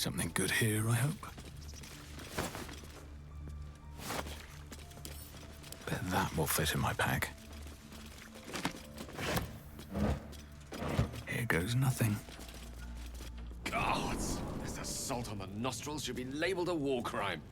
Something good here, I hope. Bet that will fit in my pack. Here goes nothing. Gods! This assault on the nostrils should be labeled a war crime.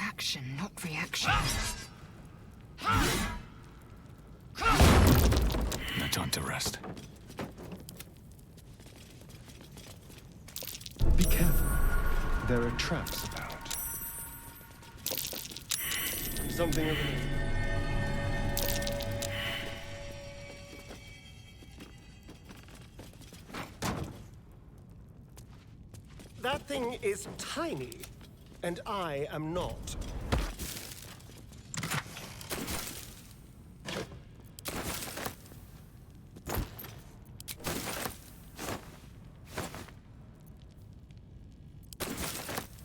Action, not reaction. No time to rest. Be careful. There are traps about. Something of That thing is tiny, and I am not.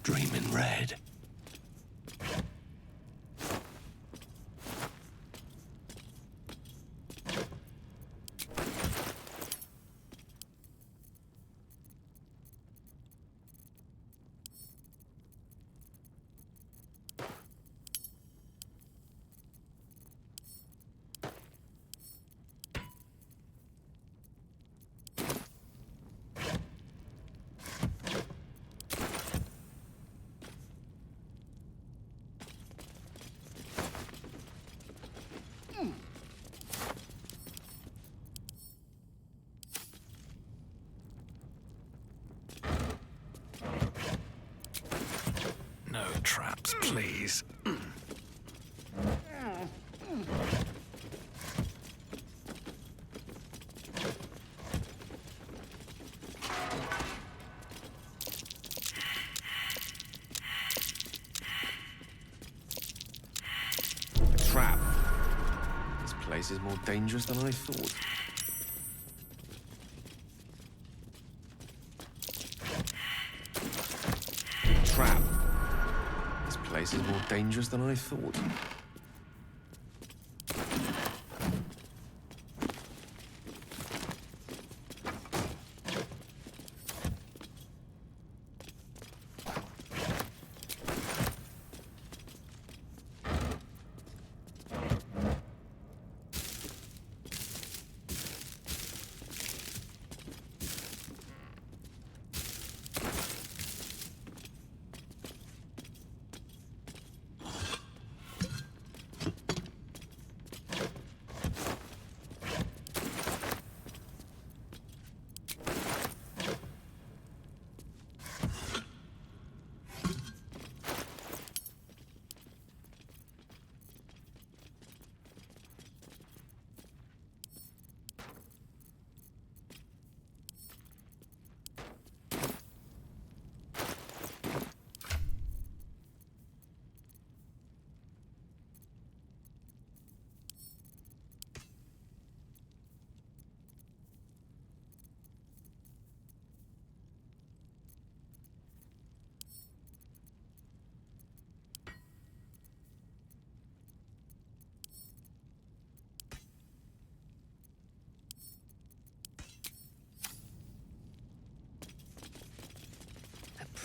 Dream in red. No traps, please. A trap. This place is more dangerous than I thought. Trap. This place is more dangerous than I thought.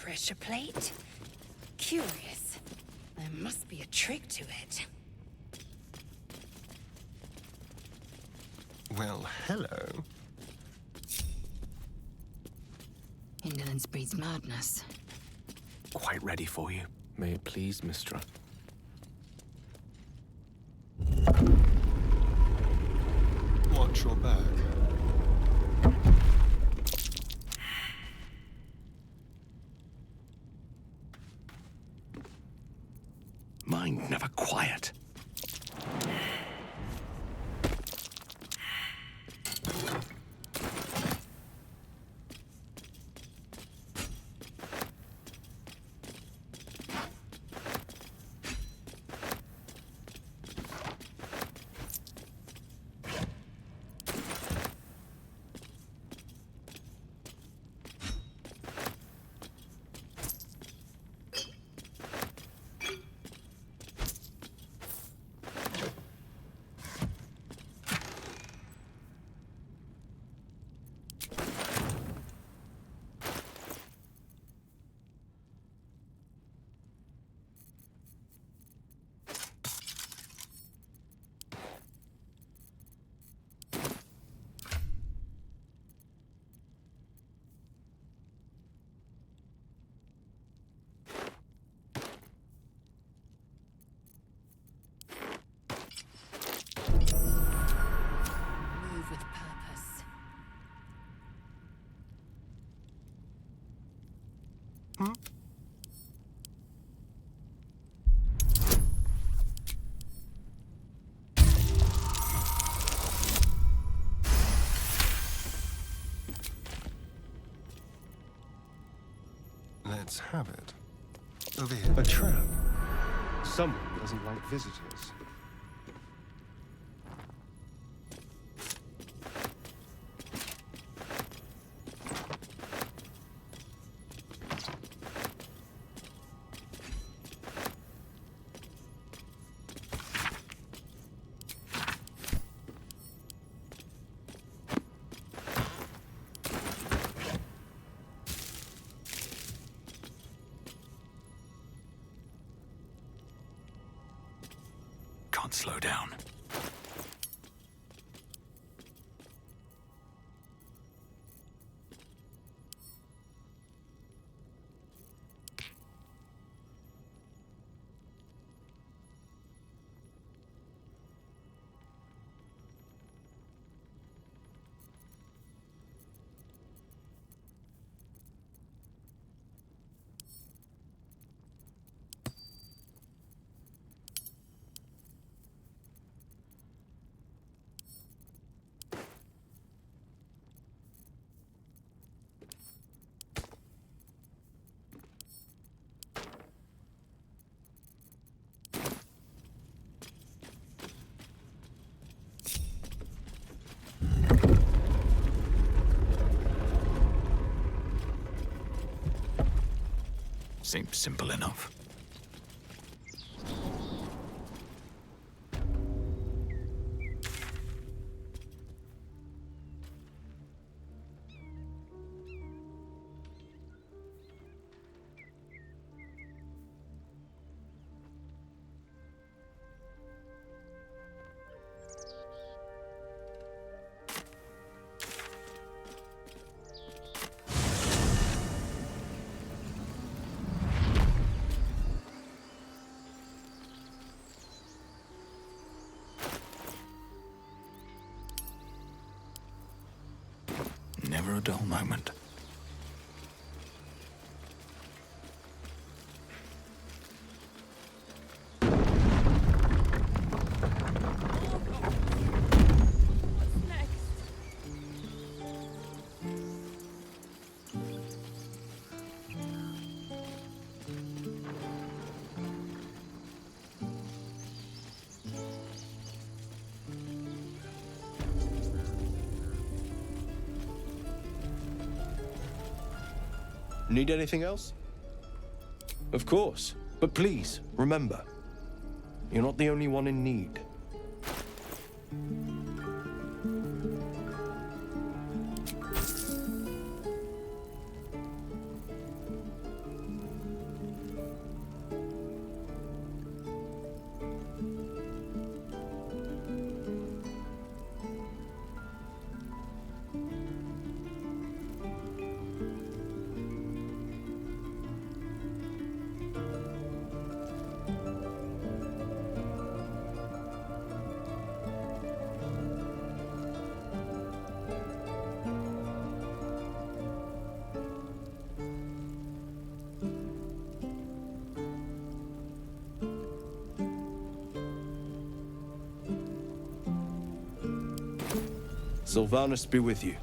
Pressure plate? Curious. There must be a trick to it. Well, hello. Indolence breeds madness. Quite ready for you. May it please, Mistra. Watch your back. Mind never quiet. Move with purpose. Let's have it. Over here. A trap. Someone doesn't like visitors. Can't slow down. Seems simple enough. Never a dull moment. Need anything else? Of course. But please, remember, you're not the only one in need. Sylvanus be with you.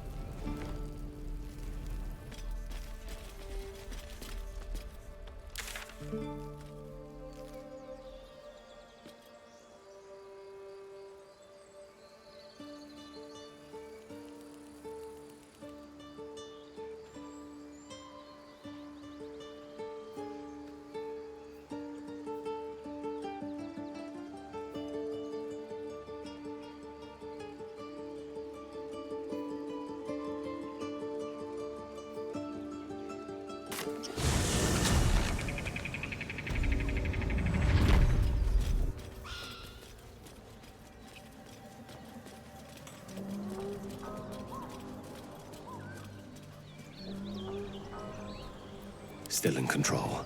Still in control.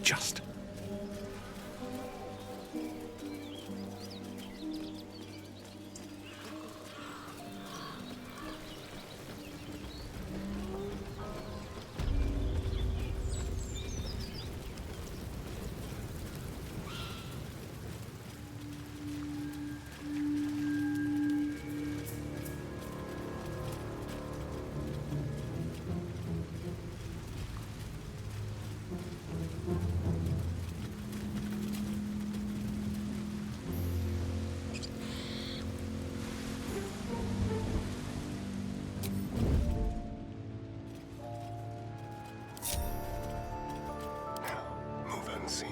Just. Move unseen.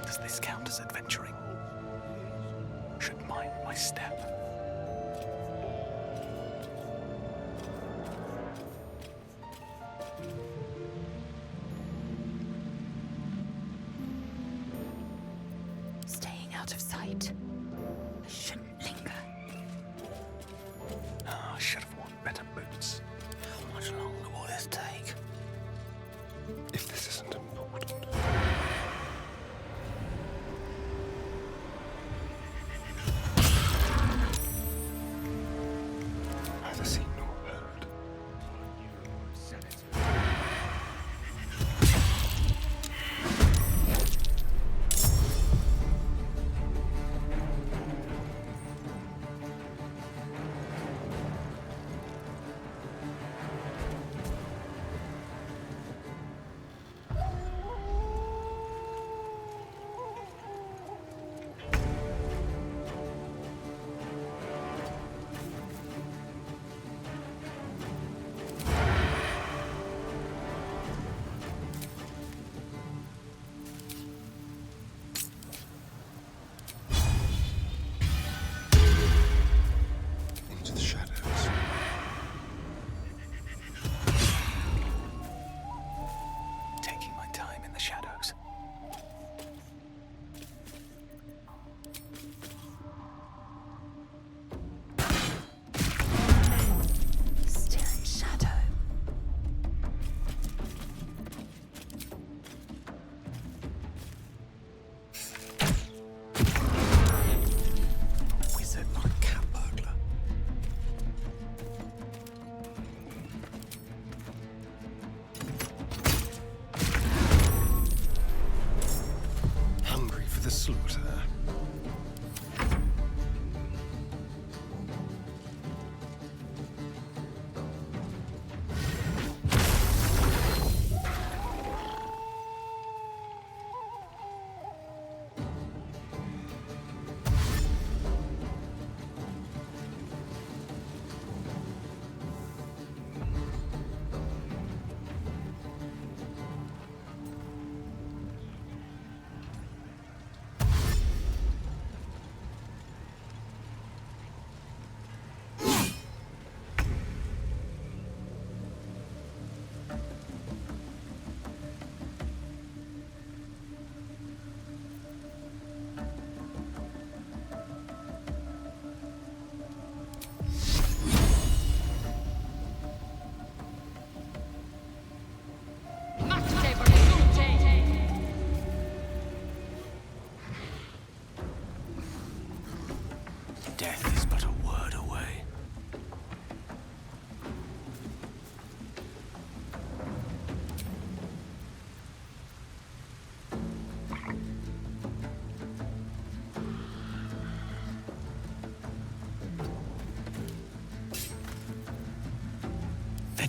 Does this count as adventuring? Should mind my step. Staying out of sight. I shouldn't linger. I should have worn better boots. How much longer will this take? If this isn't important. Neither seen nor heard.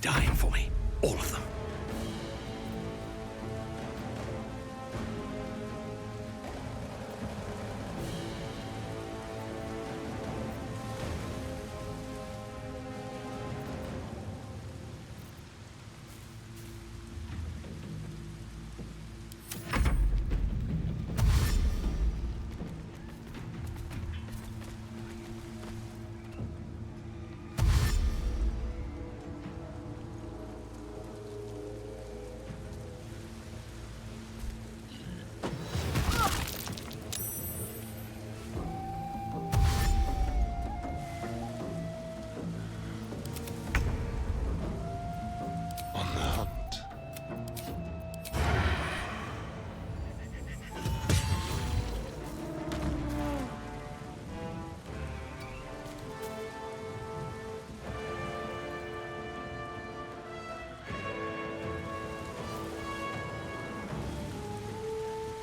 dying for me. All of them. On the hunt.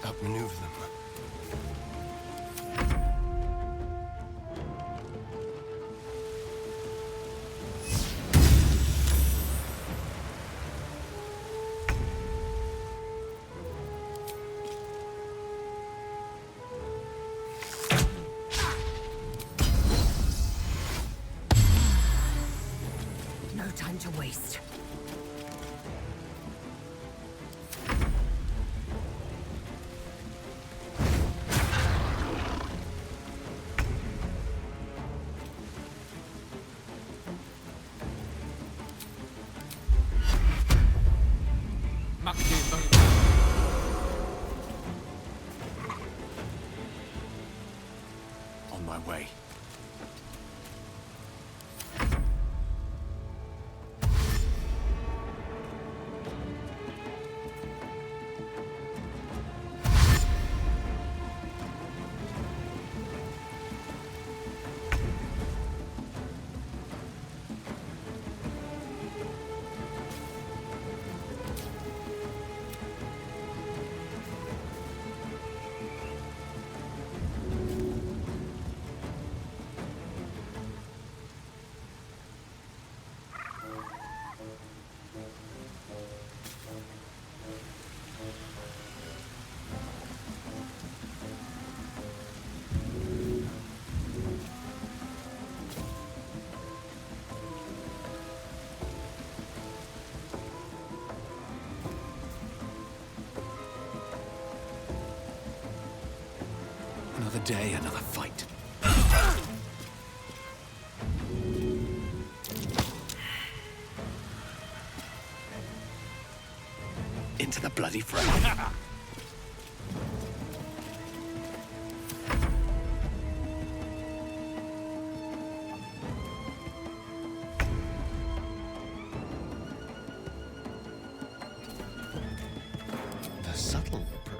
Outmaneuver them. No time to waste. On my way. Another day, another fight. Into the bloody fray. The subtle approach.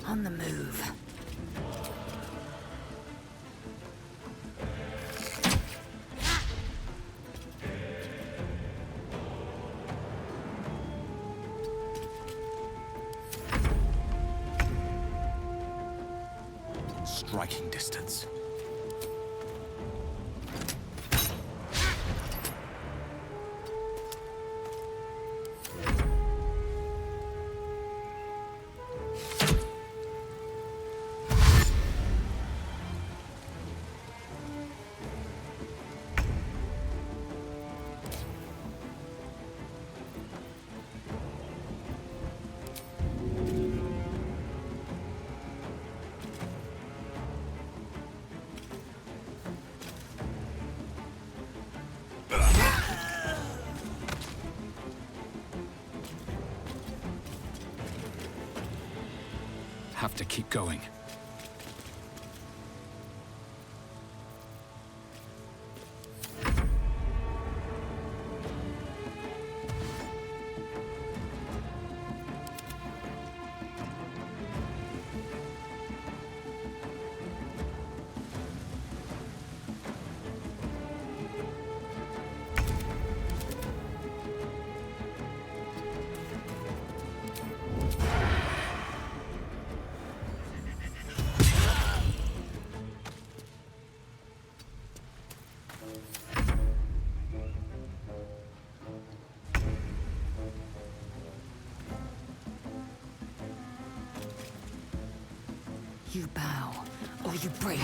On the move. Striking distance. Have to keep going. You bow, or you break.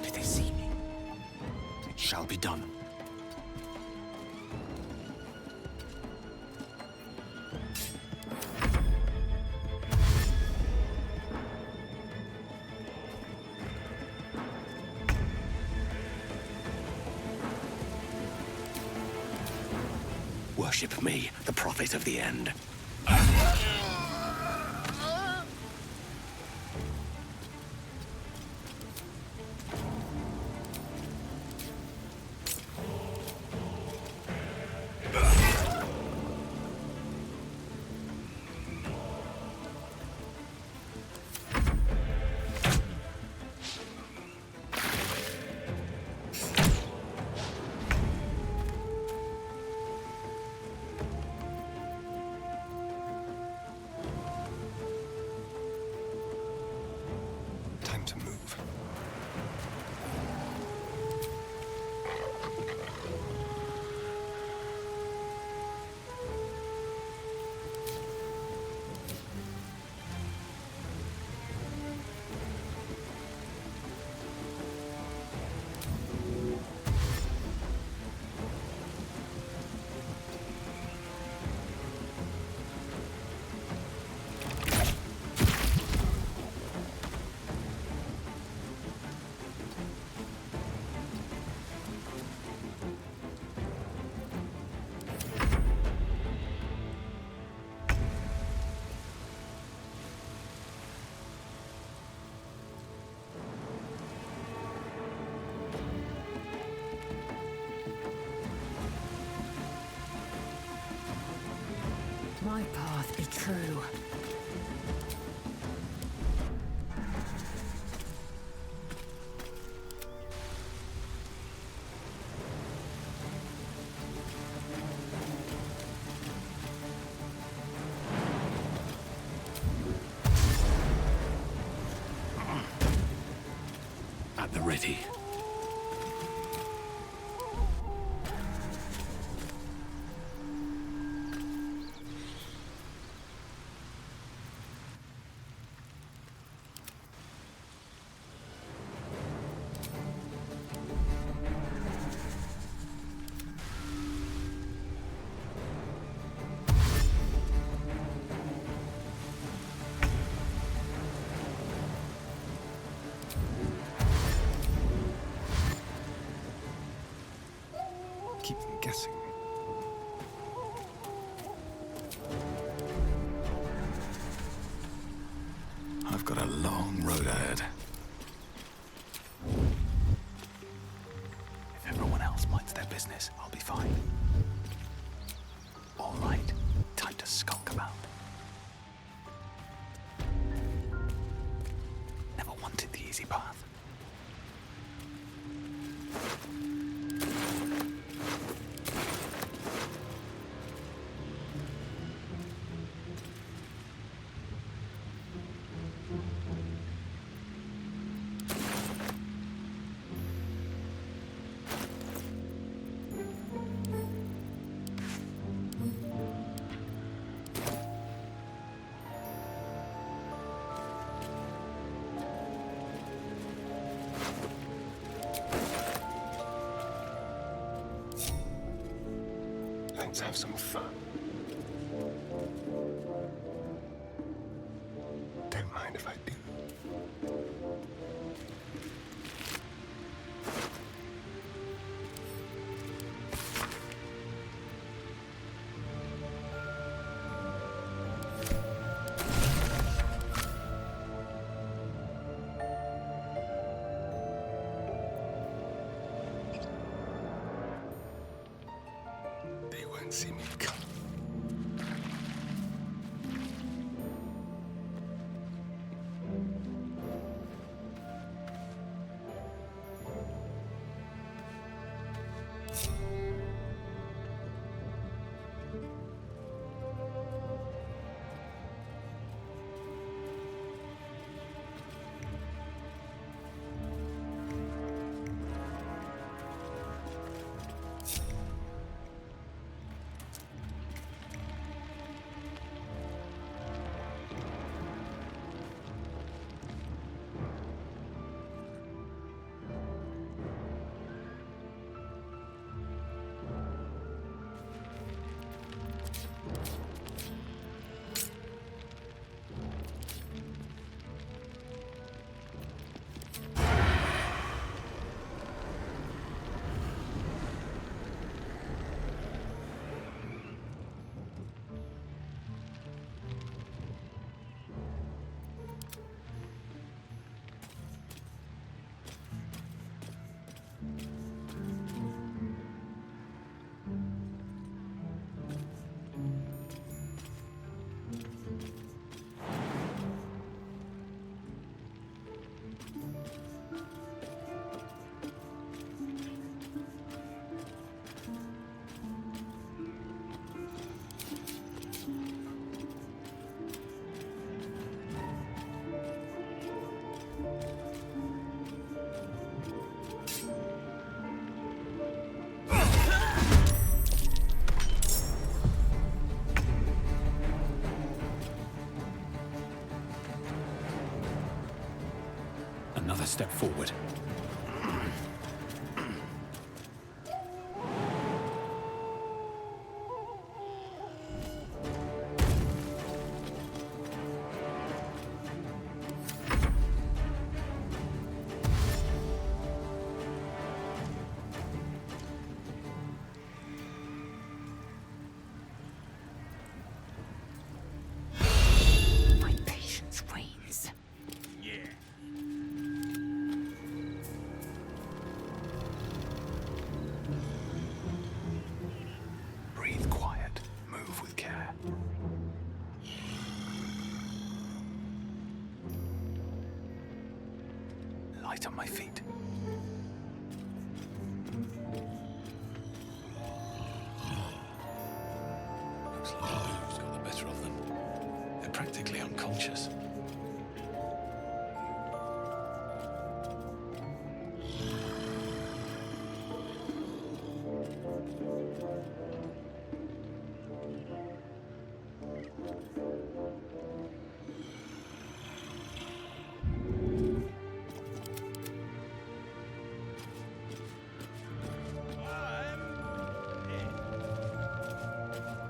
Did they see me? It shall be done. Worship me, the prophet of the end. Time to move. My path be true. At the ready. Keep them guessing. I've got a long road ahead. If everyone else minds their business, I'll be fine. All right, time to skulk about. Never wanted the easy path. Let's have some fun. Don't mind if I do. They won't see me come. Another step forward. My patience wanes. Breathe quiet. Move with care. Light on my feet. Looks like Baldur's got the better of them. They're practically unconscious.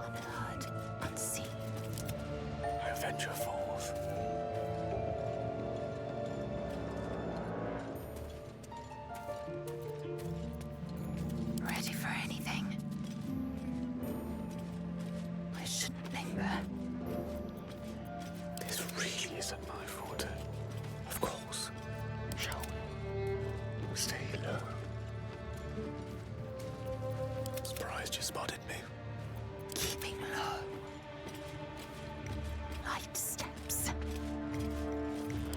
Unheard, unseen. I venture forth. Ready for anything. I shouldn't linger. This really isn't my forte. Of course. Shall we? Stay low. Surprised you spotted me. Keeping low. Light steps.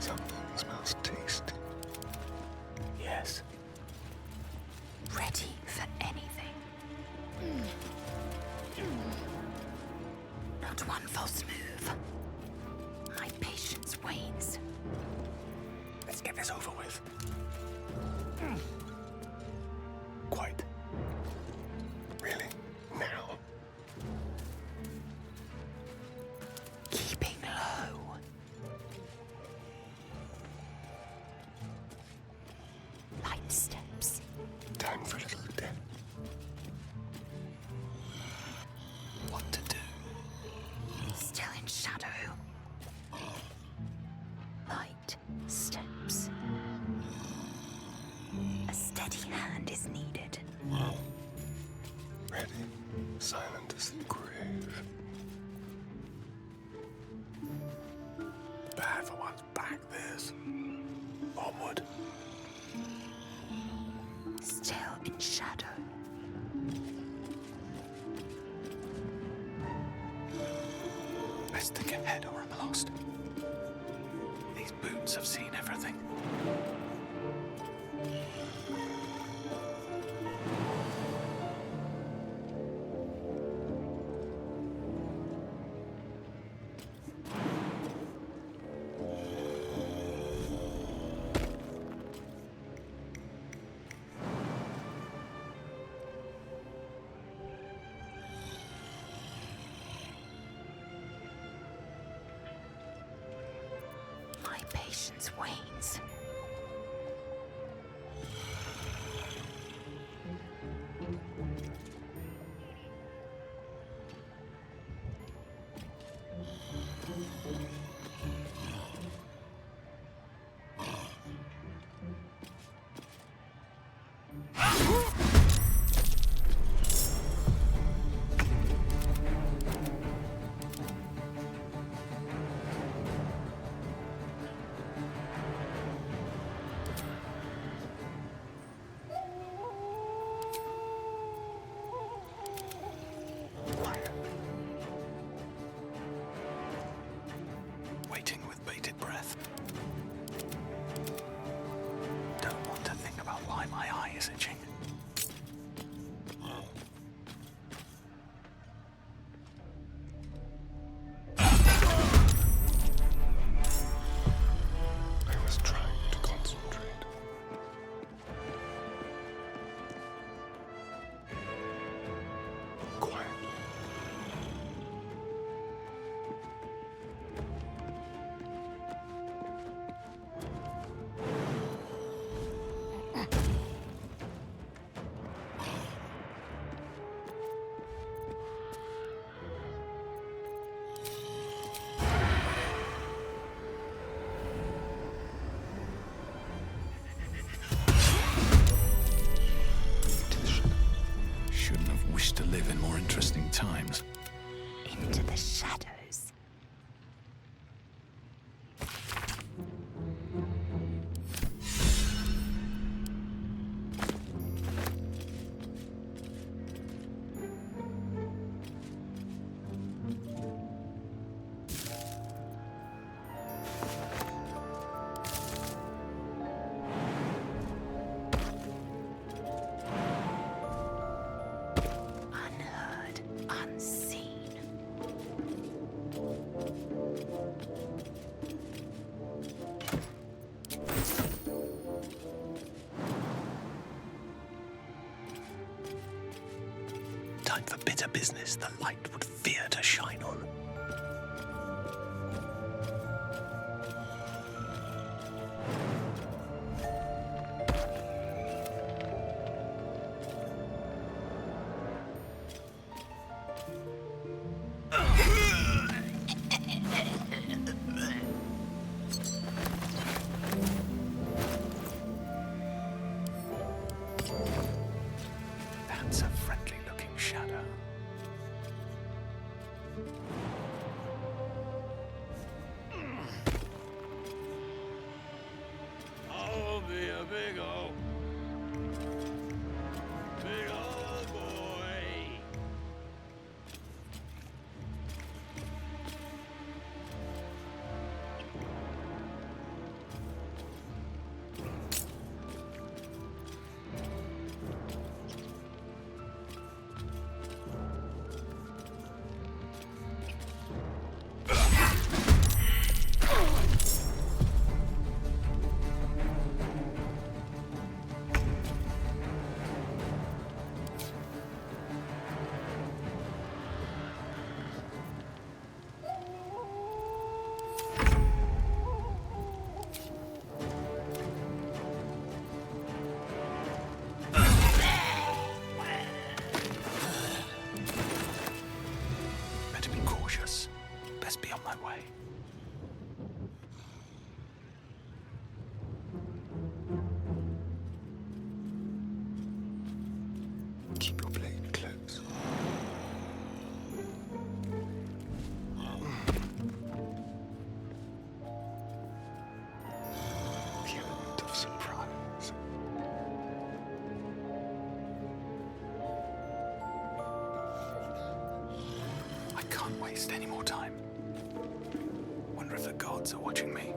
Something smells tasty. Yes. Ready for anything. Not one false move. My patience wanes. Let's get this over with. Quite. Really? Now? Keeping low. Light steps. Time for a little dip. What to do? Still in shadow. Light steps. A steady hand is needed. Ready? Silent as the grave. Bad for one's back, this. Onward. Still in shadow. Best think ahead or I'm lost. These boots have seen everything. My patience wanes. times. Into the shadows. Unheard, unseen. Time for bitter business the light would fear to shine on. That's a friendly-looking shadow. I'll be a big old boy. Better be cautious. Best be on my way. Keep your blade close. The element of surprise. I can't waste any more time. Wonder if the gods are watching me.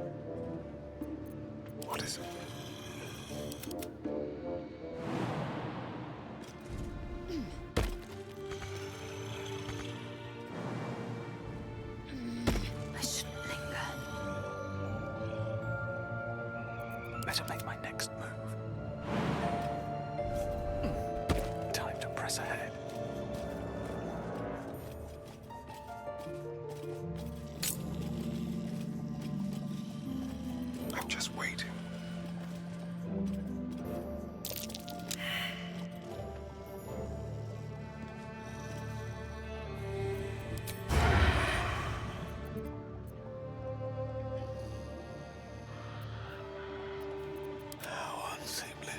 What is it? I shouldn't linger. Better make my next move. Time to press ahead. I'm just waiting. How unseemly.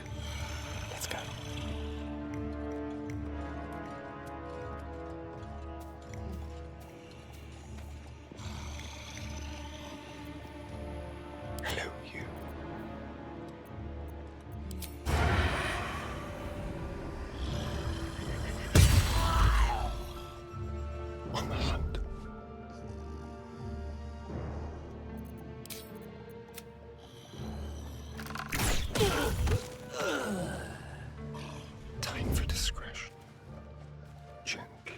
Let's go. Hello, you. On the hunt. Time for discretion. Gently.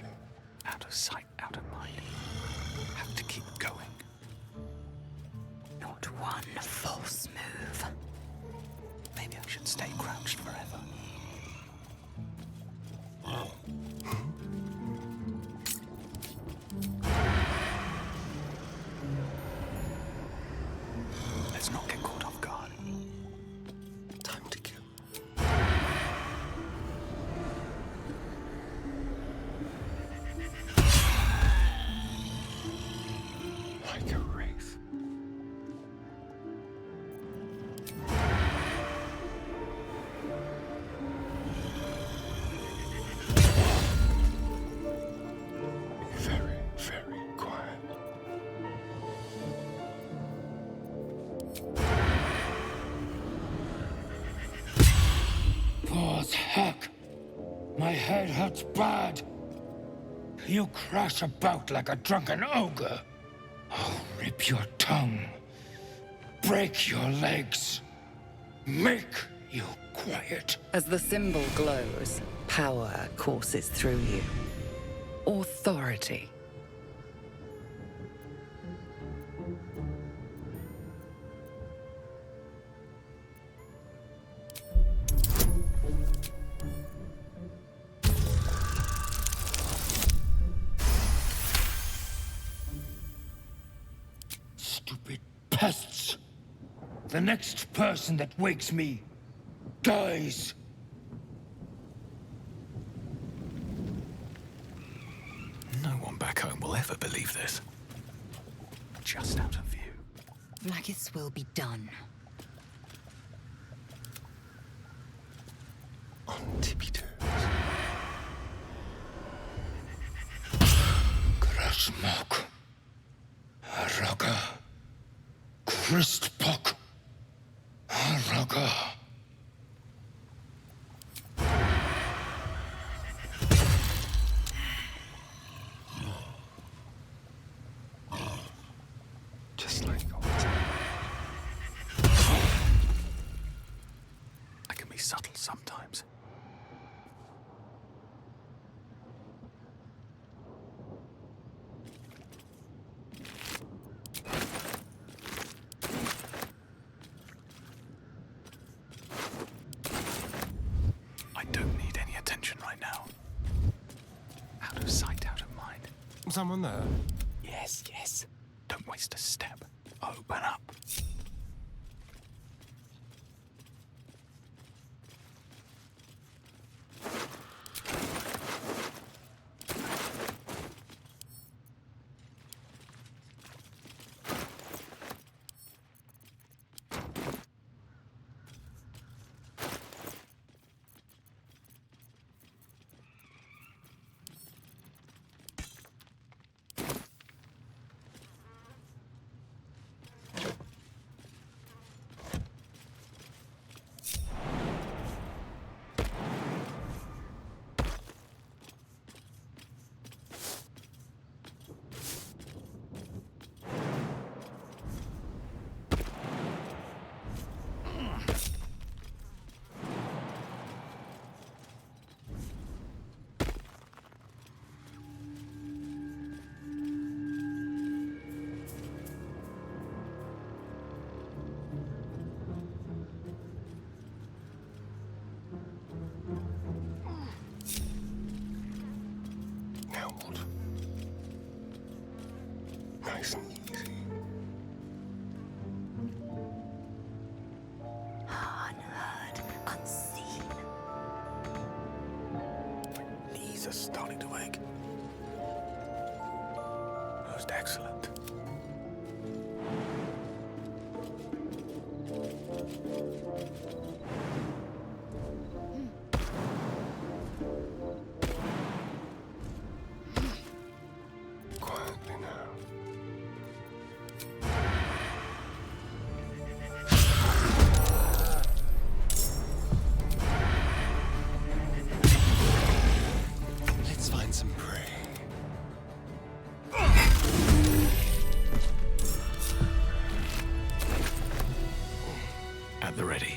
Out of sight, out of mind. Have to keep going. Not one false move. Maybe I should stay crouched forever. Let's not get caught off guard. Time to kill. Like a wraith. My head hurts bad. You crash about like a drunken ogre. I'll rip your tongue, break your legs, make you quiet. As the symbol glows, power courses through you. Authority. Stupid pests. The next person that wakes me dies. No one back home will ever believe this. Just out of view. Like will be done. On tippy toes. Krasmok. Araga. Christpok. Araga. Just like old. I can be subtle sometimes. I don't need any attention right now. Out of sight, out of mind. Someone there? Yes, yes. Don't waste a step. Open up. Now what? Nice and easy. Unheard, unseen. My knees are starting to ache. Most excellent. Quietly now. Let's find some prey. At the ready.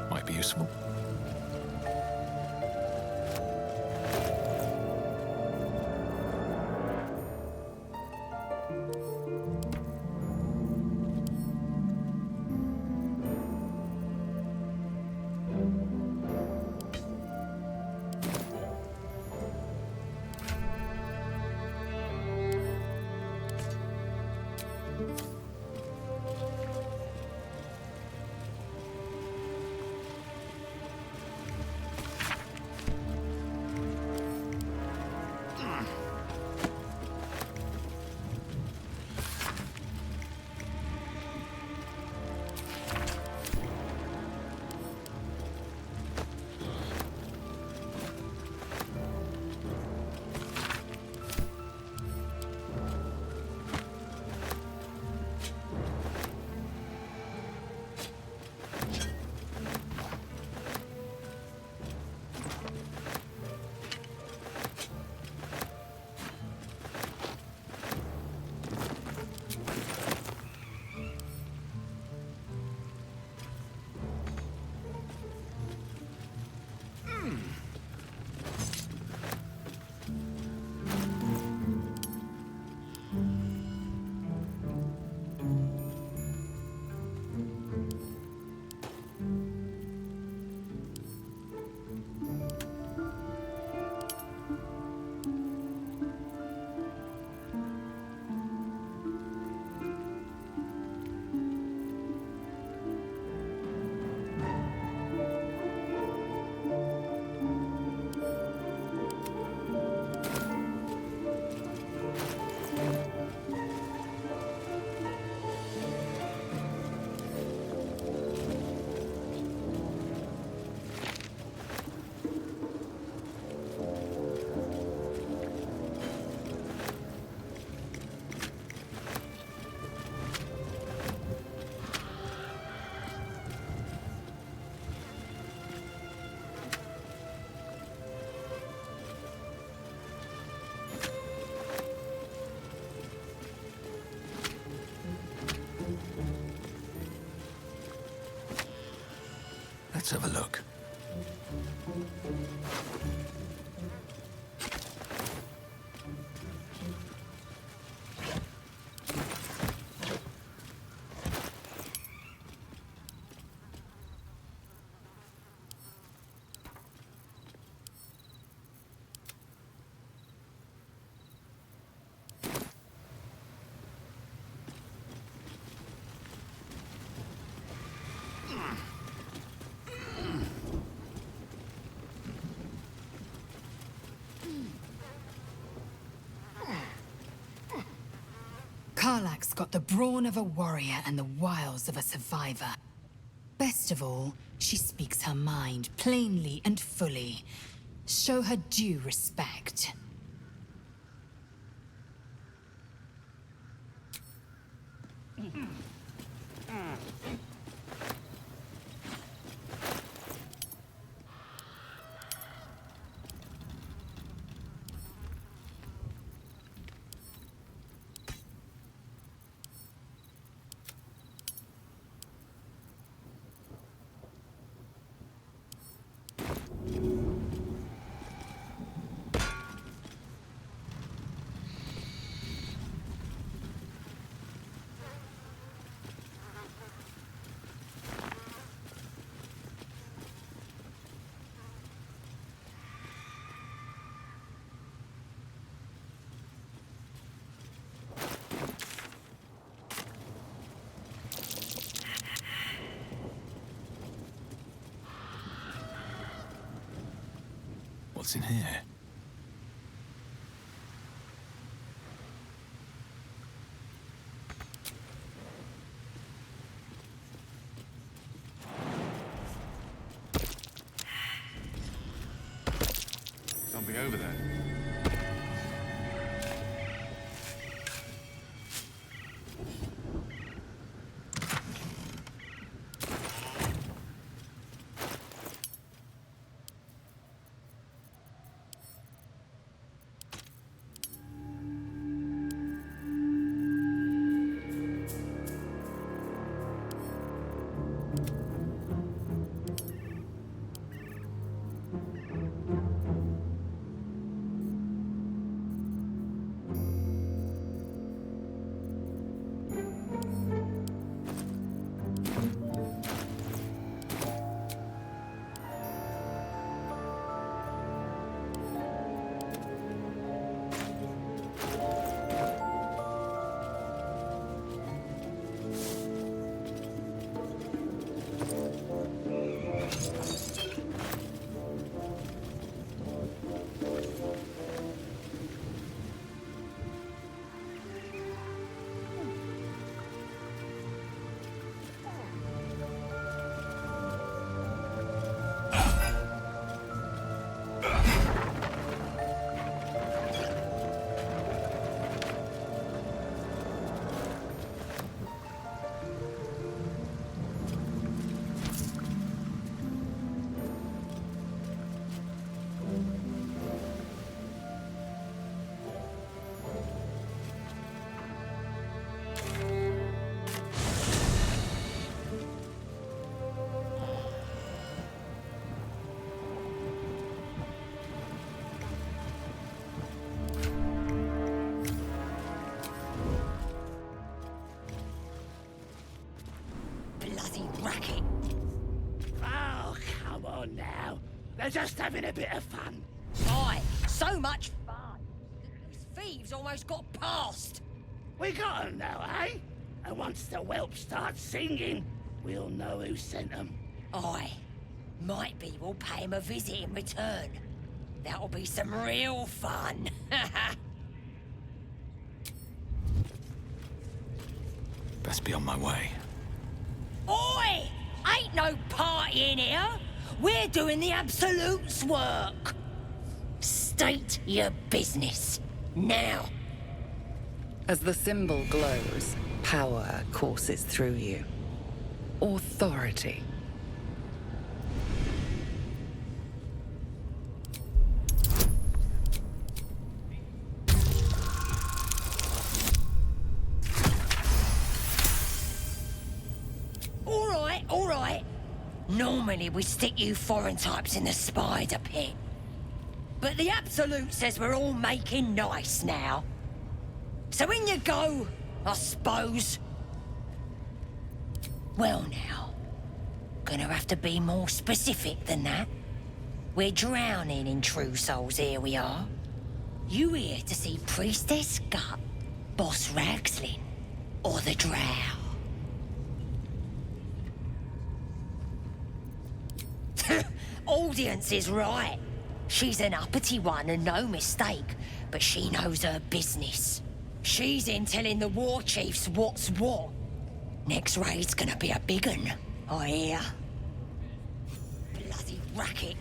Might be useful. Let's have a look. Karlach's got the brawn of a warrior and the wiles of a survivor. Best of all, she speaks her mind plainly and fully. Show her due respect. What's in here? Something over there. They're just having a bit of fun. Aye, so much fun. These thieves almost got past. We got 'em now, eh? And once the whelp starts singing, we'll know who sent 'em. Aye. Might be we'll pay him a visit in return. That'll be some real fun. Best be on my way. Oi! Ain't no party in here. We're doing the Absolute's work. State your business. Now. As the symbol glows, power courses through you. Authority. All right. Normally we stick you foreign types in the spider pit. But the Absolute says we're all making nice now. So in you go, I suppose. Well now, gonna have to be more specific than that. We're drowning in true souls, here we are. You here to see Priestess Gut, Boss Ragslin, or the Drow? Audience is right. She's an uppity one and no mistake, but she knows her business. She's in telling the war chiefs what's what. Next raid's gonna be a big un, I hear. Bloody racket.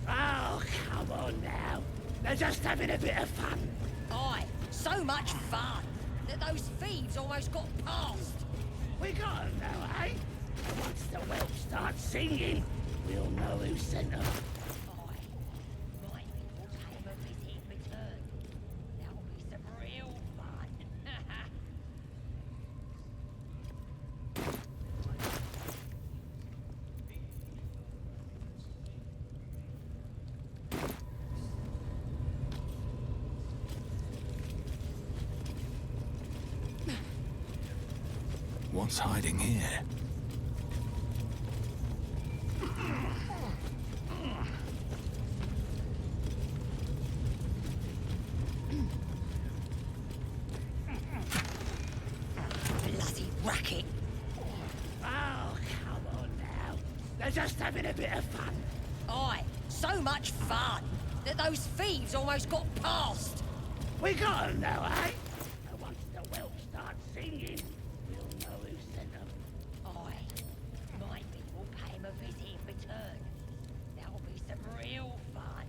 Oh, come on now. They're just having a bit of fun. Aye, so much fun that those thieves almost got past. We got 'em now, eh? And once the whelp starts singing, we'll know who sent 'em. Aye, might be we'll pay him a visit in return. That'll be some real fun. What's hiding here? Bloody racket. Oh, come on now. They're just having a bit of fun. Aye, so much fun that those thieves almost got past. We got 'em now, eh? And once the whelp starts singing, we'll know who sent 'em. Aye, might be we'll pay him a visit in return. That'll be some real fun.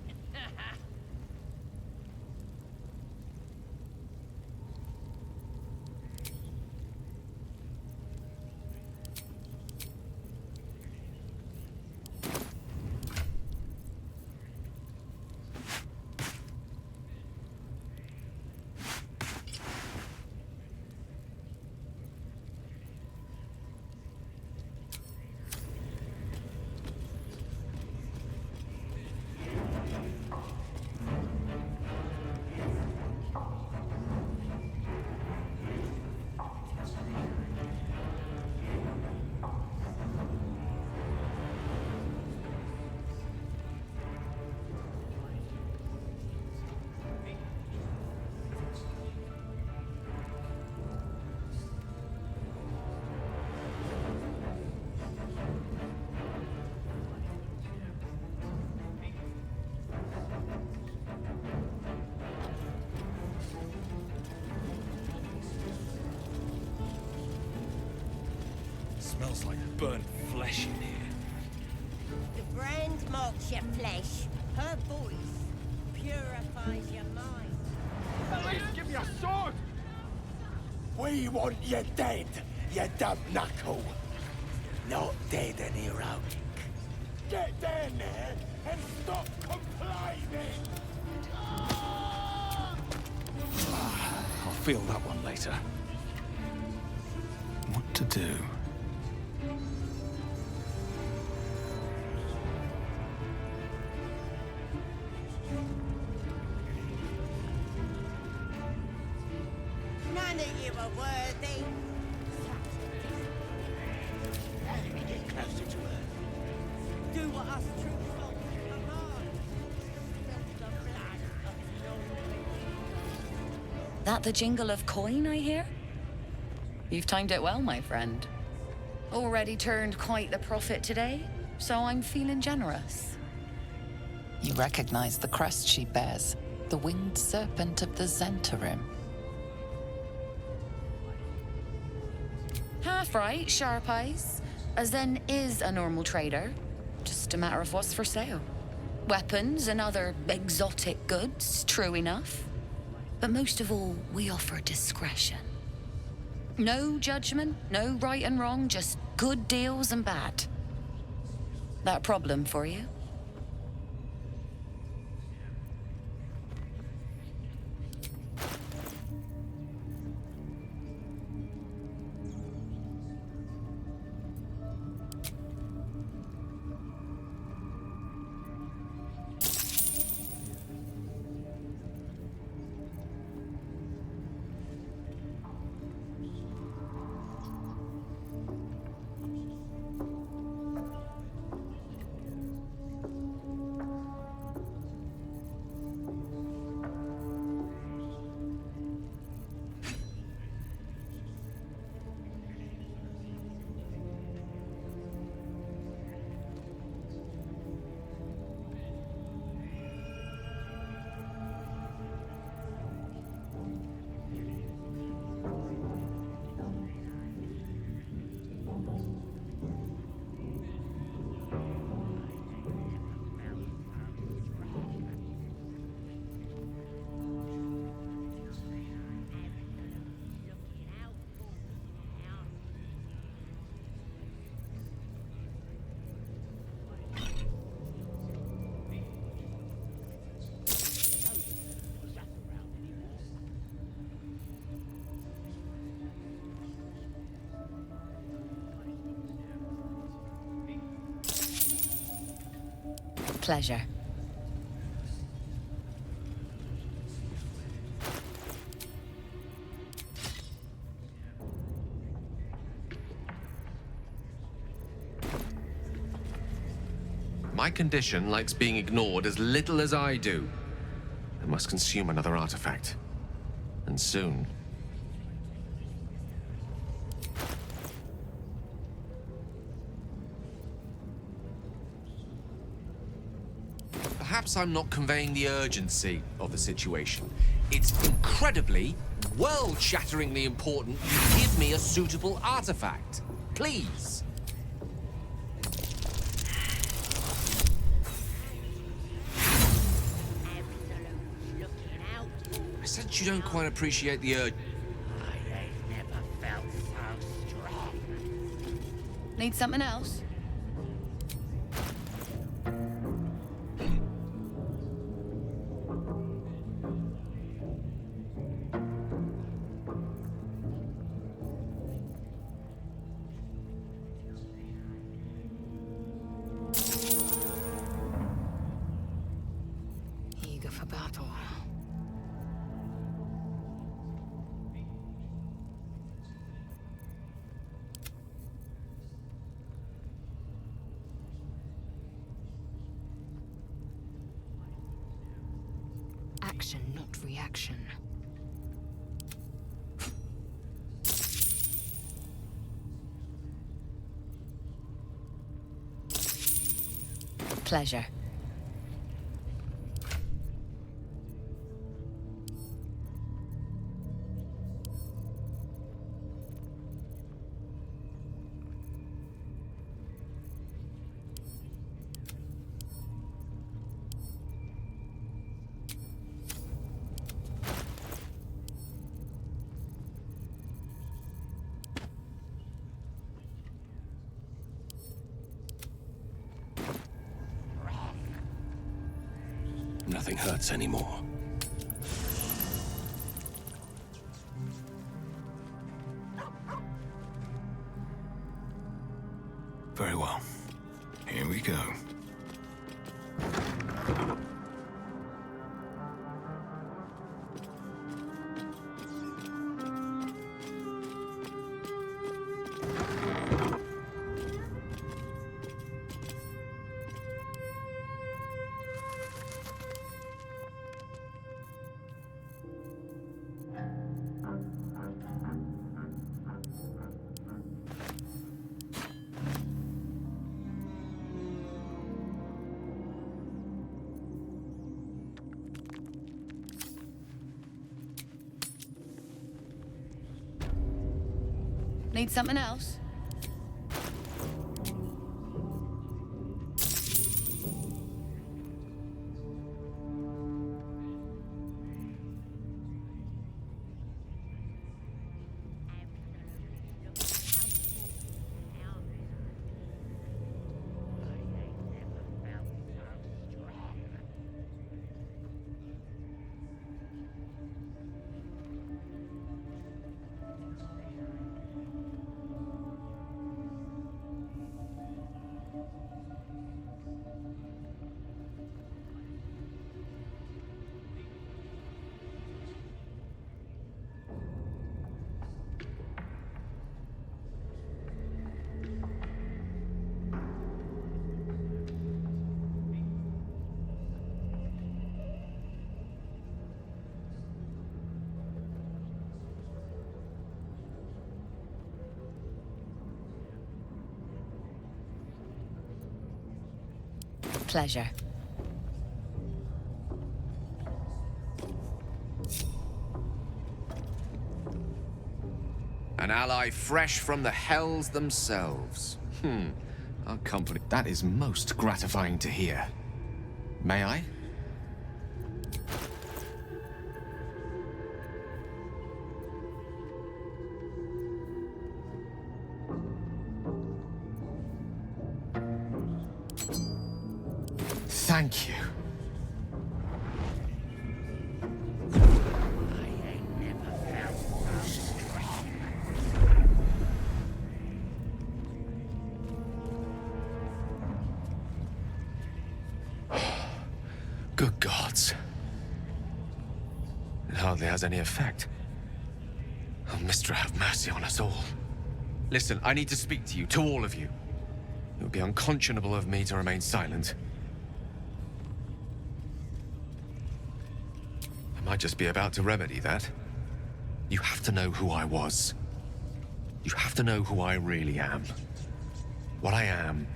Smells like burnt flesh in here. The brand marks your flesh. Her voice purifies your mind. At least give me a sword! We want you dead, you dumb knuckle. Not dead and heroic. Get down there and stop complaining! I'll feel that one later. What to do? None of you are worthy. How do we get closer to her? Do what us true souls That the jingle of coin I hear? You've timed it well, my friend. Already turned quite the profit today, so I'm feeling generous. You recognize the crest she bears, the winged serpent of the Zentarim. Half right, sharp eyes. A Zen is a normal trader. Just a matter of what's for sale. Weapons and other exotic goods, true enough. But most of all, we offer discretion. No judgment, no right and wrong, just good deals and bad. That a problem for you? Pleasure. My condition likes being ignored as little as I do. I must consume another artifact. And soon. Perhaps I'm not conveying the urgency of the situation. It's incredibly, world-shatteringly important you give me a suitable artifact. Please. I sense you don't quite appreciate the urge. I ain't never felt so strong. Need something else? Eager for battle. Action, not reaction. Pleasure. Nothing hurts anymore. Very well. Here we go. Need something else? Pleasure. An ally fresh from the hells themselves. Our company. That is most gratifying to hear. May I? Thank you. Good gods. It hardly has any effect. Oh, Mystra, have mercy on us all. Listen, I need to speak to you, to all of you. It would be unconscionable of me to remain silent. I might just be about to remedy that. You have to know who I was. You have to know who I really am. What I am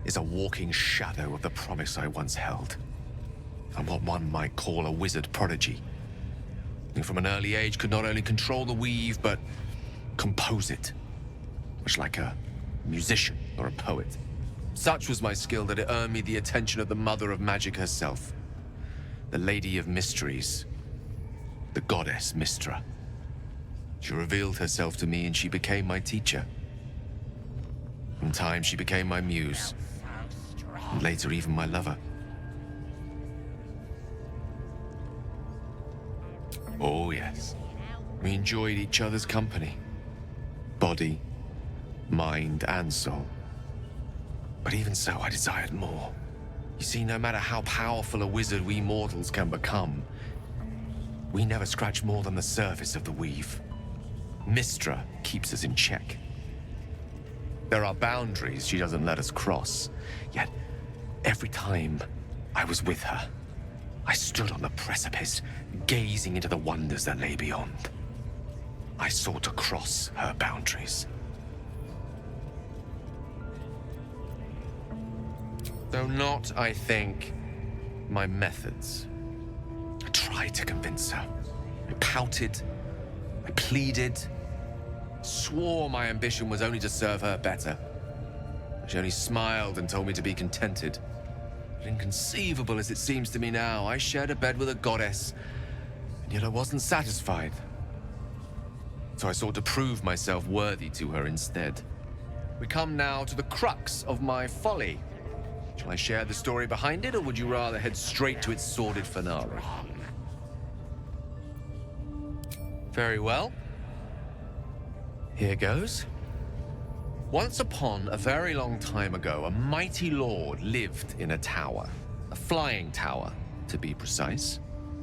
is a walking shadow of the promise I once held. I'm what one might call a wizard prodigy. Who from an early age could not only control the weave, but compose it. Much like a musician or a poet. Such was my skill that it earned me the attention of the mother of magic herself. The Lady of Mysteries. The goddess Mystra. She revealed herself to me and she became my teacher. In time, she became my muse. And later, even my lover. Oh, yes. We enjoyed each other's company. Body, mind, and soul. But even so, I desired more. You see, no matter how powerful a wizard we mortals can become, we never scratch more than the surface of the weave. Mystra keeps us in check. There are boundaries she doesn't let us cross. Yet, every time I was with her, I stood on the precipice, gazing into the wonders that lay beyond. I sought to cross her boundaries. Though not, I think, my methods. I tried to convince her. I pouted. I pleaded. Swore my ambition was only to serve her better. She only smiled and told me to be contented. But inconceivable as it seems to me now, I shared a bed with a goddess, and yet I wasn't satisfied. So I sought to prove myself worthy to her instead. We come now to the crux of my folly. Shall I share the story behind it, or would you rather head straight to its sordid finale? Very well. Here goes. Once upon a very long time ago, a mighty lord lived in a tower. A flying tower, to be precise.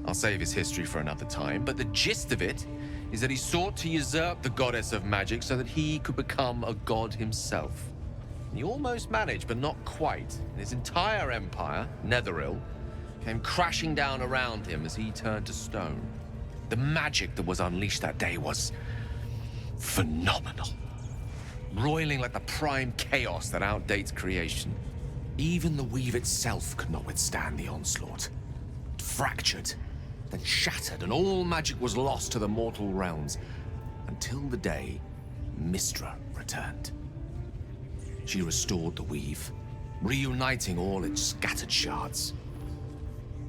I'll save his history for another time, but the gist of it is that he sought to usurp the goddess of magic so that he could become a god himself. He almost managed, but not quite. And his entire empire, Netheril, came crashing down around him as he turned to stone. The magic that was unleashed that day was phenomenal. Roiling like the prime chaos that outdates creation. Even the weave itself could not withstand the onslaught. It fractured, then shattered, and all magic was lost to the mortal realms. Until the day Mystra returned. She restored the weave, reuniting all its scattered shards.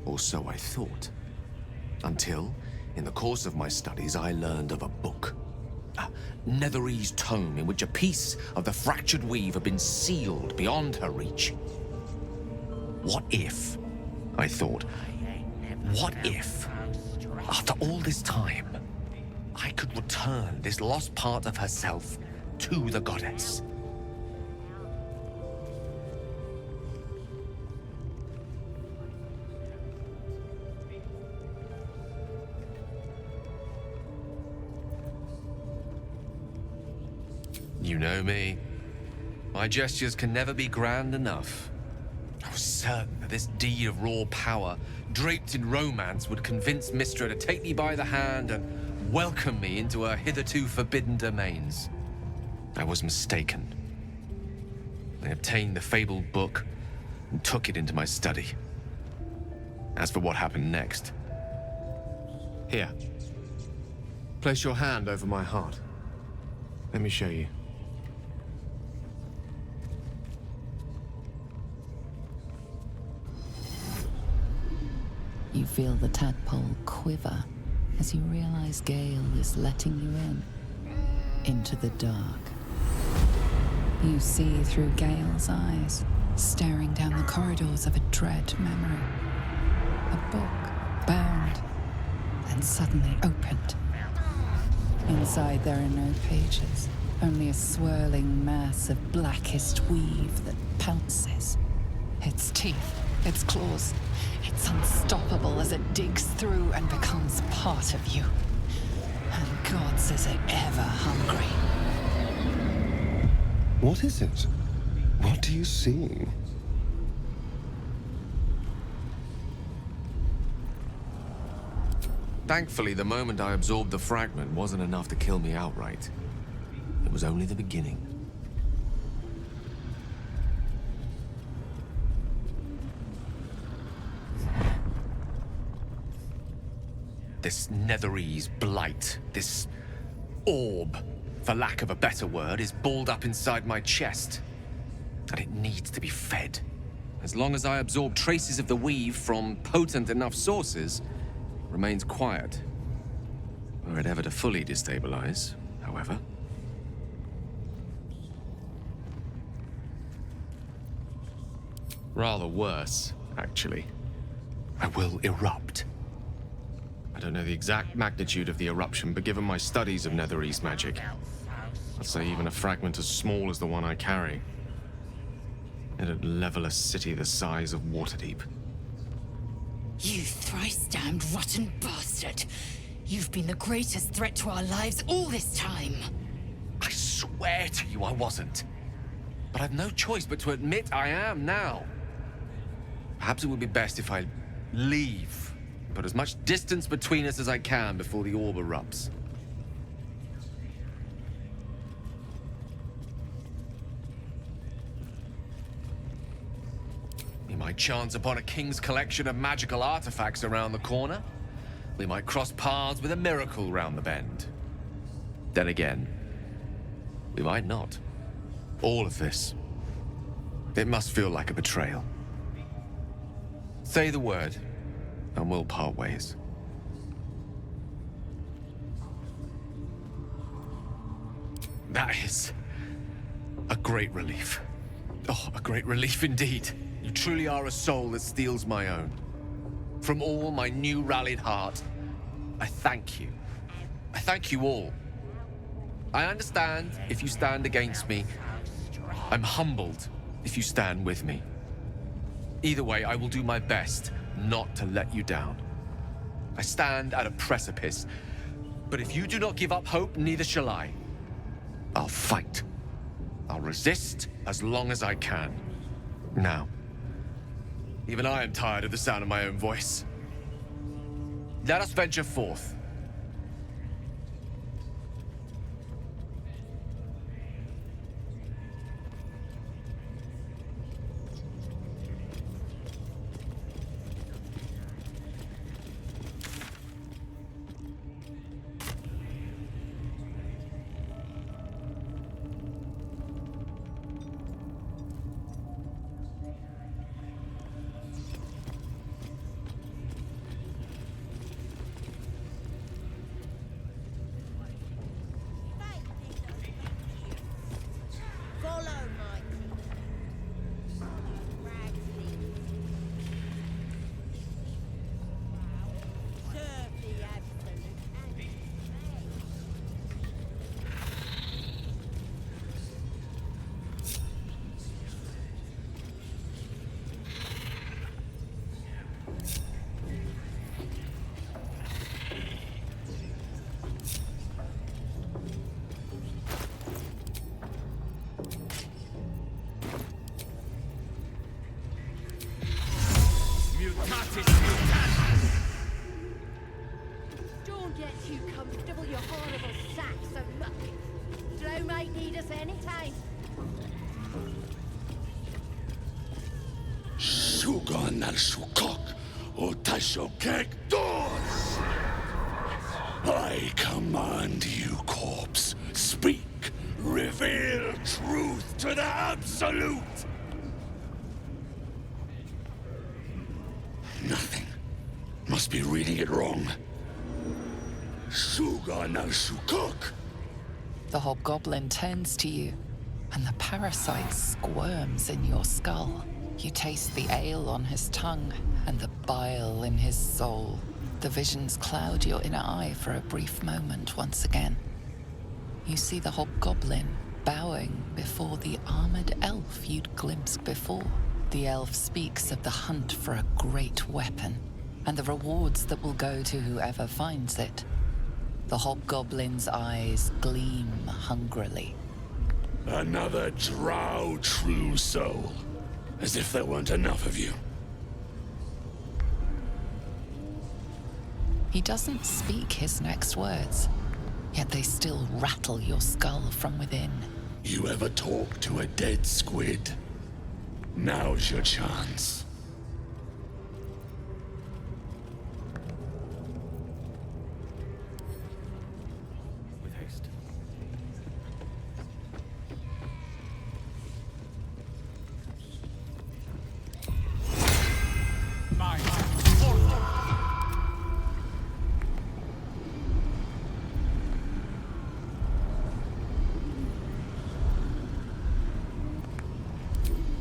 Or so I thought. Until, in the course of my studies, I learned of a book. A Netherese tome in which a piece of the fractured weave had been sealed beyond her reach. What if, I thought, what if, after all this time, I could return this lost part of herself to the goddess? You know me. My gestures can never be grand enough. I was certain that this deed of raw power, draped in romance, would convince Mystra to take me by the hand and welcome me into her hitherto forbidden domains. I was mistaken. I obtained the fabled book and took it into my study. As for what happened next... Here. Place your hand over my heart. Let me show you. You feel the tadpole quiver as you realize Gale is letting you in, into the dark. You see through Gale's eyes, staring down the corridors of a dread memory. A book, bound, and suddenly opened. Inside there are no pages, only a swirling mass of blackest weave that pounces. Its teeth, its claws, it's unstoppable as it digs through and becomes part of you. And gods, is it ever hungry. What is it? What do you see? Thankfully, the moment I absorbed the fragment wasn't enough to kill me outright. It was only the beginning. This Netherese blight, this orb, for lack of a better word, is balled up inside my chest. And it needs to be fed. As long as I absorb traces of the weave from potent enough sources, it remains quiet. Were it ever to fully destabilize, however. Rather worse, actually. I will erupt. I don't know the exact magnitude of the eruption, but given my studies of Netherese magic, I'd say even a fragment as small as the one I carry, it'd level a city the size of Waterdeep. You thrice-damned rotten bastard! You've been the greatest threat to our lives all this time! I swear to you I wasn't. But I've no choice but to admit I am now. Perhaps it would be best if I leave. Put as much distance between us as I can before the orb erupts. We might chance upon a king's collection of magical artifacts around the corner. We might cross paths with a miracle round the bend. Then again, we might not. All of this, it must feel like a betrayal. Say the word, and we'll part ways. That is a great relief. Oh, a great relief indeed. You truly are a soul that steals my own. From all my new rallied heart, I thank you. I thank you all. I understand if you stand against me. I'm humbled if you stand with me. Either way, I will do my best not to let you down. I stand at a precipice, but if you do not give up hope, neither shall I. I'll fight. I'll resist as long as I can. Now, even I am tired of the sound of my own voice. Let us venture forth. us anytime. Sugan al Shukok, Otashokek Doors! I command you, corpse. Speak. Reveal truth to the Absolute. Nothing. Must be reading it wrong. Sugan al Shukok. The hobgoblin turns to you, and the parasite squirms in your skull. You taste the ale on his tongue and the bile in his soul. The visions cloud your inner eye for a brief moment once again. You see the hobgoblin bowing before the armored elf you'd glimpsed before. The elf speaks of the hunt for a great weapon and the rewards that will go to whoever finds it. The hobgoblin's eyes gleam hungrily. Another drow true soul. As if there weren't enough of you. He doesn't speak his next words, yet they still rattle your skull from within. You ever talk to a dead squid? Now's your chance. With haste.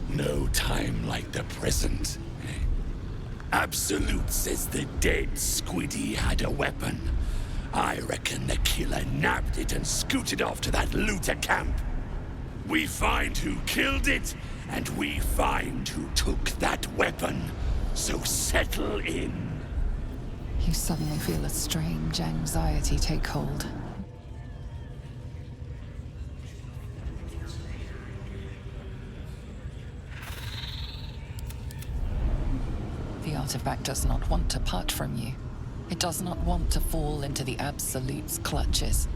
No time like the present. Absolute says the dead squiddy had a weapon. I reckon the killer nabbed it and scooted off to that looter camp. We find who killed it, and we find who took that weapon. So settle in. You suddenly feel a strange anxiety take hold. The artifact does not want to part from you. It does not want to fall into the Absolute's clutches.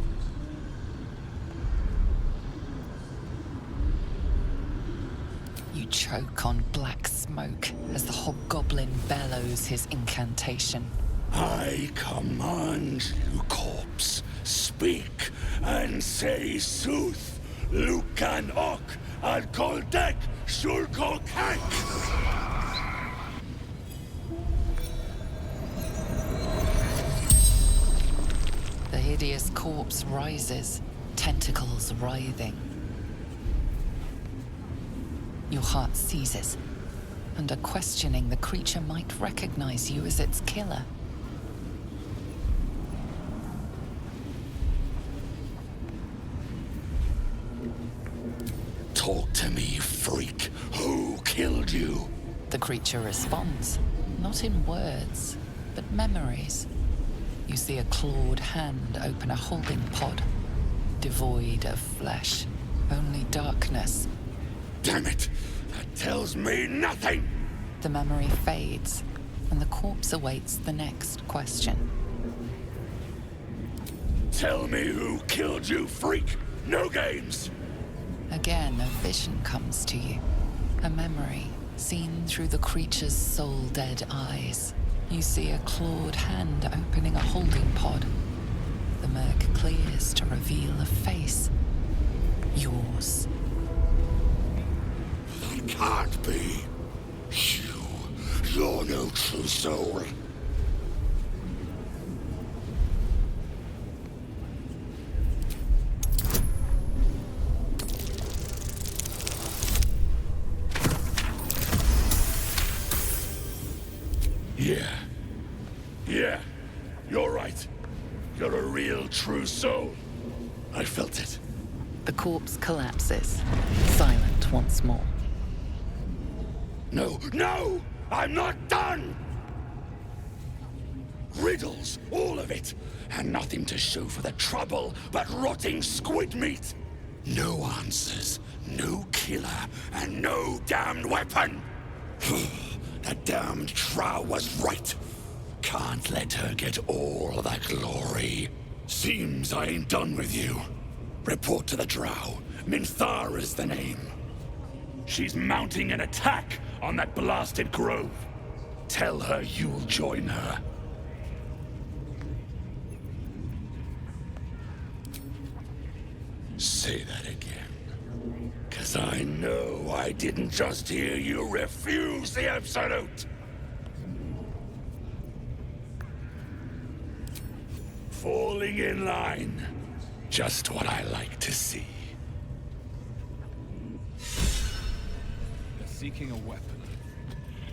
You choke on black smoke as the hobgoblin bellows his incantation. I command you, corpse. Speak and say sooth. Lucan ok al koldek shulko kank. The hideous corpse rises, tentacles writhing. Your heart seizes. Under questioning, the creature might recognize you as its killer. Talk to me, freak. Who killed you? The creature responds, not in words, but memories. You see a clawed hand open a holding pod, devoid of flesh, only darkness. Damn it! That tells me nothing! The memory fades, and the corpse awaits the next question. Tell me who killed you, freak! No games! Again, a vision comes to you. A memory, seen through the creature's soul-dead eyes. You see a clawed hand opening a holding pod. The murk clears to reveal a face. Yours. That can't be. You're no true soul. Yeah, you're right. You're a real true soul. I felt it. The corpse collapses, silent once more. No! I'm not done! Riddles, all of it, and nothing to show for the trouble but rotting squid meat. No answers, no killer, and no damned weapon. That damned Drow was right. Can't let her get all that glory. Seems I ain't done with you. Report to the Drow, Minthara's the name. She's mounting an attack on that blasted grove. Tell her you'll join her. Say that again. 'Cause I know I didn't just hear you refuse the Absolute. Falling in line. Just what I like to see. They're seeking a weapon.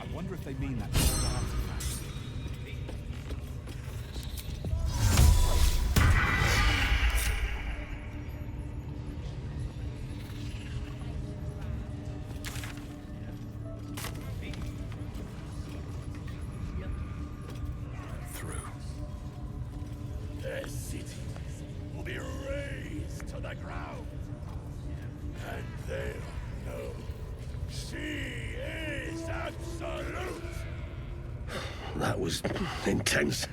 I wonder if they mean that old artifact. Their city will be razed to the ground. And they'll know she is Absolute. That was intense.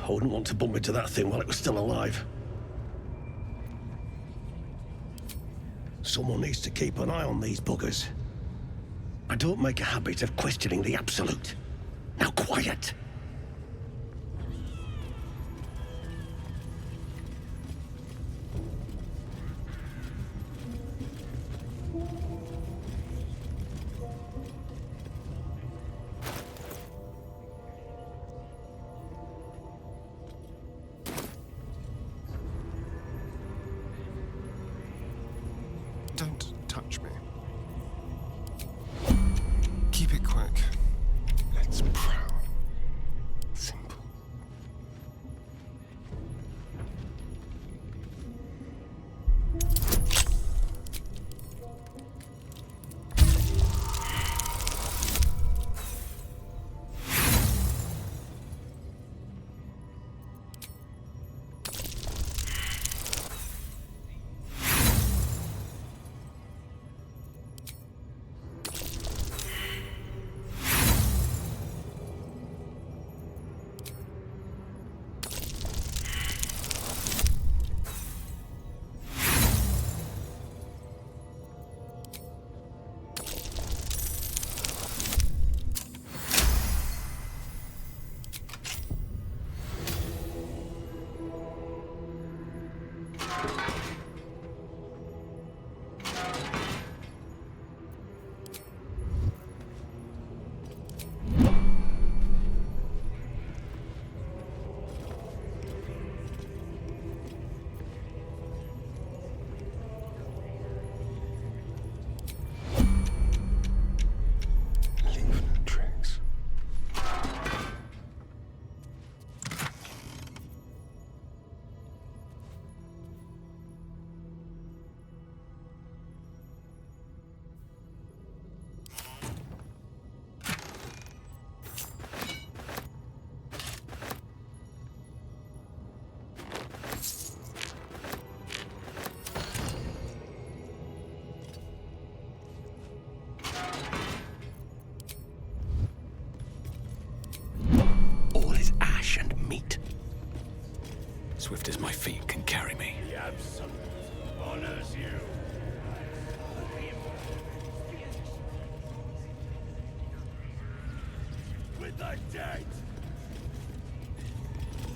I wouldn't want to bump into that thing while it was still alive. Someone needs to keep an eye on these buggers. I don't make a habit of questioning the Absolute. Now quiet! Don't touch me. Keep it quick. Let's prowl. Simple. Swift as my feet can carry me. The Absolute honors you. With the dead.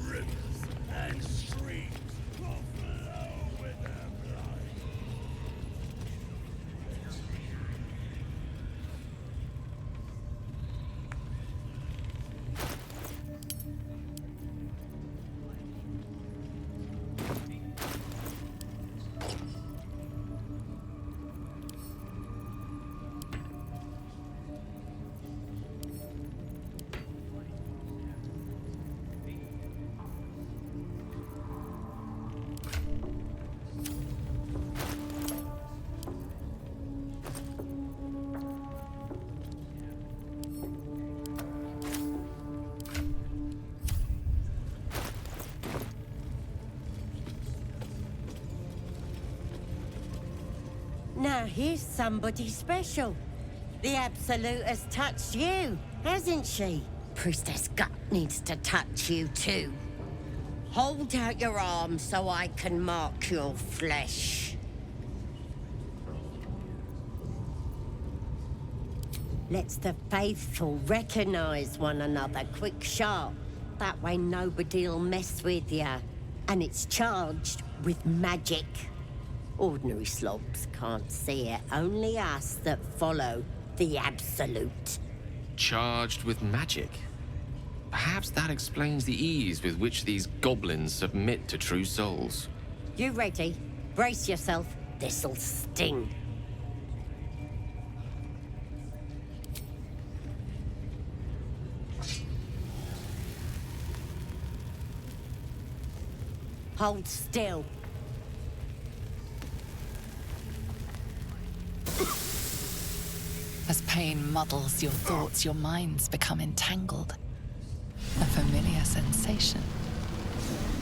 Rivers and streams will flow with their blood. Now here's somebody special. The Absolute has touched you, hasn't she? Priestess Gut needs to touch you too. Hold out your arm so I can mark your flesh. Lets the faithful recognize one another quick sharp. That way nobody'll mess with ya. And it's charged with magic. Ordinary slobs can't see it, only us that follow the Absolute. Charged with magic? Perhaps that explains the ease with which these goblins submit to true souls. You ready? Brace yourself. This'll sting. Hold still. As pain muddles your thoughts, your minds become entangled. A familiar sensation.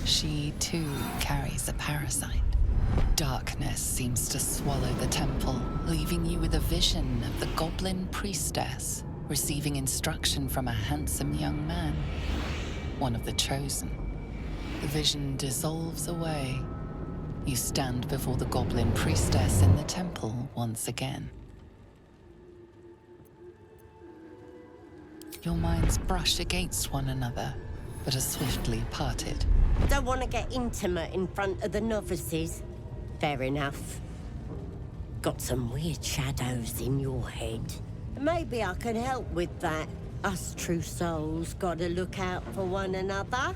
She too carries a parasite. Darkness seems to swallow the temple, leaving you with a vision of the goblin priestess receiving instruction from a handsome young man, one of the chosen. The vision dissolves away. You stand before the goblin priestess in the temple once again. Your minds brush against one another, but are swiftly parted. Don't want to get intimate in front of the novices? Fair enough. Got some weird shadows in your head. Maybe I can help with that. Us true souls gotta look out for one another.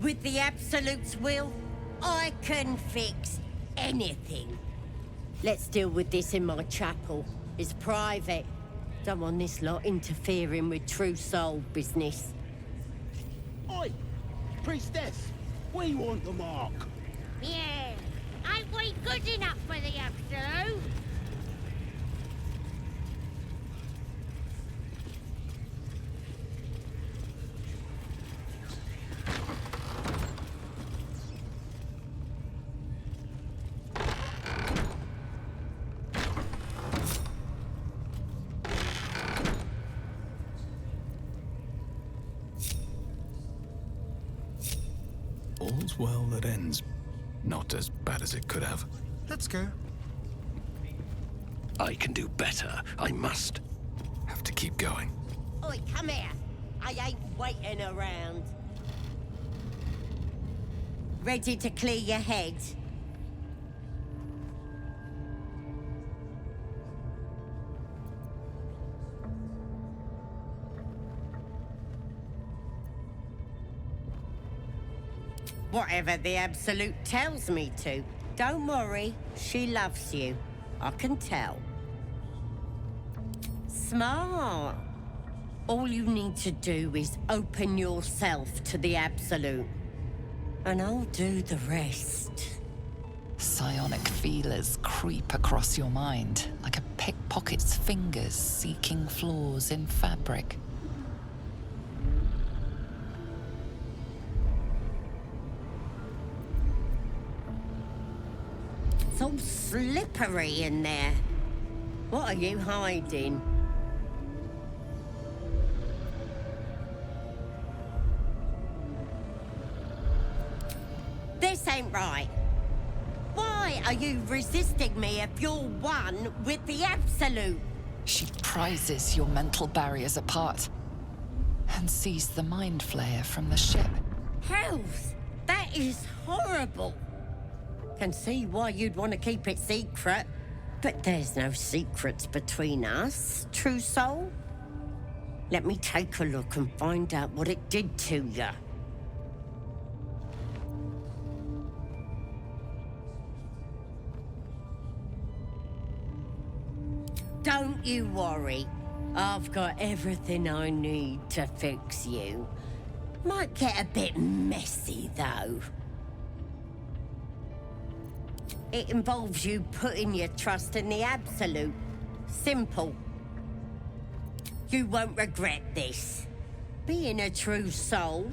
With the Absolute's will, I can fix anything. Let's deal with this in my chapel. It's private. Don't want this lot interfering with true soul business. Oi! Priestess! We want the mark! Yeah, ain't we good enough for the Absolute? All's well that ends. Not as bad as it could have. Let's go. I can do better. I must. Have to keep going. Oi, come here. I ain't waiting around. Ready to clear your head? Whatever the Absolute tells me to. Don't worry, she loves you. I can tell. Smart. All you need to do is open yourself to the Absolute. And I'll do the rest. Psionic feelers creep across your mind, like a pickpocket's fingers seeking flaws in fabric. It's all slippery in there. What are you hiding? This ain't right. Why are you resisting me if you're one with the Absolute? She prizes your mental barriers apart and sees the mind flayer from the ship. Hells, that is horrible. Can see why you'd want to keep it secret. But there's no secrets between us, true soul. Let me take a look and find out what it did to you. Don't you worry. I've got everything I need to fix you. Might get a bit messy, though. It involves you putting your trust in the Absolute. Simple. You won't regret this. Being a true soul,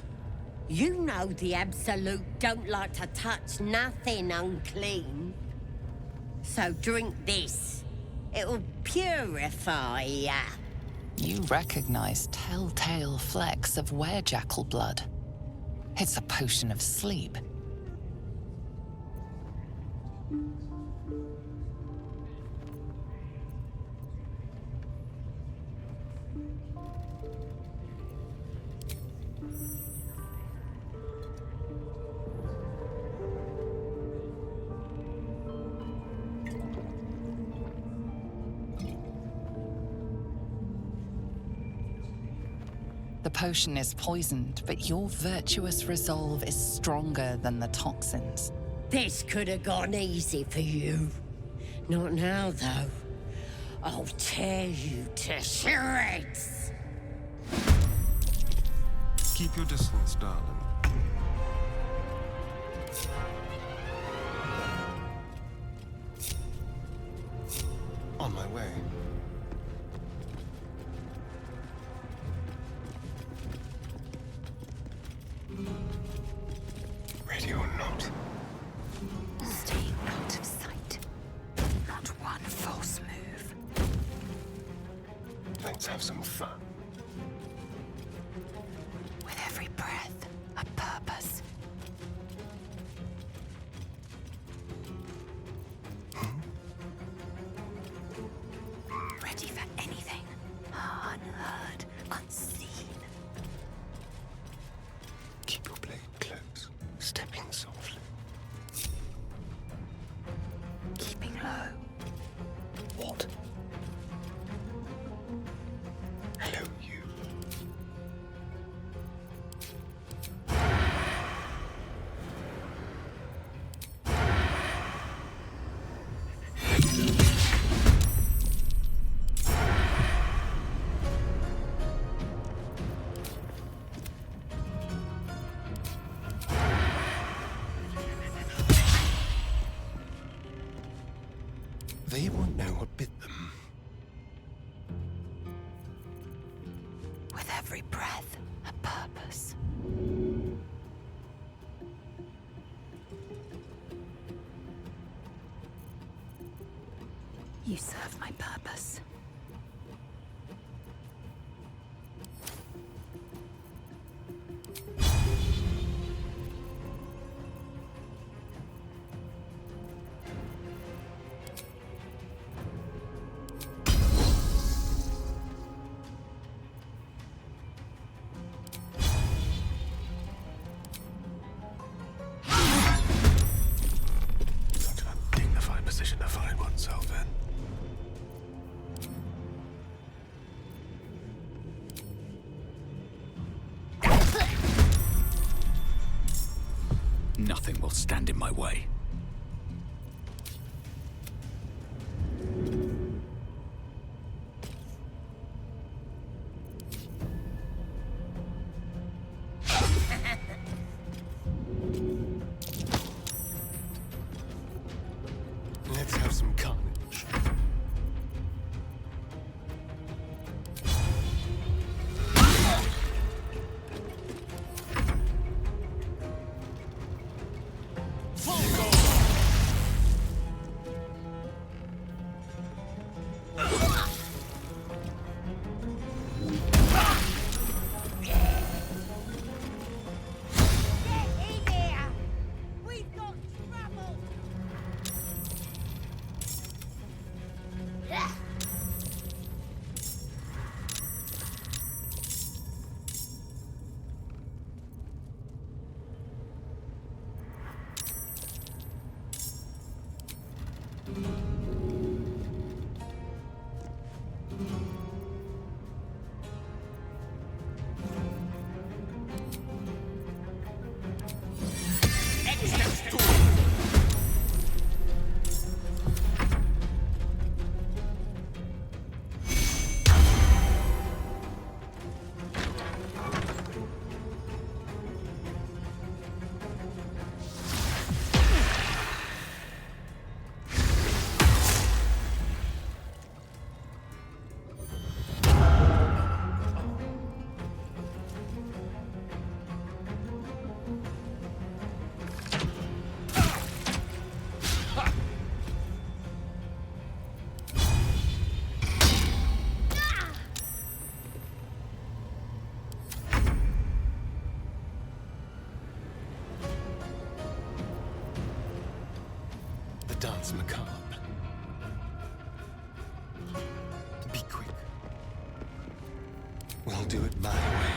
you know the Absolute don't like to touch nothing unclean. So drink this. It'll purify ya. You recognize telltale flecks of werejackal blood. It's a potion of sleep. The potion is poisoned, but your virtuous resolve is stronger than the toxins. This could have gone easy for you. Not now, though. I'll tear you to shreds. Keep your distance, darling. On my way. Ready or not. Stay out of sight. Not one false move. Let's have some fun. With every breath, a purpose. Ready for anything. Unheard, unseen. Keep your blade close, stepping softly. Keeping low. What? Hello, you. They won't know what bit them. With every breath, a purpose. You serve my purpose. Such an undignified position to find oneself in. Nothing will stand in my way. Let's have some carnage. Get in here! We've got trouble! The dance macabre. Be quick. We'll do it my way.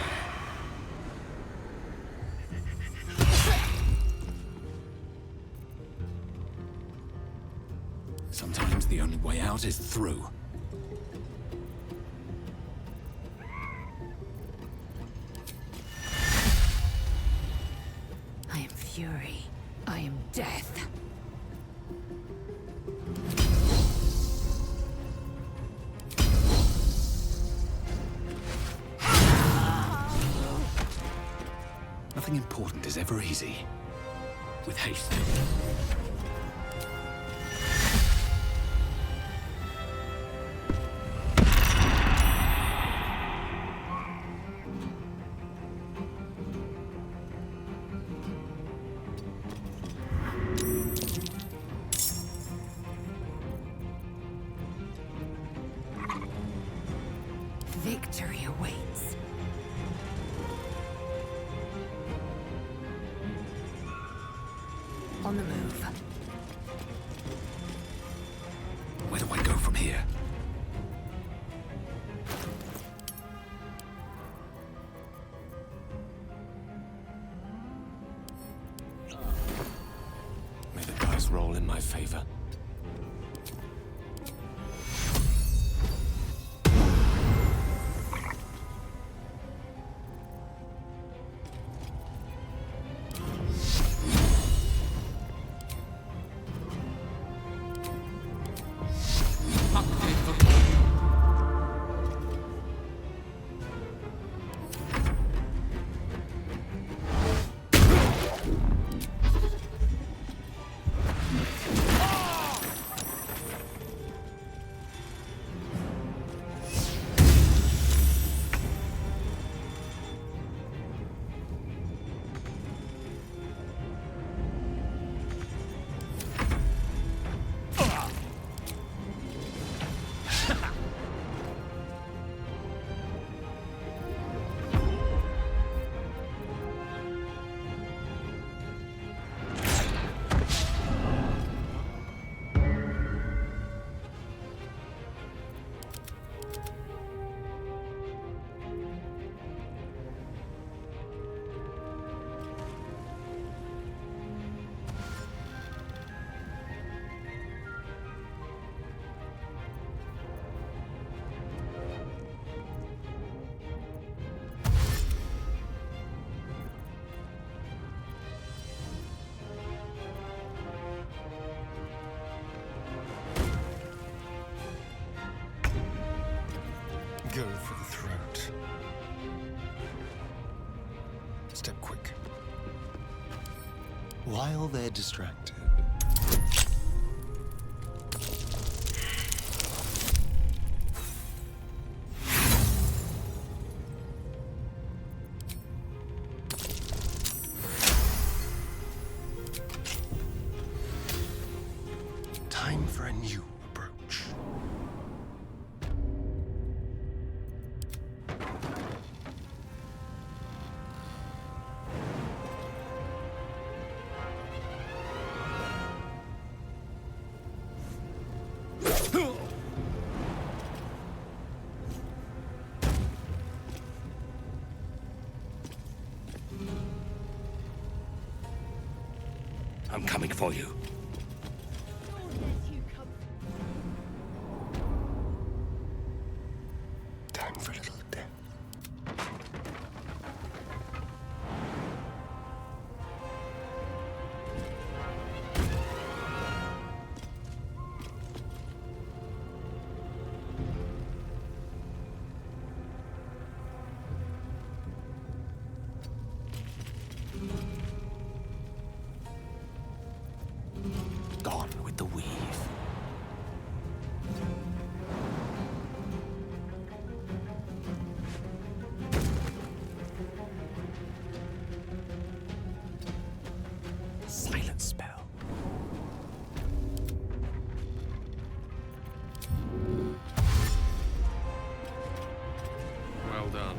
Sometimes the only way out is through. fury. I am death. Nothing important is ever easy. With haste. Victory awaits. On the move. Where do I go from here? May the dice roll in my favor. Go for the throat. Step quick. While they're distracted. Time for a new approach. I'm coming for you. Time for a little death. Gone with the weave. Silent spell. Well done.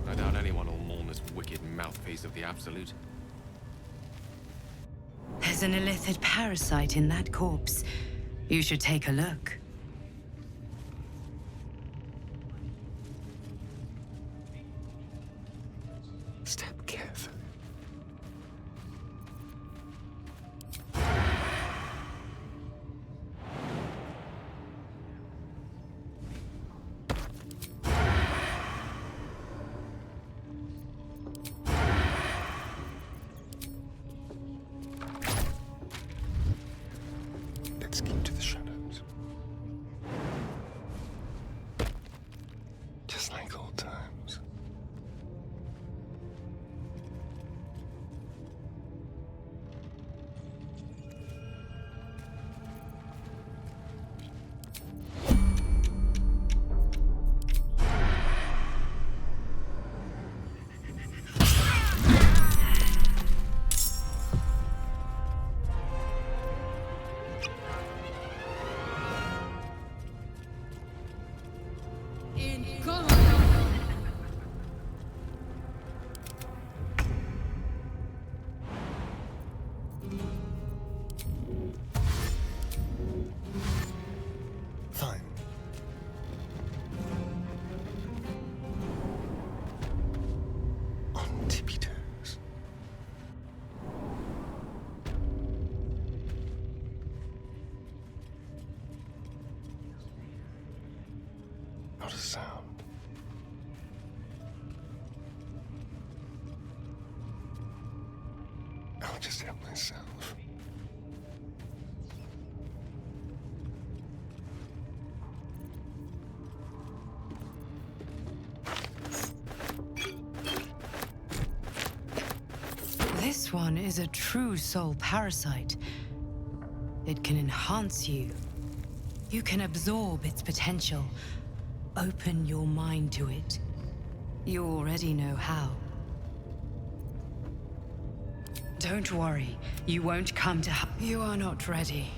I doubt anyone will mourn this wicked mouthpiece of the Absolute. There's an illithid parasite in that corpse. You should take a look. Step carefully. just help myself. This one is a true soul parasite. It can enhance you. You can absorb its potential. Open your mind to it. You already know how. Don't worry, you won't come to... You are not ready.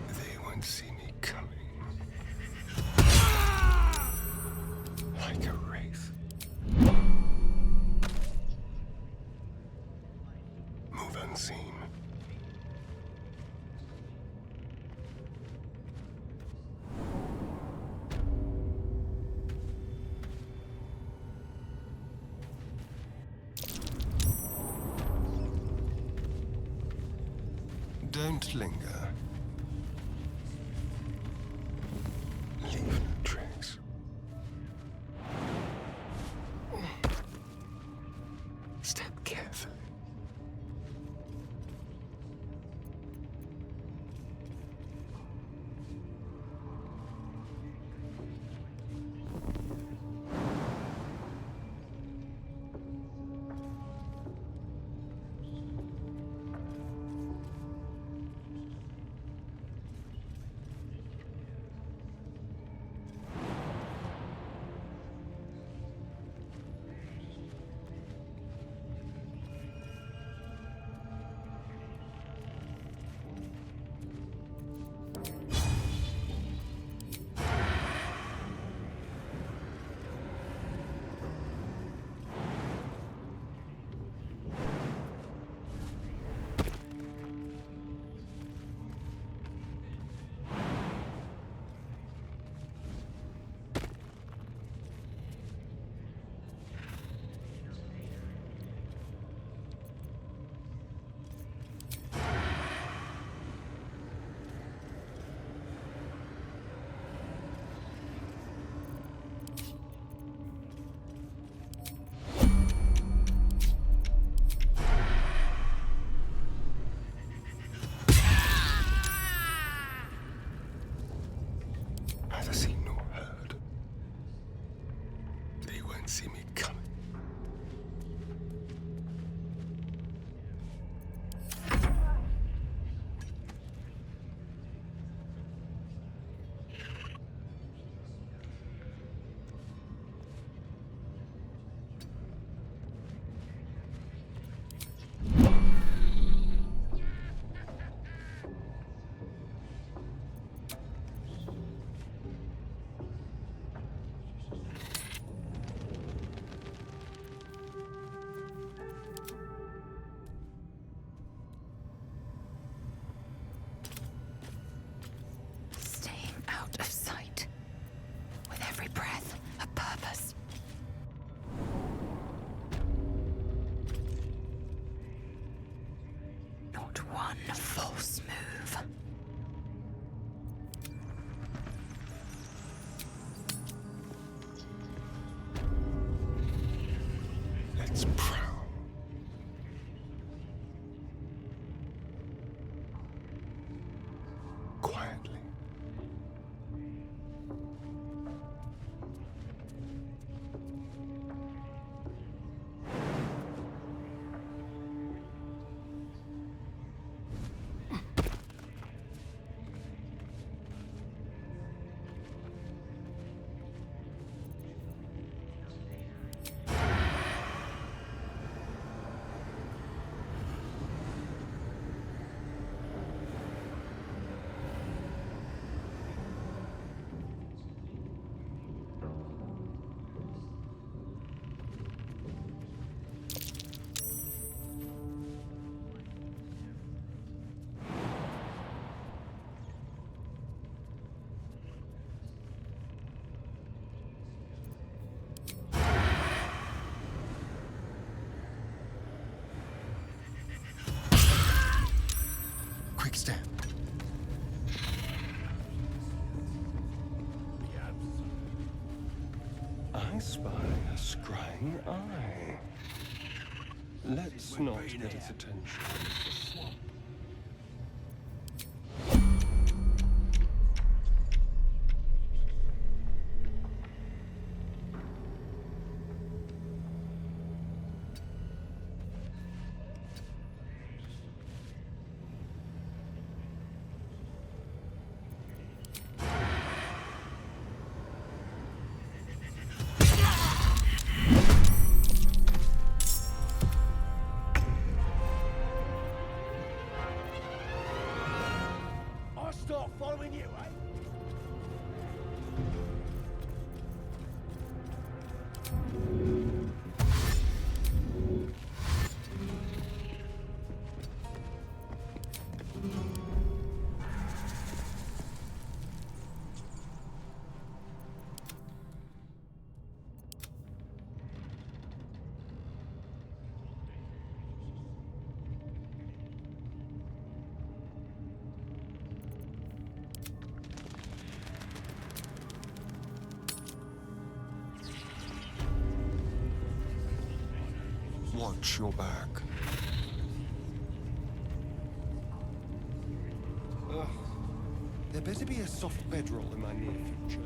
They won't see me coming. Like a wraith. Move unseen. Don't linger. Leave no trace. Step carefully. Neither seen nor heard. They won't see me coming. Staying out of sight. With every breath, a purpose. Not one false move. Let's prowl. Quietly. I spy a scrying eye. Let's not get its attention. I'll start following you, eh? Watch your back. Ugh. There better be a soft bedroll in my near future.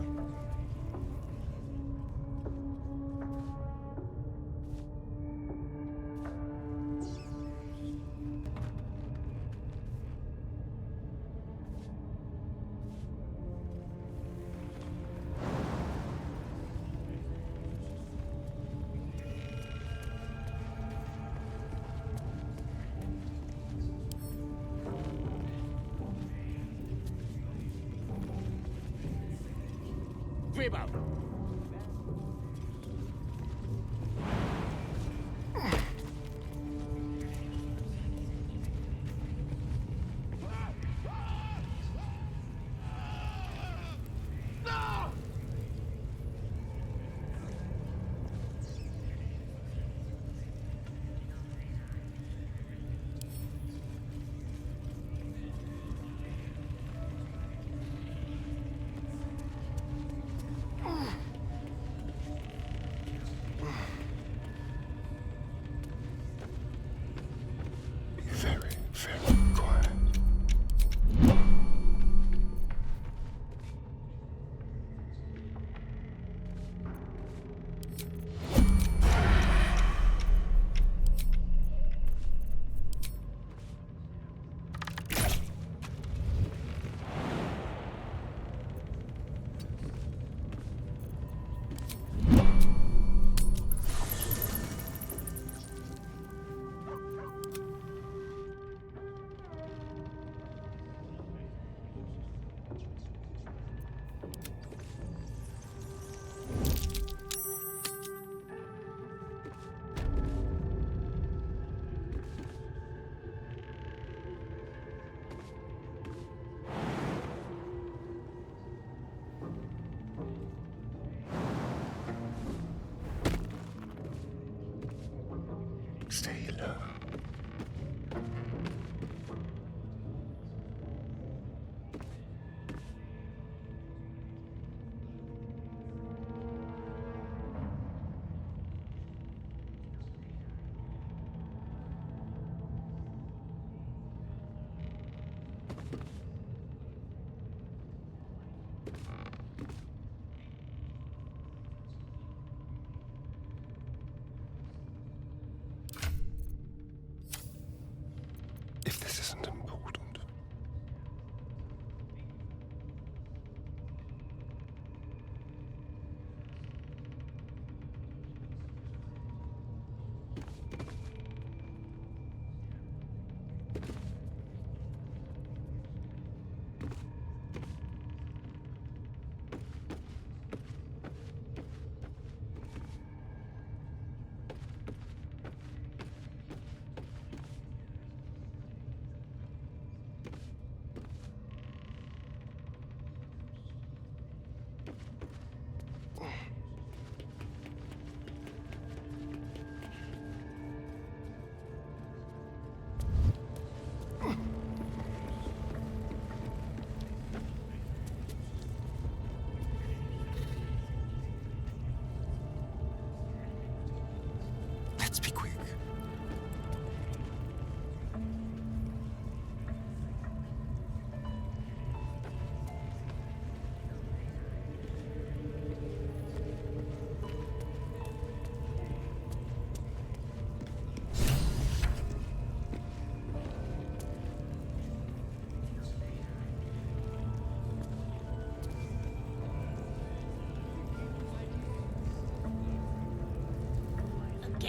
Gribbo! Very, very quiet. Stay low.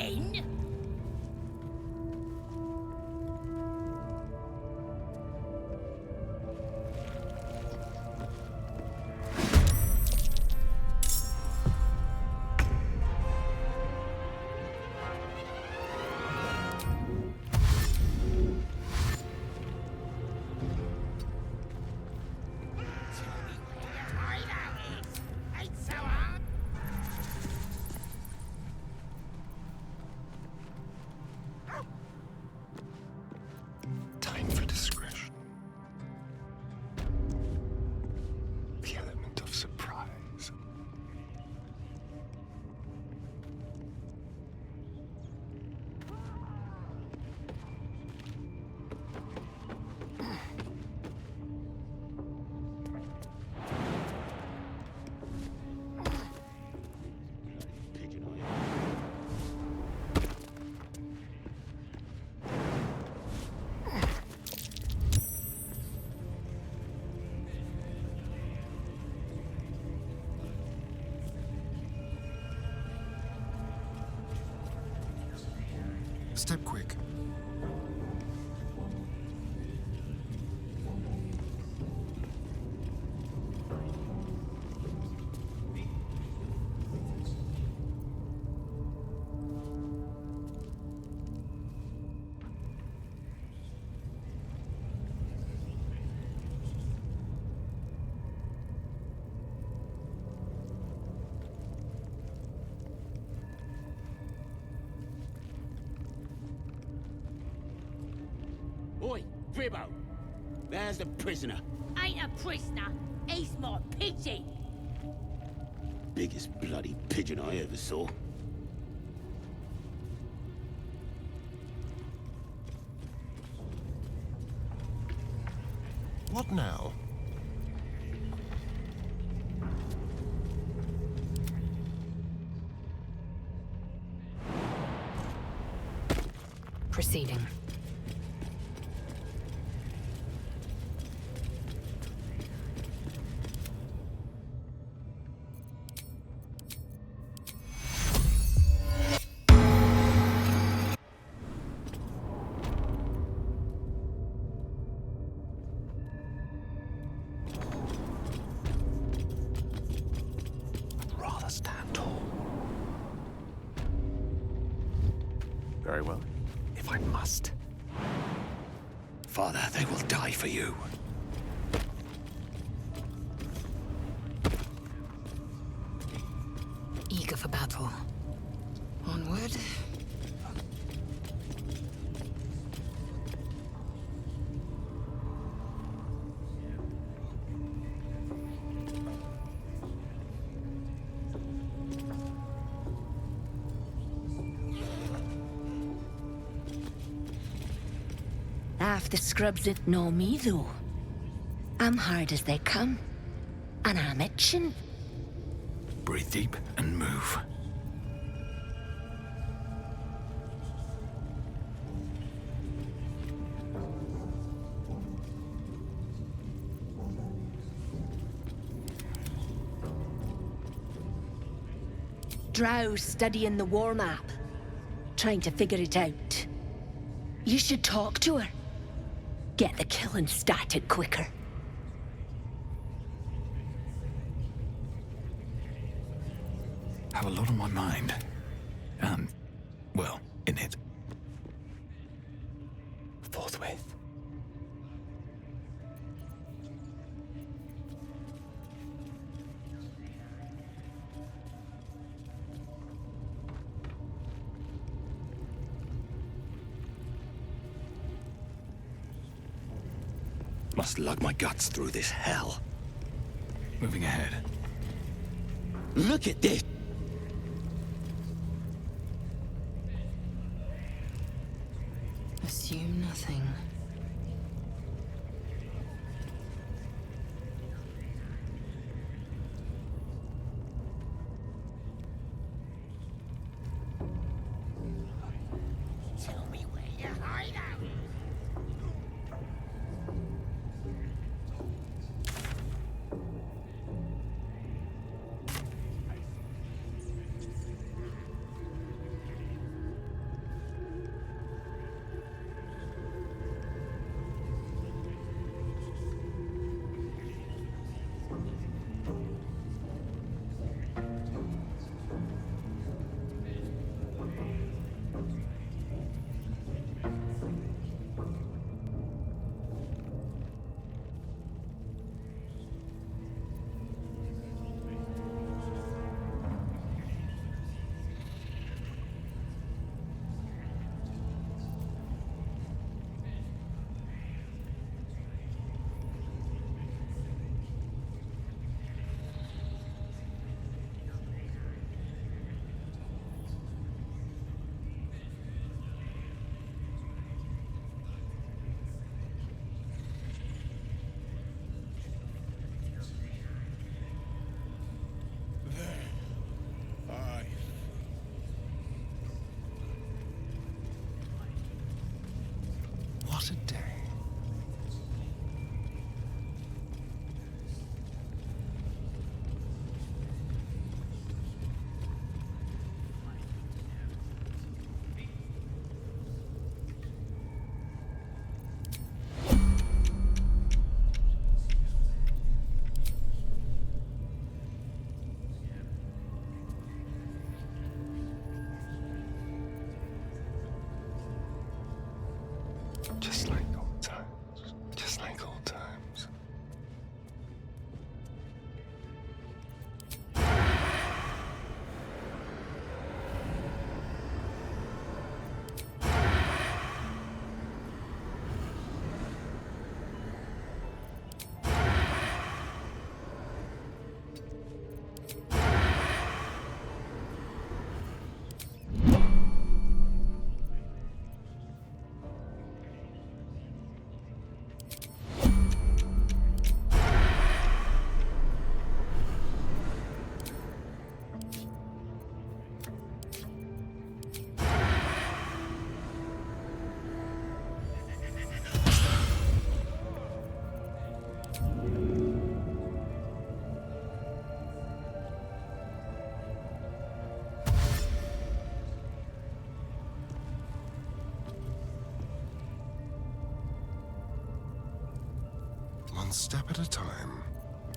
then? Time for discretion. The element of surprise. Step quick. Oi, Gribbo! There's the prisoner. Ain't a prisoner. He's my pigeon. Biggest bloody pigeon I ever saw. What now? Proceeding. Rather stand tall. Very well, if I must. Father, they will die for you. Eager for battle. Onward. Half the scrubs that know me, though. I'm hard as they come. And I'm itching. Breathe deep and move. Drow's studying the war map. Trying to figure it out. You should talk to her. Get the killing started quicker. Have a lot on my mind. And, well, in it. Forthwith. Must lug my guts through this hell. Moving ahead. Look at this! Assume nothing. Tell me where your hideout is. One step at a time.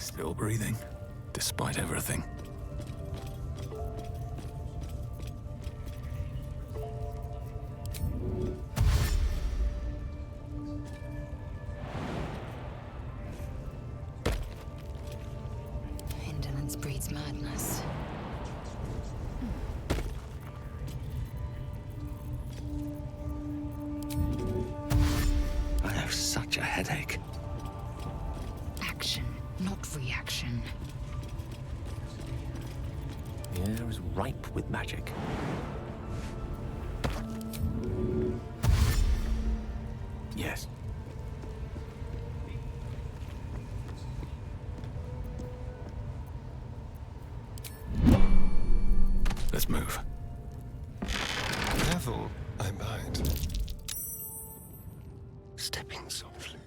Still breathing, despite everything. Indolence breeds madness. I have such a headache. Action, not reaction. The air is ripe with magic. Yes. Let's move. Careful, I bite. Stepping softly.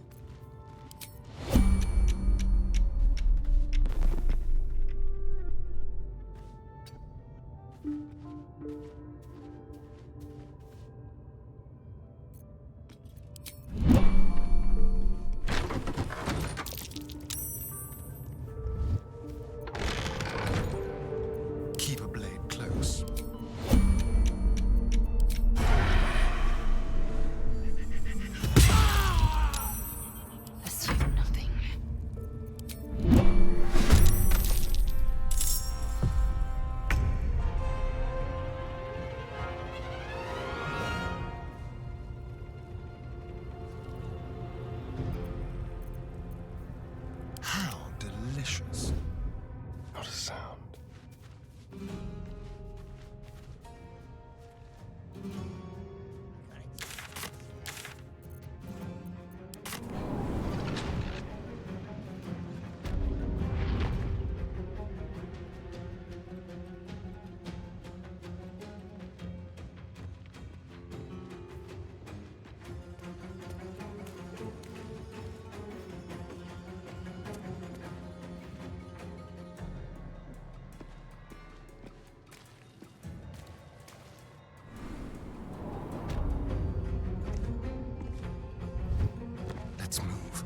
Keep a blade close. Assume nothing. How delicious. Not a sound. Let's move.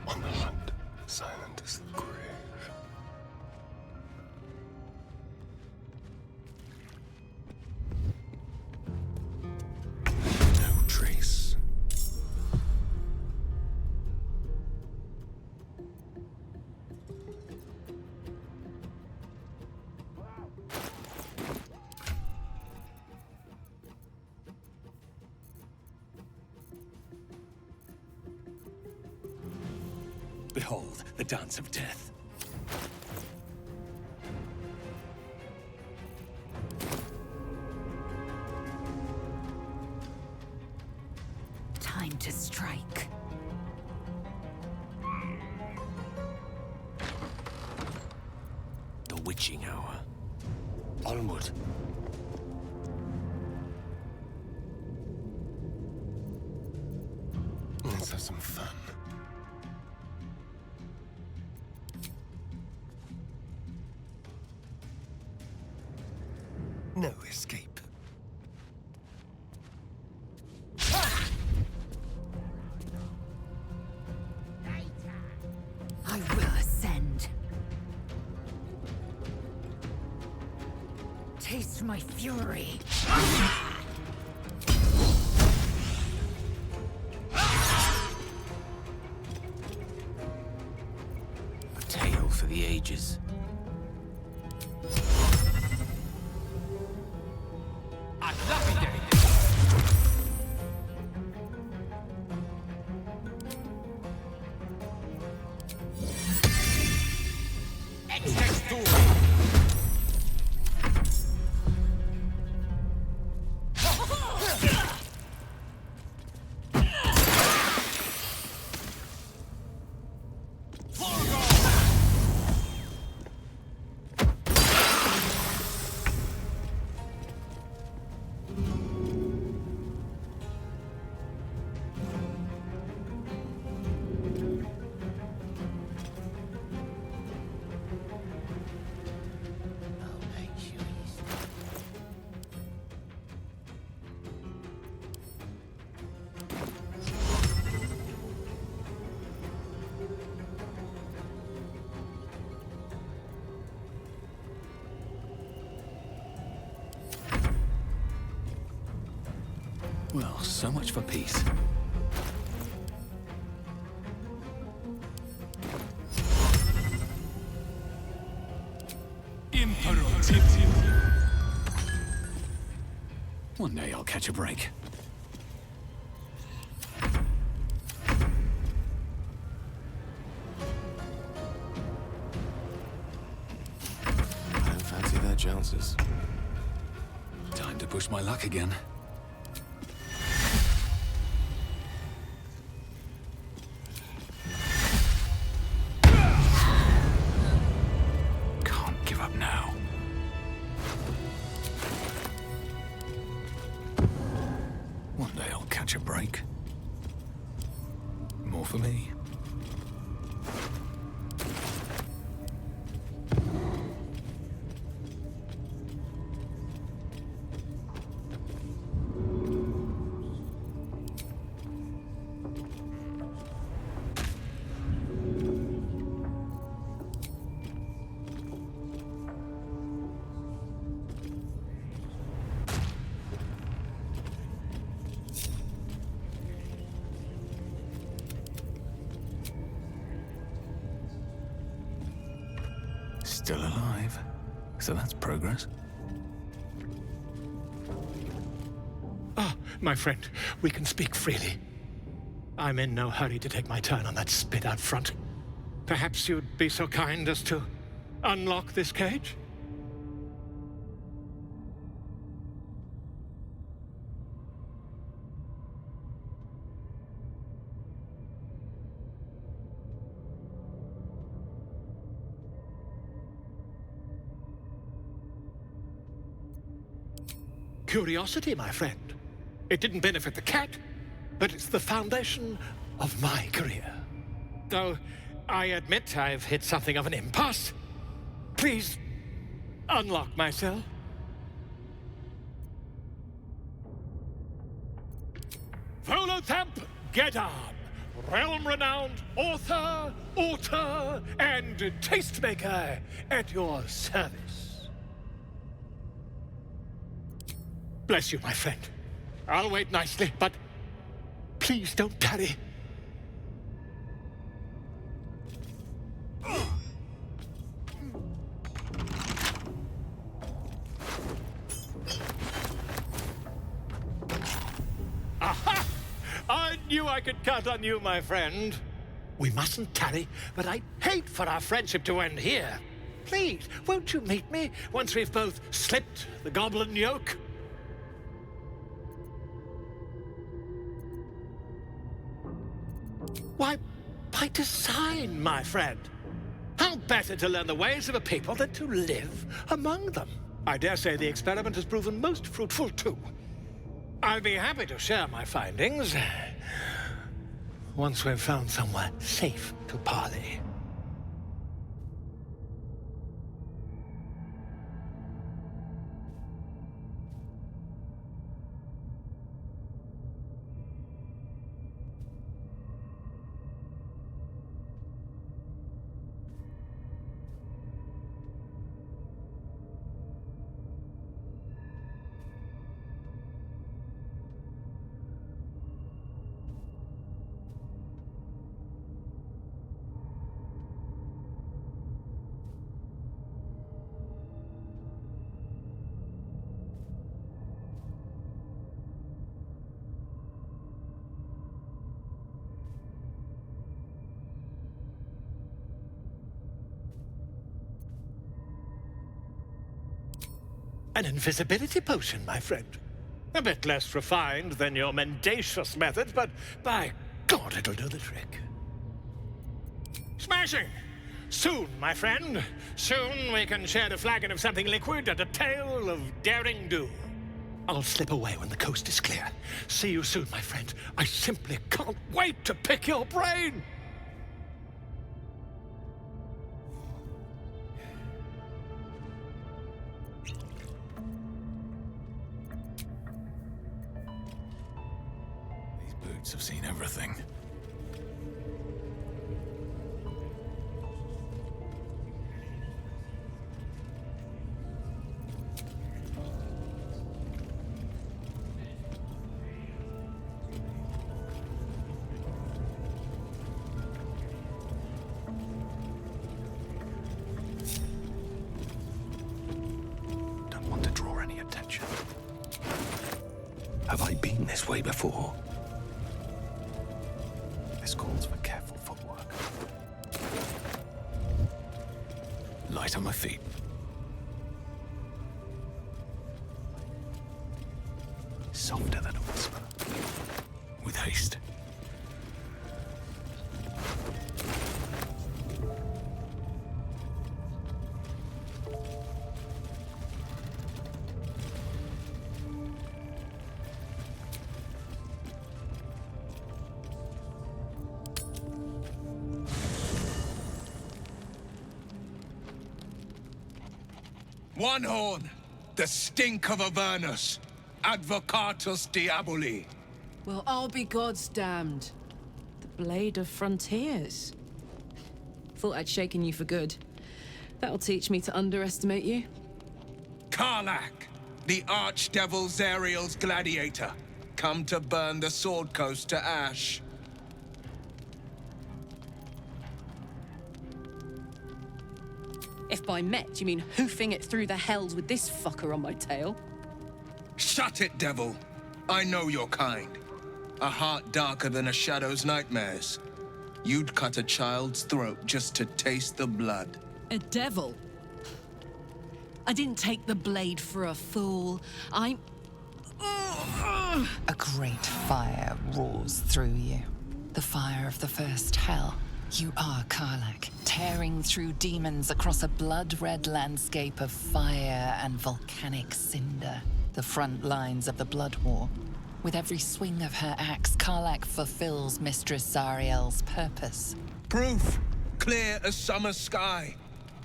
On the hunt, silent as the grave. No trace. Behold, the dance of death. Time to strike. The witching hour. Onward. Let's have some fun. No escape. I will ascend. Taste my fury. A tale for the ages. So much for peace. One day I'll catch a break. I don't fancy their chances. Time to push my luck again. Can't give up now. One day I'll catch a break. More for me. Still alive. So that's progress. Ah, my friend, we can speak freely. I'm in no hurry to take my turn on that spit out front. Perhaps you'd be so kind as to unlock this cage? Curiosity, my friend. It didn't benefit the cat, but it's the foundation of my career. Though, I admit I've hit something of an impasse. Please, unlock my cell. Volothamp Gedam, realm-renowned author, and tastemaker at your service. Bless you, my friend. I'll wait nicely, but please don't tarry. Aha! I knew I could count on you, my friend. We mustn't tarry, but I'd hate for our friendship to end here. Please, won't you meet me once we've both slipped the goblin yoke? Why, by design, my friend. How better to learn the ways of a people than to live among them? I dare say the experiment has proven most fruitful, too. I'll be happy to share my findings once we've found somewhere safe to parley. An invisibility potion, my friend. A bit less refined than your mendacious methods, but by God, it'll do the trick. Smashing! Soon, my friend. Soon we can share a flagon of something liquid and a tale of daring do. I'll slip away when the coast is clear. See you soon, my friend. I simply can't wait to pick your brain! Have seen everything. been this way before. This calls for careful footwork. Light on my feet. Softer than a whisper. With haste. One horn, the stink of Avernus, advocatus diaboli. Well, I'll be God's damned. The Blade of Frontiers. Thought I'd shaken you for good. That'll teach me to underestimate you. Karlach, the archdevil Zariel's gladiator, come to burn the Sword Coast to ash. If by met you mean hoofing it through the hells with this fucker on my tail. Shut it, devil. I know your kind. A heart darker than a shadow's nightmares. You'd cut a child's throat just to taste the blood. A devil? I didn't take the blade for a fool. I'm... A great fire roars through you. The fire of the first hell. You are Karlach, tearing through demons across a blood-red landscape of fire and volcanic cinder. The front lines of the Blood War. With every swing of her axe, Karlach fulfills Mistress Zariel's purpose. Proof! Clear as summer sky.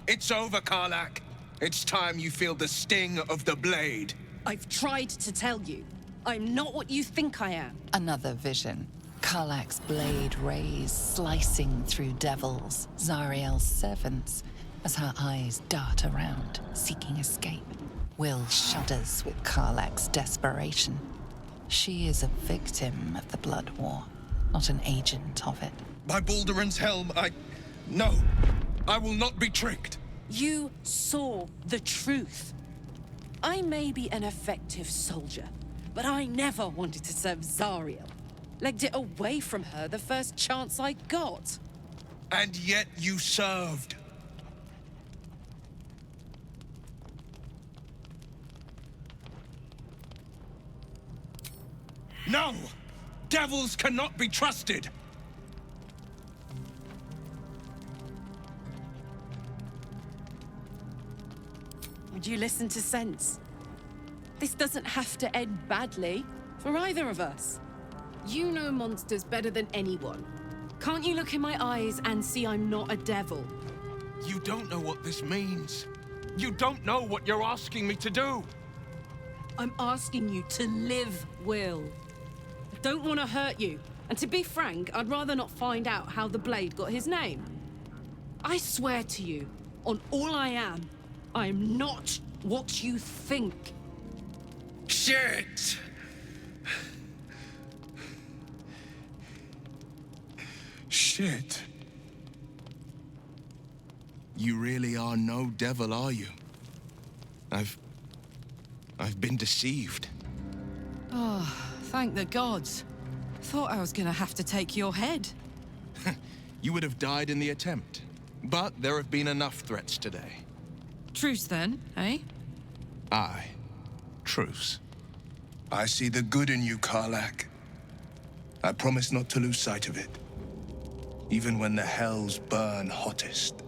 It's over, Karlach. It's time you feel the sting of the blade. I've tried to tell you. I'm not what you think I am. Another vision. Karlach's blade rays slicing through devils, Zariel's servants, as her eyes dart around, seeking escape. Will shudders with Karlach's desperation. She is a victim of the Blood War, not an agent of it. By Baldur's helm, No! I will not be tricked! You saw the truth. I may be an effective soldier, but I never wanted to serve Zariel. Legged it away from her the first chance I got. And yet you served. No! Devils cannot be trusted! Would you listen to sense? This doesn't have to end badly for either of us. You know monsters better than anyone. Can't you look in my eyes and see I'm not a devil? You don't know what this means. You don't know what you're asking me to do. I'm asking you to live, Will. I don't want to hurt you. And to be frank, I'd rather not find out how the Blade got his name. I swear to you, on all I am not what you think. Shit! Shit. You really are no devil, are you? I've been deceived. Oh, thank the gods. Thought I was gonna have to take your head. You would have died in the attempt. But there have been enough threats today. Truce then, eh? Aye. Truce. I see the good in you, Karlach. I promise not to lose sight of it. Even when the hells burn hottest.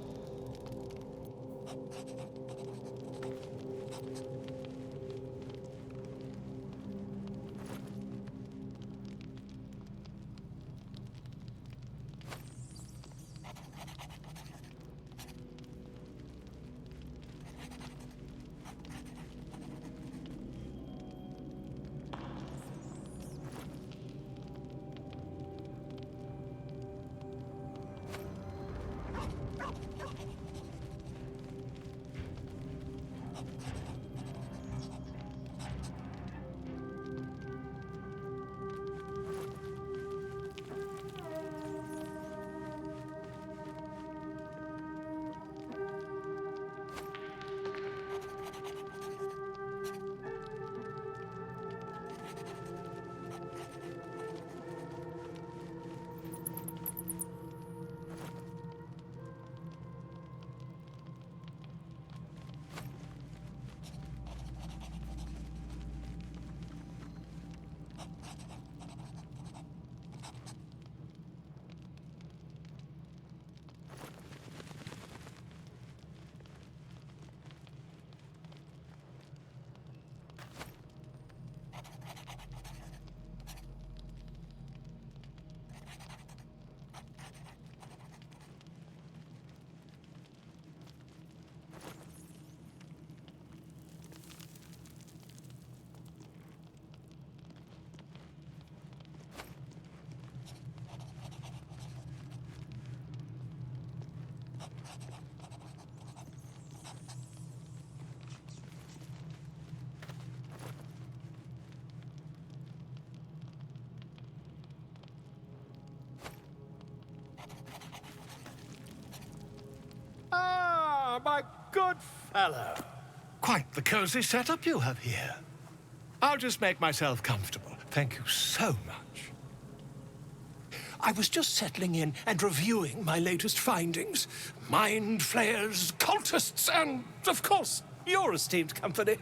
good fellow. Quite the cozy setup you have here. I'll just make myself comfortable. Thank you so much. I was just settling in and reviewing my latest findings. Mind flayers, cultists, and, of course, your esteemed company.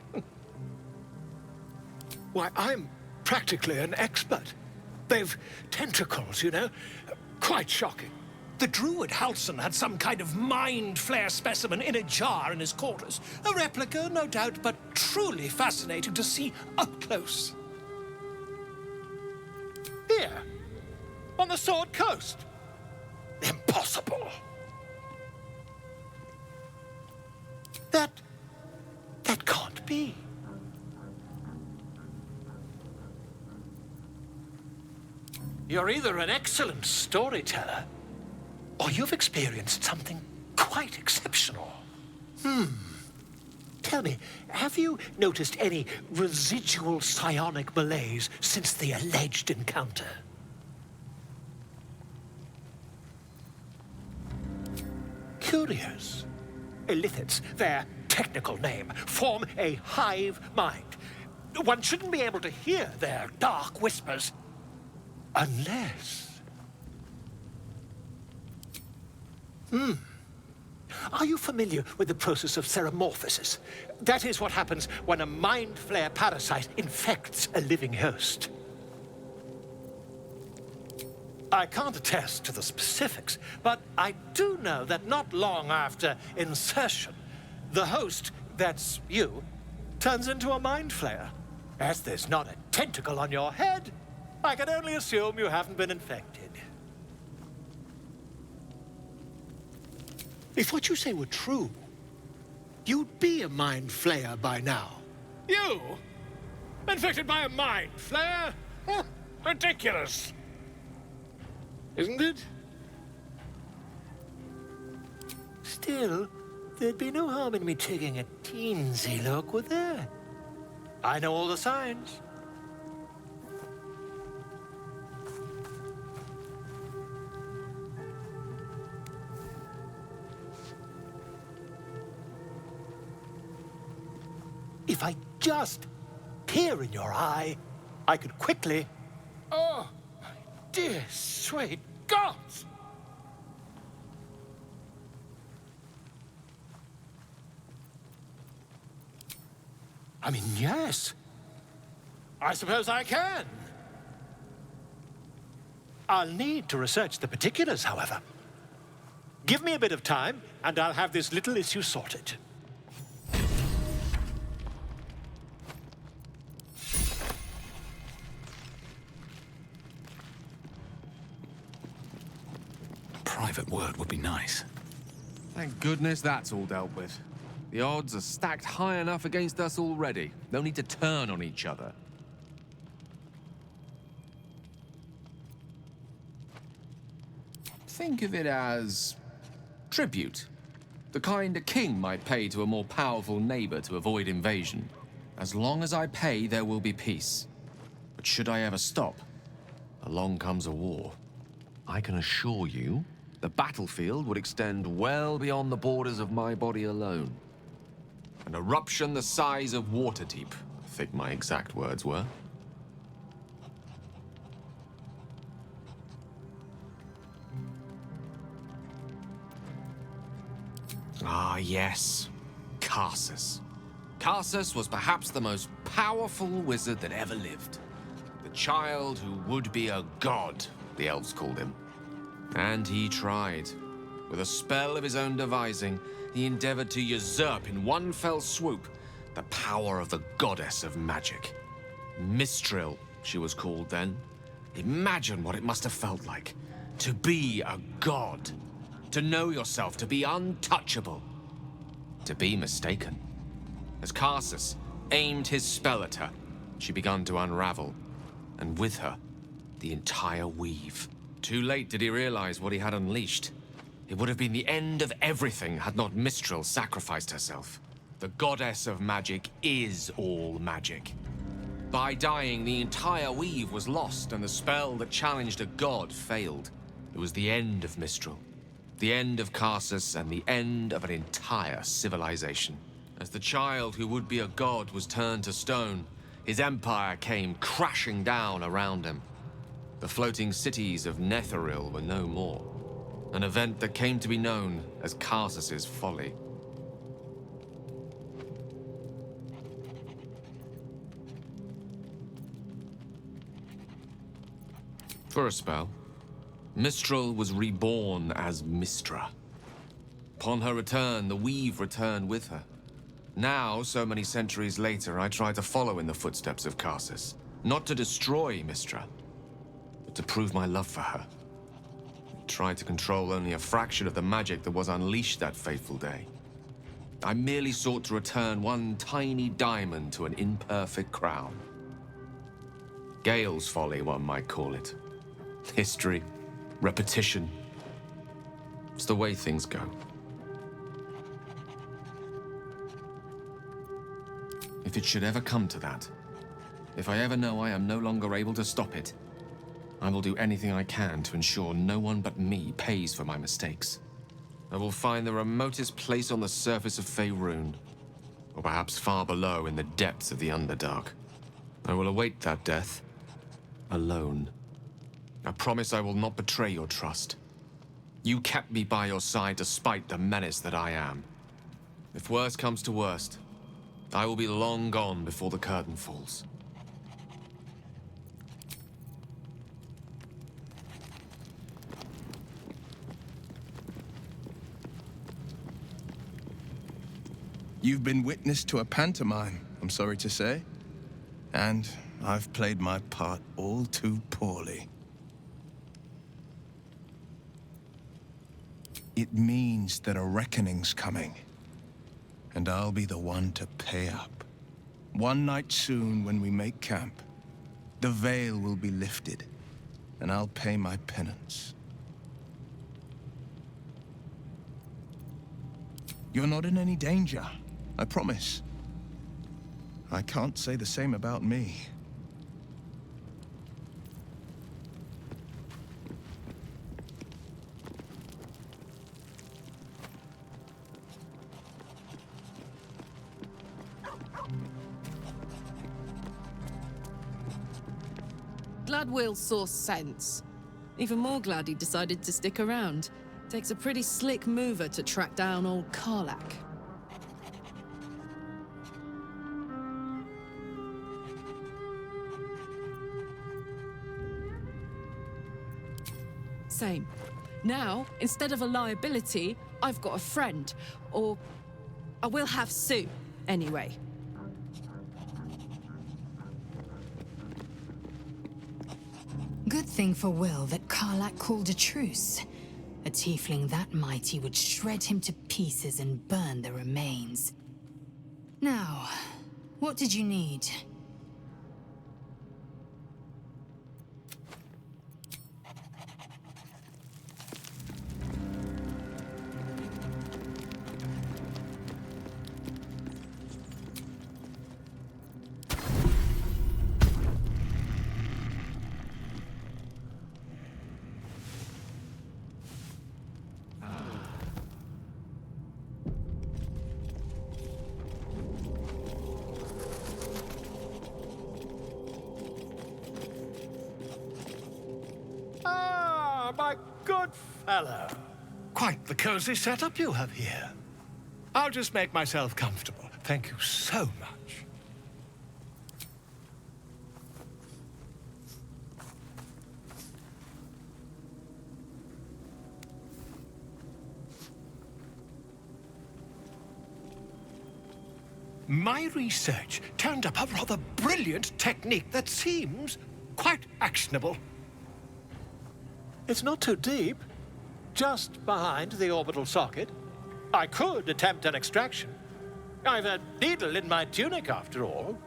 Why, I'm practically an expert. They've tentacles, you know. Quite shocking. The druid Halson had some kind of mind flare specimen in a jar in his quarters. A replica, no doubt, but truly fascinating to see up close. Here, on the Sword Coast. Impossible. That can't be. You're either an excellent storyteller, or you've experienced something quite exceptional. Tell me, have you noticed any residual psionic malaise since the alleged encounter? Curious. Illithids, their technical name, form a hive mind. One shouldn't be able to hear their dark whispers unless... Are you familiar with the process of theromorphosis? That is what happens when a mind flare parasite infects a living host. I can't attest to the specifics, but I do know that not long after insertion, the host, that's you, turns into a mind flayer. As there's not a tentacle on your head, I can only assume you haven't been infected. If what you say were true, you'd be a mind flayer by now. You? Infected by a mind flayer? Ridiculous. Isn't it? Still, there'd be no harm in me taking a teensy look, would there? I know all the signs. If I just peer in your eye, I could quickly... Oh, my dear, sweet gods! I mean, yes. I suppose I can. I'll need to research the particulars, however. Give me a bit of time, and I'll have this little issue sorted. Private word would be nice. Thank goodness that's all dealt with. The odds are stacked high enough against us already. No need to turn on each other. Think of it as... tribute. The kind a king might pay to a more powerful neighbor to avoid invasion. As long as I pay, there will be peace. But should I ever stop, along comes a war. I can assure you, the battlefield would extend well beyond the borders of my body alone. An eruption the size of Waterdeep, I think my exact words were. Ah, yes. Karsus. Karsus was perhaps the most powerful wizard that ever lived. The child who would be a god, the elves called him. And he tried. With a spell of his own devising, he endeavored to usurp in one fell swoop the power of the goddess of magic. Mistral, she was called then. Imagine what it must have felt like to be a god. To know yourself, to be untouchable. To be mistaken. As Karsus aimed his spell at her, she began to unravel. And with her, the entire weave. Too late did he realize what he had unleashed. It would have been the end of everything had not Mistral sacrificed herself. The goddess of magic is all magic. By dying, the entire weave was lost, and the spell that challenged a god failed. It was the end of Mistral. The end of Karsus and the end of an entire civilization. As the child who would be a god was turned to stone, his empire came crashing down around him. The floating cities of Netheril were no more. An event that came to be known as Karsus's folly. For a spell, Mistral was reborn as Mistra. Upon her return, the Weave returned with her. Now, so many centuries later, I try to follow in the footsteps of Karsus. Not to destroy Mistra, but to prove my love for her. I tried to control only a fraction of the magic that was unleashed that fateful day. I merely sought to return one tiny diamond to an imperfect crown. Gale's folly, one might call it. History, repetition. It's the way things go. If it should ever come to that, if I ever know I am no longer able to stop it, I will do anything I can to ensure no one but me pays for my mistakes. I will find the remotest place on the surface of Faerun, or perhaps far below in the depths of the Underdark. I will await that death, alone. I promise I will not betray your trust. You kept me by your side despite the menace that I am. If worst comes to worst, I will be long gone before the curtain falls. You've been witness to a pantomime, I'm sorry to say. And I've played my part all too poorly. It means that a reckoning's coming. And I'll be the one to pay up. One night soon, when we make camp, the veil will be lifted, and I'll pay my penance. You're not in any danger, I promise. I can't say the same about me. Glad Will saw sense. Even more glad he decided to stick around. Takes a pretty slick mover to track down old Karlach. Same. Now, instead of a liability, I've got a friend. Or I will have Sue, anyway. Good thing for Will that Karlach called a truce. A tiefling that mighty would shred him to pieces and burn the remains. Now, what did you need? My good fellow. Quite the cozy setup you have here. I'll just make myself comfortable. Thank you so much. My research turned up a rather brilliant technique that seems quite actionable. It's not too deep. Just behind the orbital socket. I could attempt an extraction. I've a needle in my tunic, after all.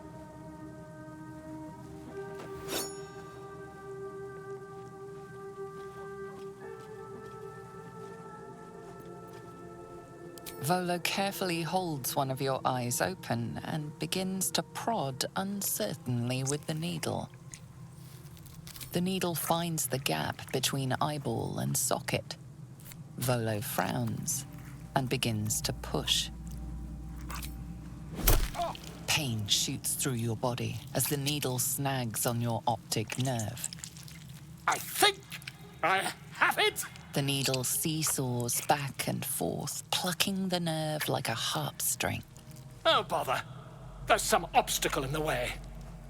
Volo carefully holds one of your eyes open and begins to prod uncertainly with the needle. The needle finds the gap between eyeball and socket. Volo frowns and begins to push. Pain shoots through your body as the needle snags on your optic nerve. I think I have it! The needle seesaws back and forth, plucking the nerve like a harp string. Oh, bother. There's some obstacle in the way.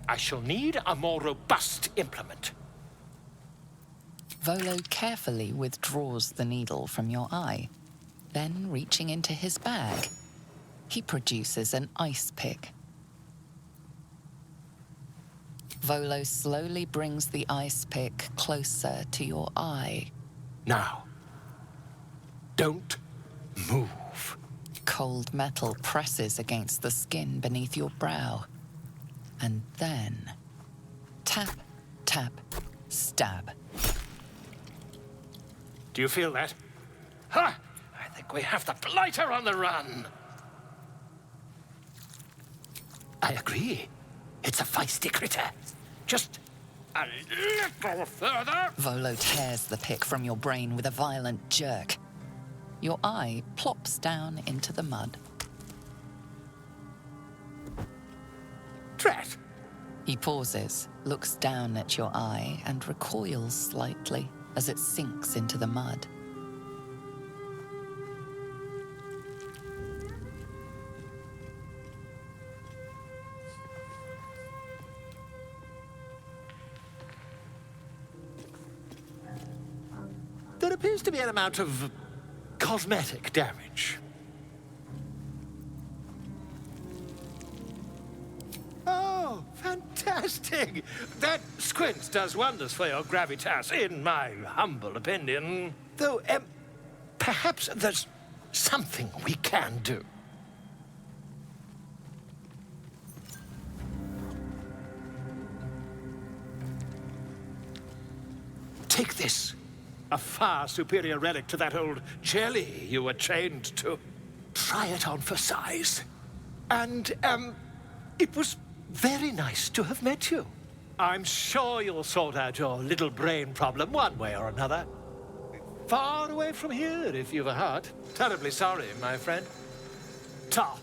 I shall need a more robust implement. Volo carefully withdraws the needle from your eye. Then, reaching into his bag, he produces an ice pick. Volo slowly brings the ice pick closer to your eye. Now, don't move. Cold metal presses against the skin beneath your brow. And then, tap, tap, stab. Do you feel that? Ha! I think we have the blighter on the run. I agree. It's a feisty critter. Just a little further. Volo tears the pick from your brain with a violent jerk. Your eye plops down into the mud. Drat! He pauses, looks down at your eye, and recoils slightly as it sinks into the mud. There appears to be an amount of cosmetic damage. Oh, fantastic! That squint does wonders for your gravitas, in my humble opinion. Though, perhaps there's something we can do. Take this. A far superior relic to that old jelly you were chained to. Try it on for size. And, it was very nice to have met you. I'm sure you'll sort out your little brain problem one way or another. Far away from here, if you've a heart. Terribly sorry, my friend. Ta.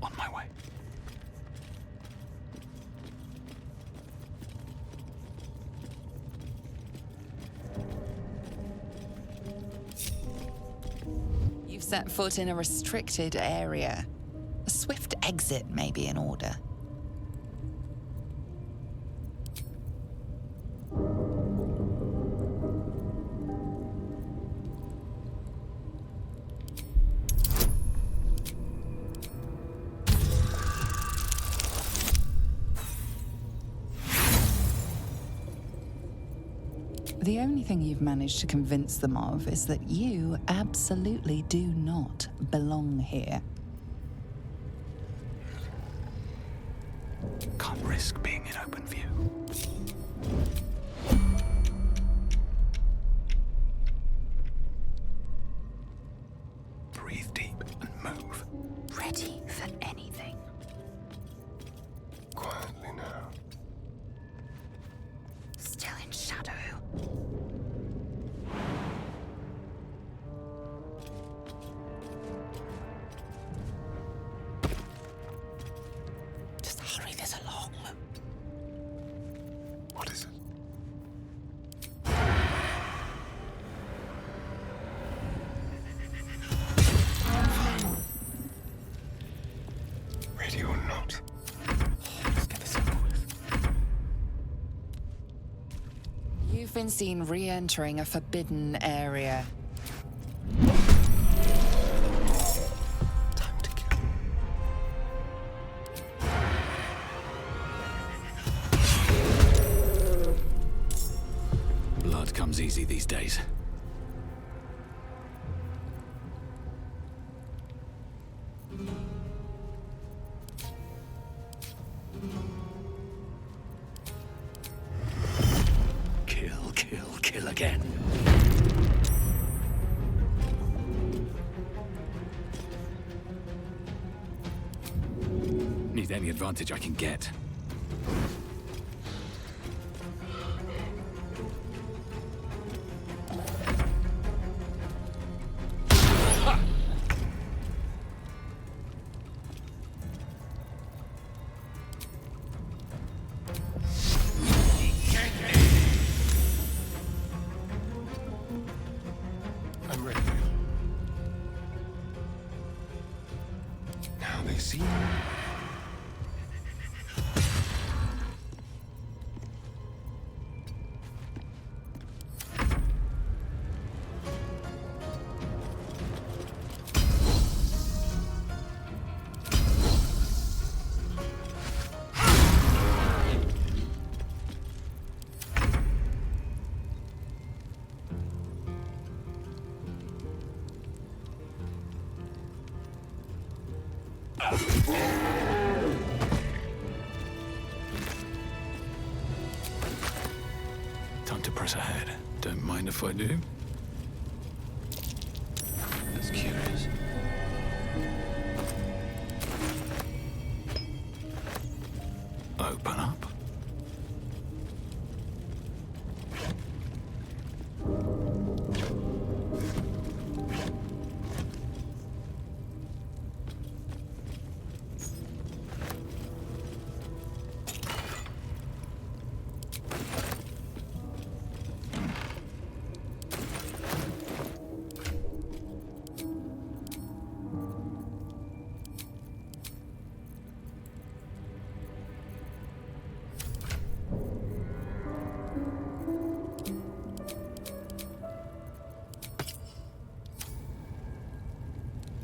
On my way. You've set foot in a restricted area. A swift exit may be in order. The only thing you've managed to convince them of is that you absolutely do not belong here. Can't risk being in open view. Breathe deep and move. Ready for anything. Quietly now. Still in shadow. Just hurry this along. What is it? been seen re-entering a forbidden area. Time to kill. Blood comes easy these days. Kill again. Need any advantage I can get. I'm ready. Now they see me. Time to press ahead. Don't mind if I do. That's curious. Open up.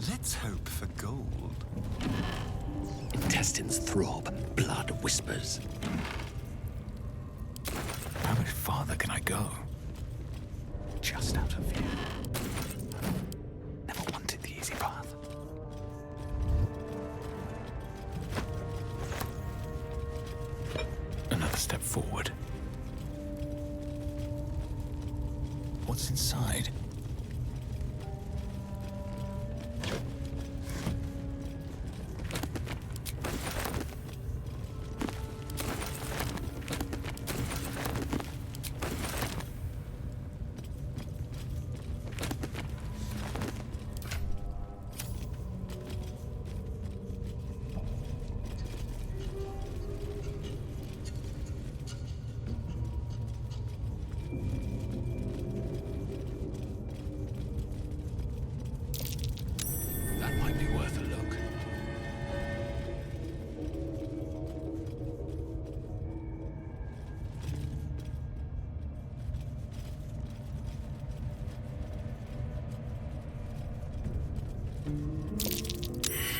Let's hope for gold. Intestines throb, blood whispers. How much farther can I go? Just out of view. Never wanted the easy path. Another step forward. What's inside? That might be worth a look.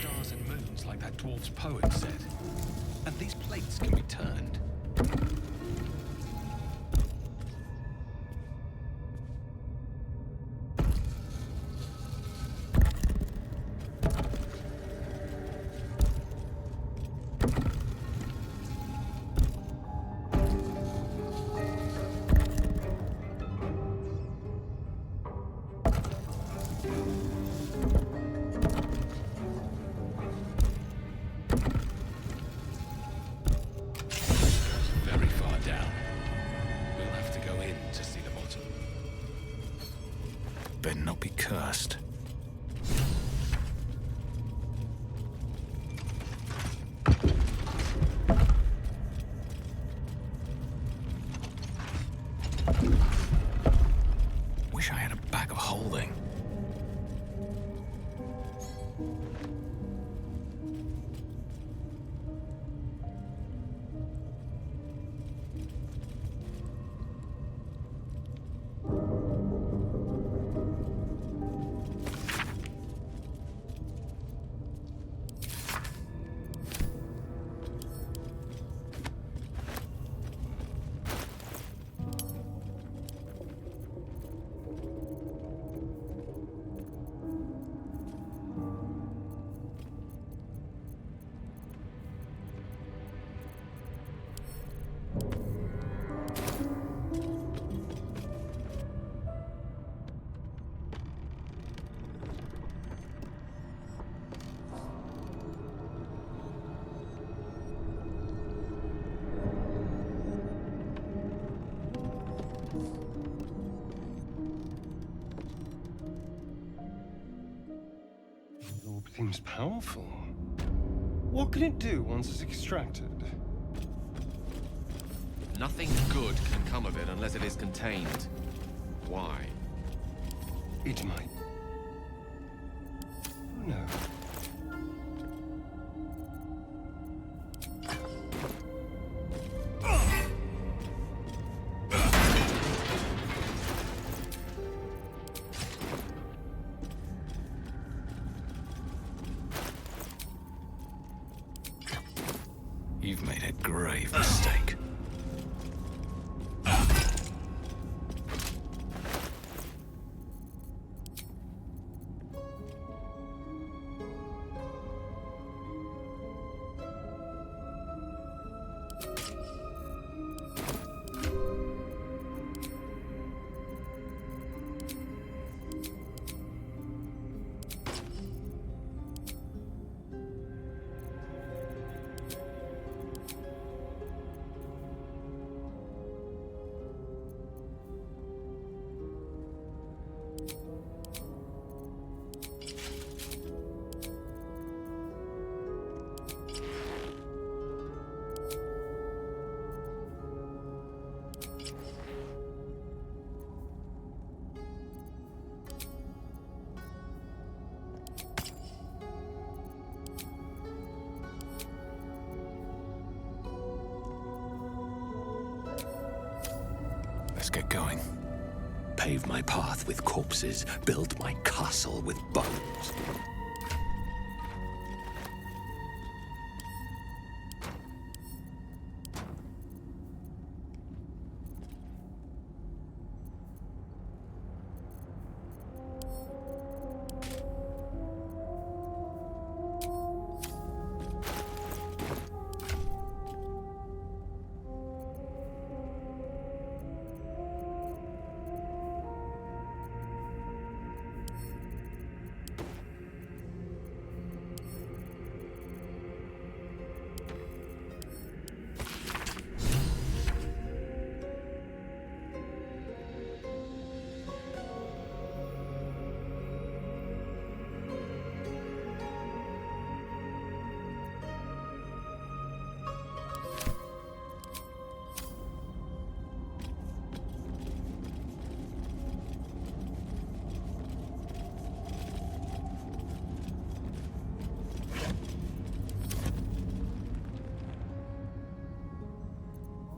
Stars and moons, like that dwarf's poet said. And these plates can be turned. Very far down. We'll have to go in to see the bottom. Better not be cursed. Wish I had a bag of holding. Seems powerful. What can it do once it's extracted? Nothing good can come of it unless it is contained. Why? It might. Who knows? You've made a grave mistake. Let's get going. Pave my path with corpses, build my castle with bones.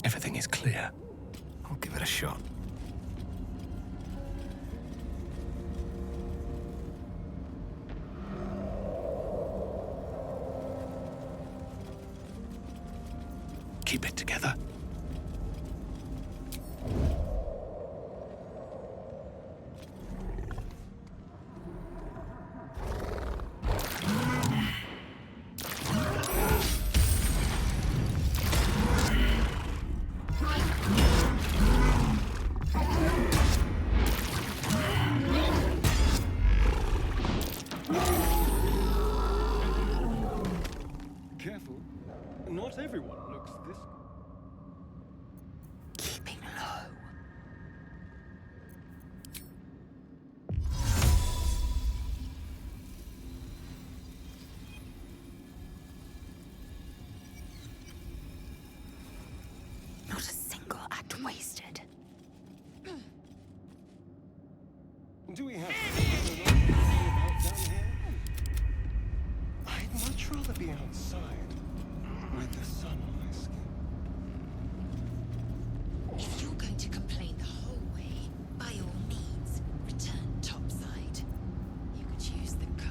Everything is clear. I'll give it a shot. Keep it together. Careful. Not everyone looks this. Keeping low. Not a single act wasted. Do we have something about down here? I'd much rather be outside with the sun on my skin. If you're going to complain the whole way, by all means, return topside. You could use the cover.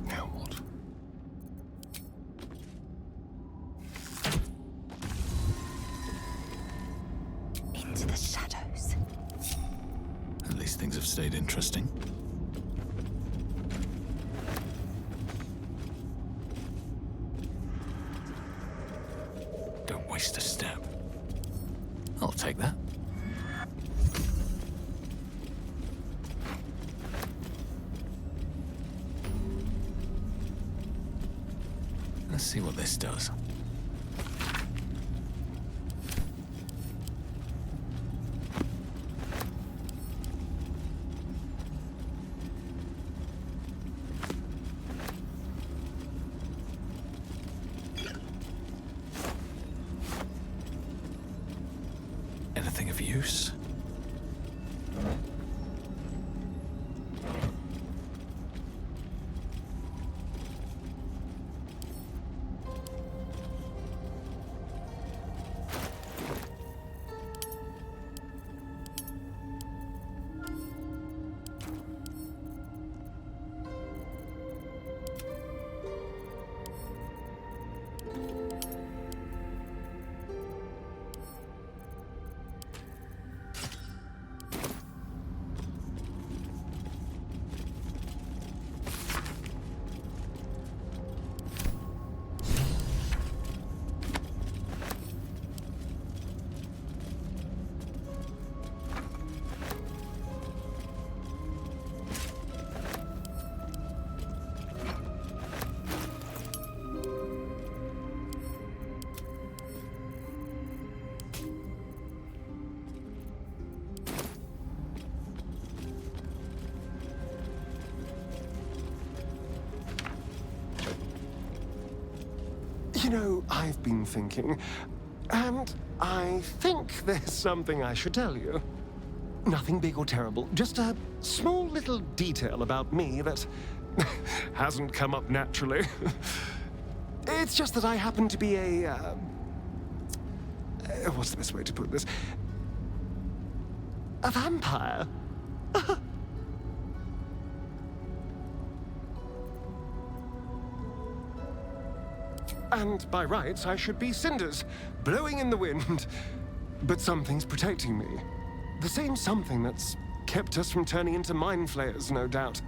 Now what? Into the shadows. At least things have stayed interesting. Don't waste a step. I'll take that. Let's see what this does. Anything of use? You know, I've been thinking, and I think there's something I should tell you. Nothing big or terrible, just a small little detail about me that hasn't come up naturally. It's just that I happen to be a... what's the best way to put this? A vampire. And by rights, I should be cinders, blowing in the wind. But something's protecting me. The same something that's kept us from turning into mind flayers, no doubt.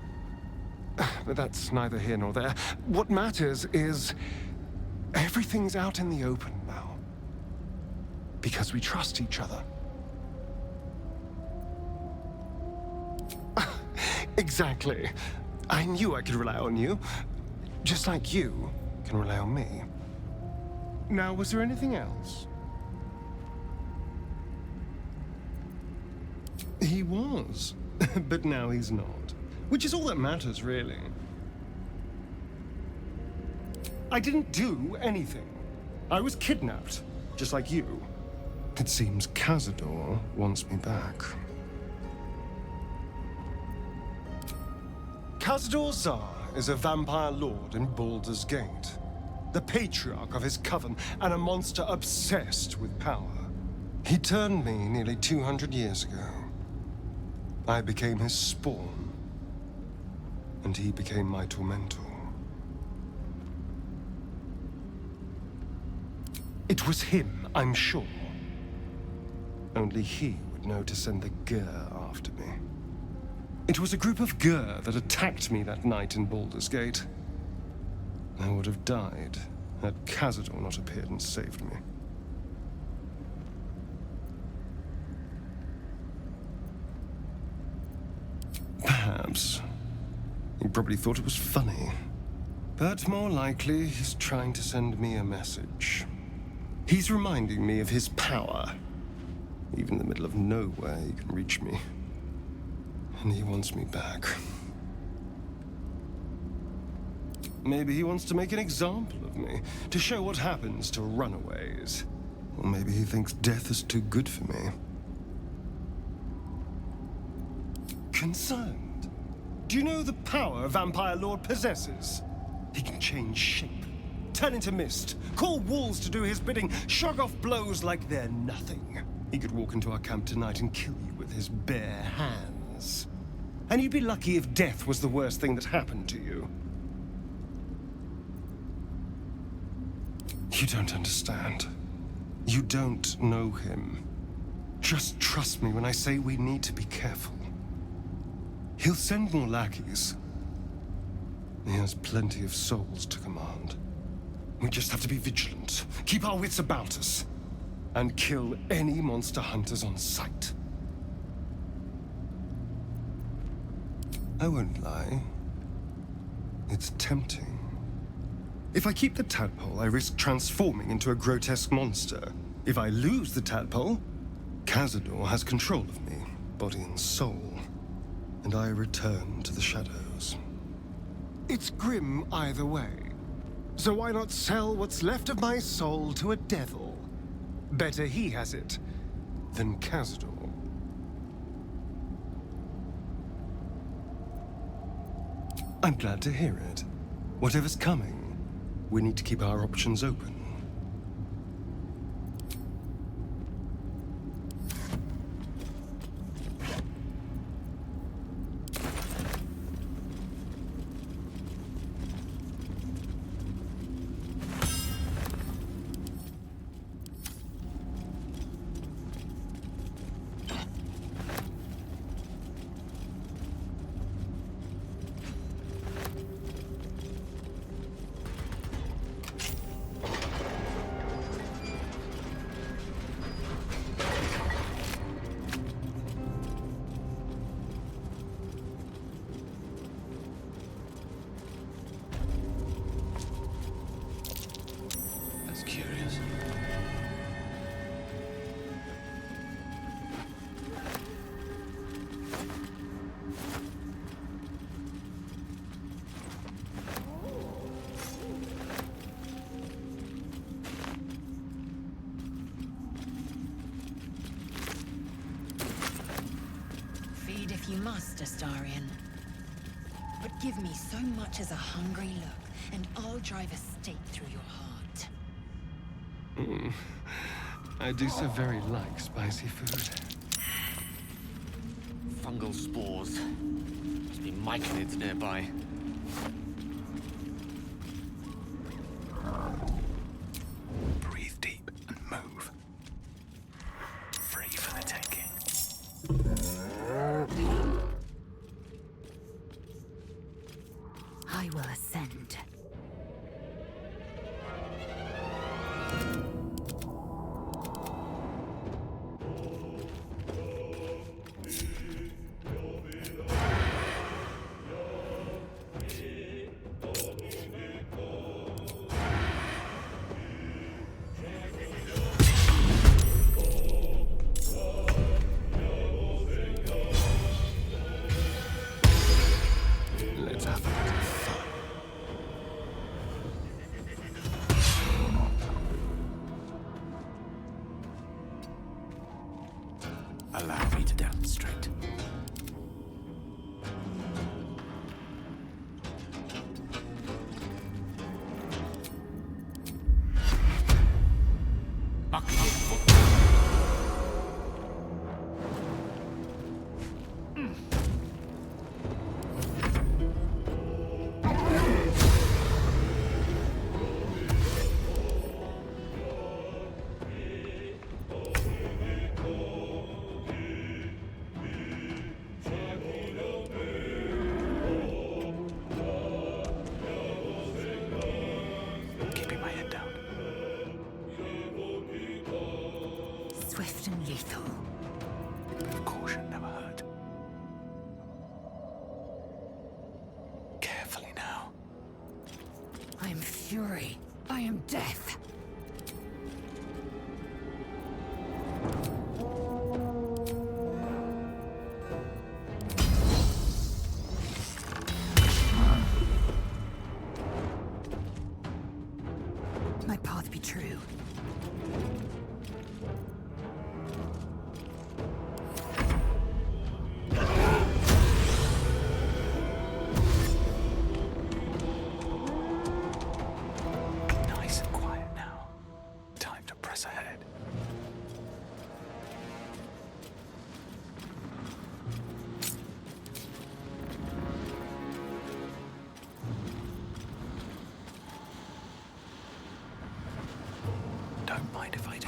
But that's neither here nor there. What matters is everything's out in the open now. Because we trust each other. Exactly. I knew I could rely on you. Just like you can rely on me. Now, was there anything else? He was, but now he's not. Which is all that matters, really. I didn't do anything. I was kidnapped, just like you. It seems Cazador wants me back. Cazador Zar is a vampire lord in Baldur's Gate. The patriarch of his coven, and a monster obsessed with power. He turned me nearly 200 years ago. I became his spawn, and he became my tormentor. It was him, I'm sure. Only he would know to send the Gur after me. It was a group of Gur that attacked me that night in Baldur's Gate. I would have died had Cazador not appeared and saved me. Perhaps. He probably thought it was funny. But more likely, he's trying to send me a message. He's reminding me of his power. Even in the middle of nowhere, he can reach me. And he wants me back. Maybe he wants to make an example of me, to show what happens to runaways. Or maybe he thinks death is too good for me. Concerned? Do you know the power Vampire Lord possesses? He can change shape, turn into mist, call walls to do his bidding, shrug off blows like they're nothing. He could walk into our camp tonight and kill you with his bare hands. And you'd be lucky if death was the worst thing that happened to you. You don't understand. You don't know him. Just trust me when I say we need to be careful. He'll send more lackeys. He has plenty of souls to command. We just have to be vigilant, keep our wits about us, and kill any monster hunters on sight. I won't lie. It's tempting. If I keep the tadpole, I risk transforming into a grotesque monster. If I lose the tadpole, Cazador has control of me, body and soul, and I return to the shadows. It's grim either way. So why not sell what's left of my soul to a devil? Better he has it than Cazador. I'm glad to hear it. Whatever's coming, we need to keep our options open. If you must, Astarion. But give me so much as a hungry look, and I'll drive a stake through your heart. I do so very like spicy food. Fungal spores. Must be myconids nearby. Breathe deep and move. Free for the taking. I will ascend. Let's have a bit of fun. Allow me to demonstrate. Keeping my head down. Swift and lethal. But caution never hurt. Carefully now. I am fury. I am death. My path be true. Nice and quiet now. Time to press ahead. Don't mind if I do.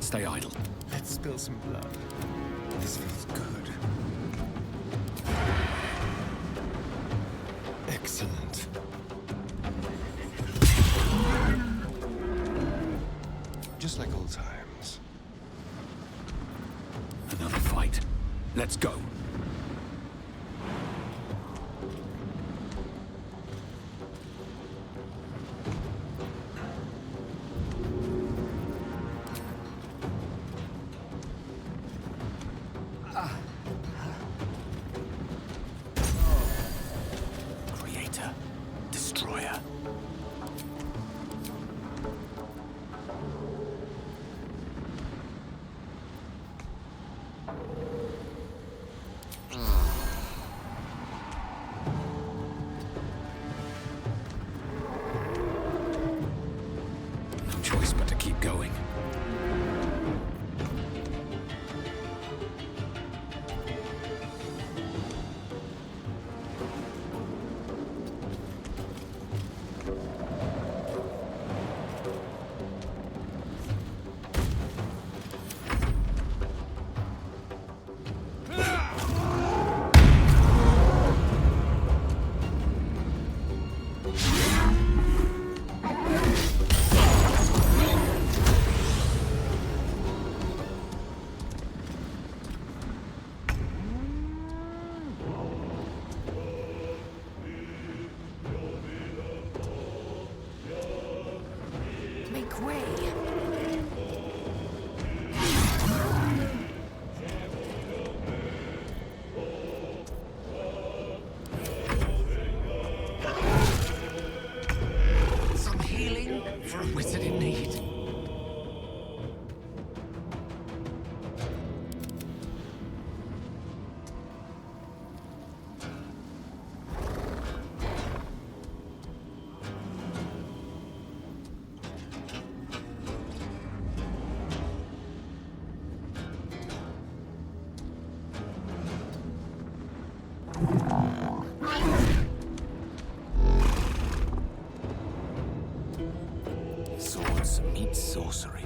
stay idle. Let's spill some blood. This feels good. Excellent. Just like old times. Another fight. Let's go. Creator, destroyer. No choice but to keep going. Make way. Some healing for a wizard in need. Swords meet sorcery.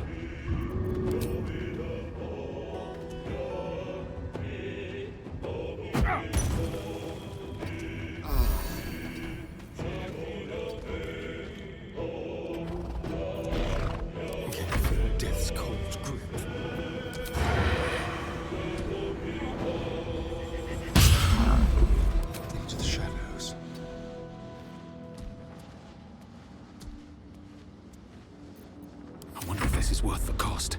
Feel death's cold grip. Into the shadows. I wonder if this is worth the cost.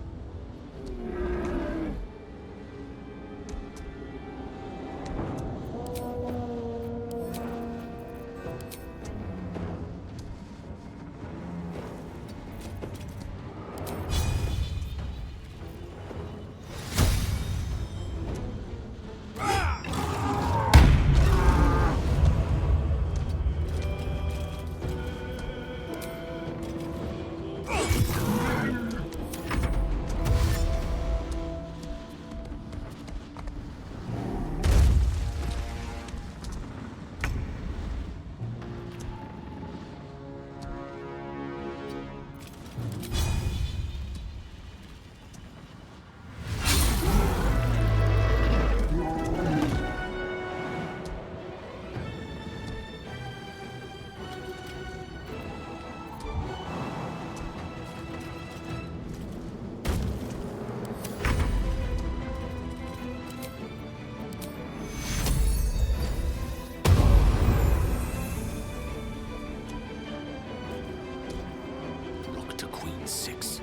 Rock to Queen 6.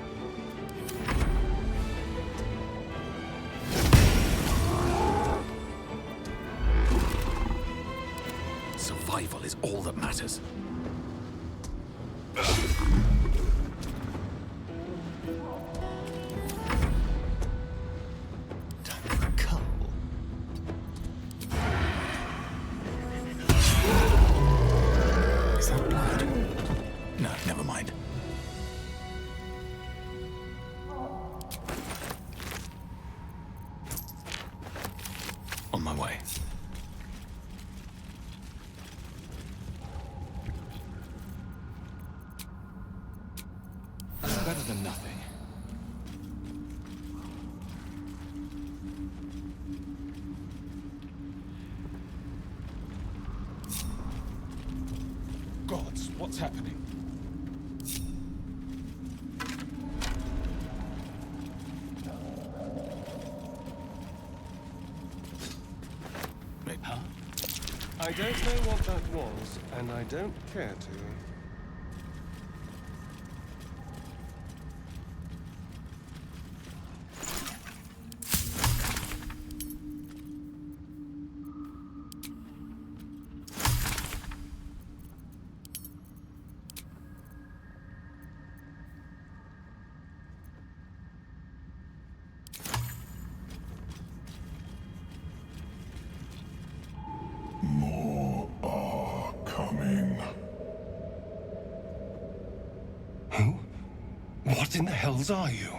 Survival is all that matters. Time for a cull. Is that blood? No, never mind. On my way. Better than nothing. What's happening? Huh? I don't know what that was, and I don't care to. More are coming. Who? What in the hells are you?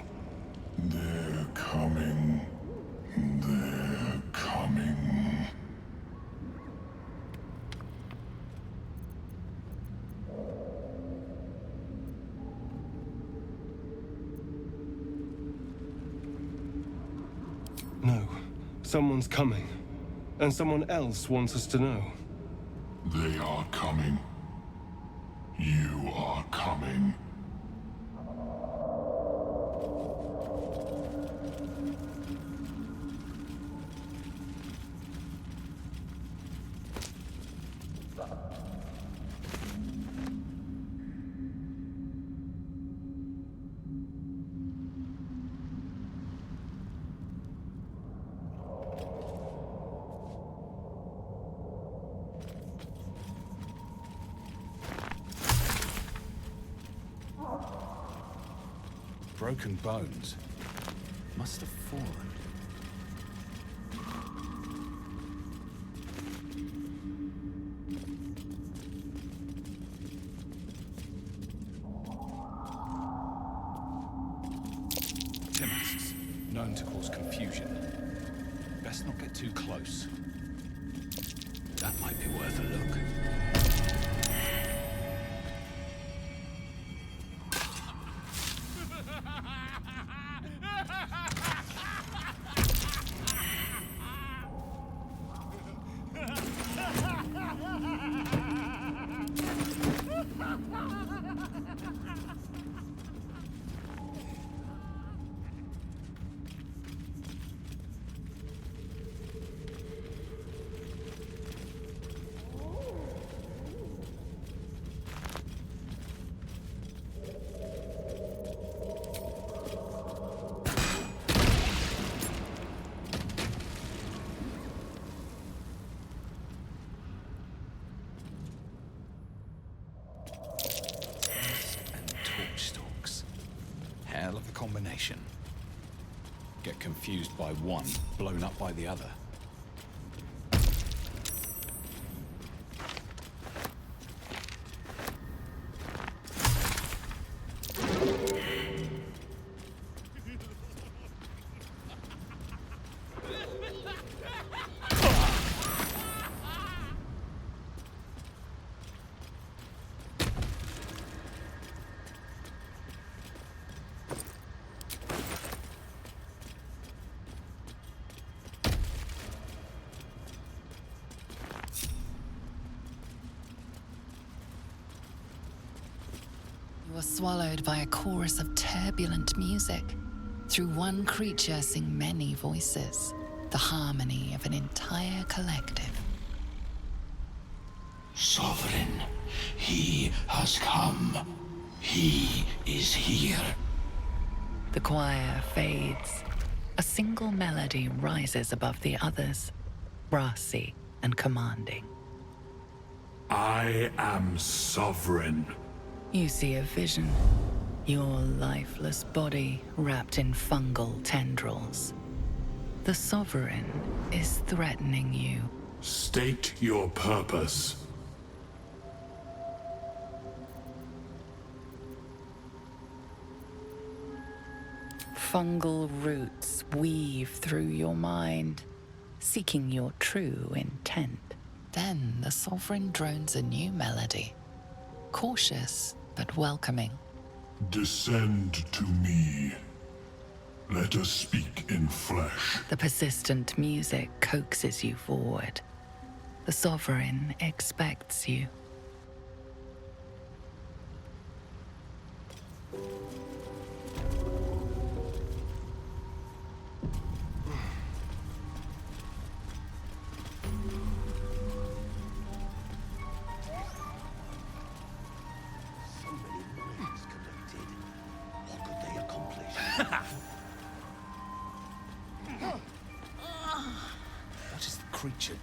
They're coming. They're coming. No, someone's coming. And someone else wants us to know. They are coming. You are coming. Broken bones. Must have fallen. Masks, known to cause confusion. Best not get too close. That might be worth a look. Hell of a combination. Get confused by one, blown up by the other. You are swallowed by a chorus of turbulent music. Through one creature sing many voices, the harmony of an entire collective. Sovereign, he has come. He is here. The choir fades. A single melody rises above the others, brassy and commanding. I am sovereign. You see a vision. Your lifeless body wrapped in fungal tendrils. The Sovereign is threatening you. State your purpose. Fungal roots weave through your mind, seeking your true intent. Then the Sovereign drones a new melody, cautious but welcoming. Descend to me. Let us speak in flesh. The persistent music coaxes you forward. The Sovereign expects you.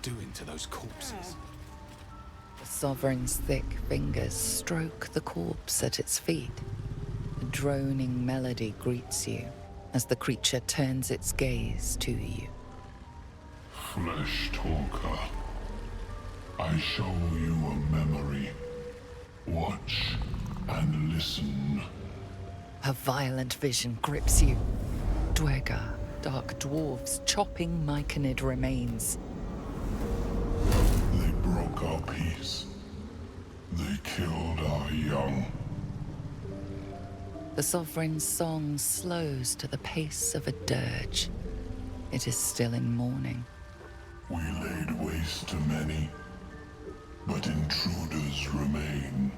doing to those corpses? The Sovereign's thick fingers stroke the corpse at its feet. A droning melody greets you as the creature turns its gaze to you. Flesh talker, I show you a memory. Watch and listen. A violent vision grips you. Dwergar, dark dwarves chopping myconid remains. They broke our peace. They killed our young. The Sovereign's song slows to the pace of a dirge. It is still in mourning. We laid waste to many, but intruders remain.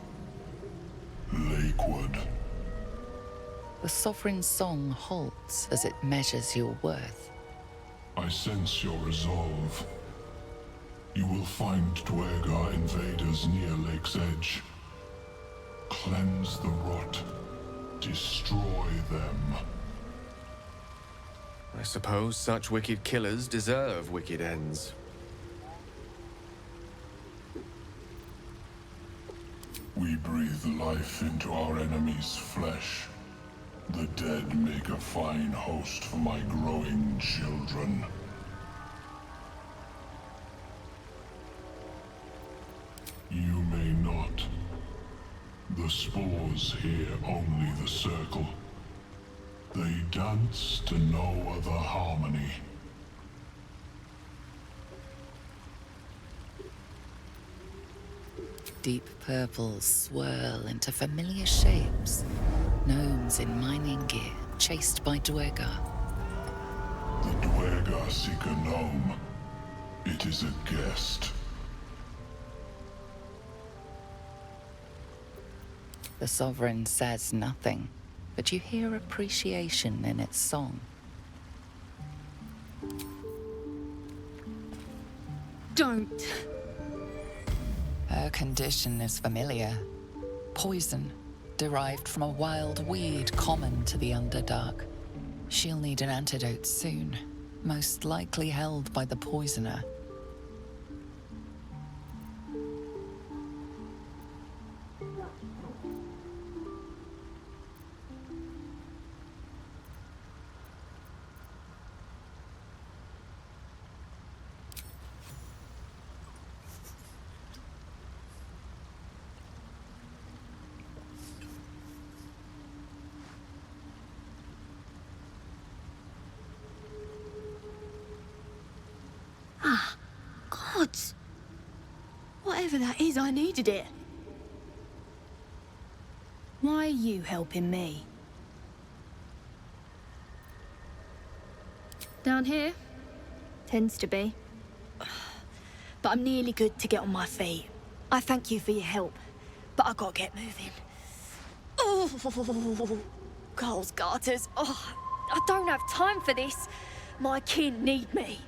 Lakewood. The Sovereign's song halts as it measures your worth. I sense your resolve. You will find Dwergar invaders near Lake's Edge. Cleanse the rot. Destroy them. I suppose such wicked killers deserve wicked ends. We breathe life into our enemy's flesh. The dead make a fine host for my growing children. You may not. The spores hear only the circle. They dance to no other harmony. Deep purples swirl into familiar shapes. Gnomes in mining gear, chased by Dwergar. The Dwergar seek a gnome. It is a guest. The Sovereign says nothing, but you hear appreciation in its song. Don't. Her condition is familiar. Poison, derived from a wild weed common to the Underdark. She'll need an antidote soon, most likely held by the poisoner. Ah, gods. Whatever that is, I needed it. Why are you helping me? Down here? Tends to be. But I'm nearly good to get on my feet. I thank you for your help, but I gotta get moving. Oh, Coles garters. Oh, I don't have time for this. My kin need me.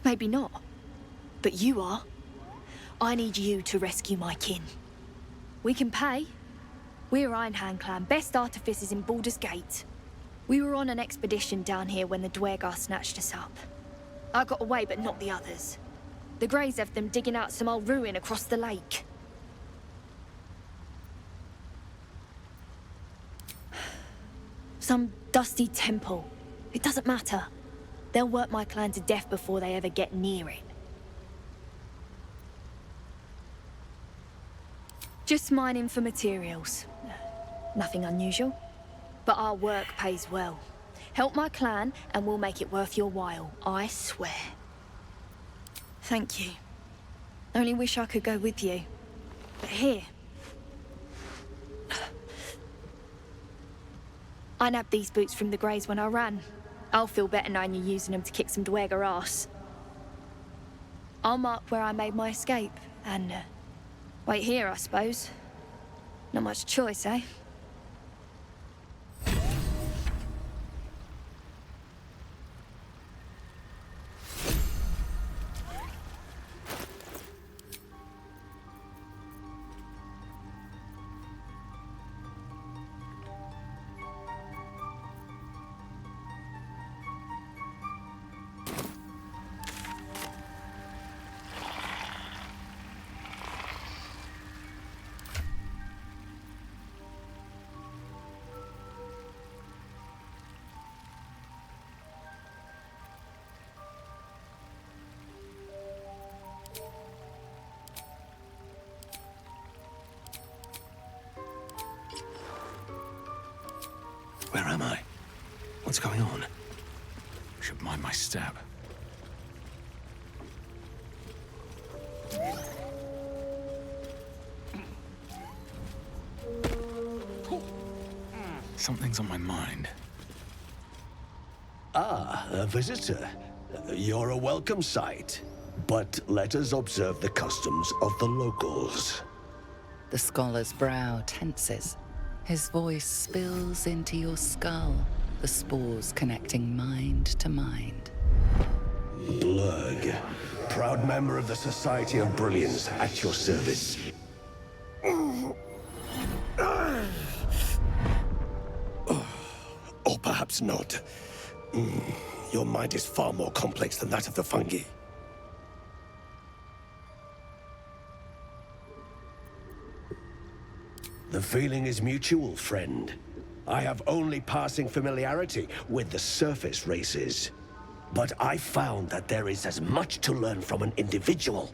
Maybe not, but you are. I need you to rescue my kin. We can pay. We're Ironhand Clan, best artificers in Baldur's Gate. We were on an expedition down here when the Dwergar snatched us up. I got away, but not the others. The Greys have them digging out some old ruin across the lake. Some dusty temple. It doesn't matter. They'll work my clan to death before they ever get near it. Just mining for materials. Nothing unusual. But our work pays well. Help my clan and we'll make it worth your while, I swear. Thank you. Only wish I could go with you. But here. I nabbed these boots from the Greys when I ran. I'll feel better knowing you're using them to kick some Dwergar ass. I'll mark where I made my escape, and wait here, I suppose. Not much choice, eh? Where am I? What's going on? Should mind my step. Something's on my mind. Ah, a visitor. You're a welcome sight. But let us observe the customs of the locals. The scholar's brow tenses. His voice spills into your skull, the spores connecting mind to mind. Blurg, proud member of the Society of Brilliance, at your service. Or perhaps not. Your mind is far more complex than that of the fungi. The feeling is mutual, friend. I have only passing familiarity with the surface races. But I found that there is as much to learn from an individual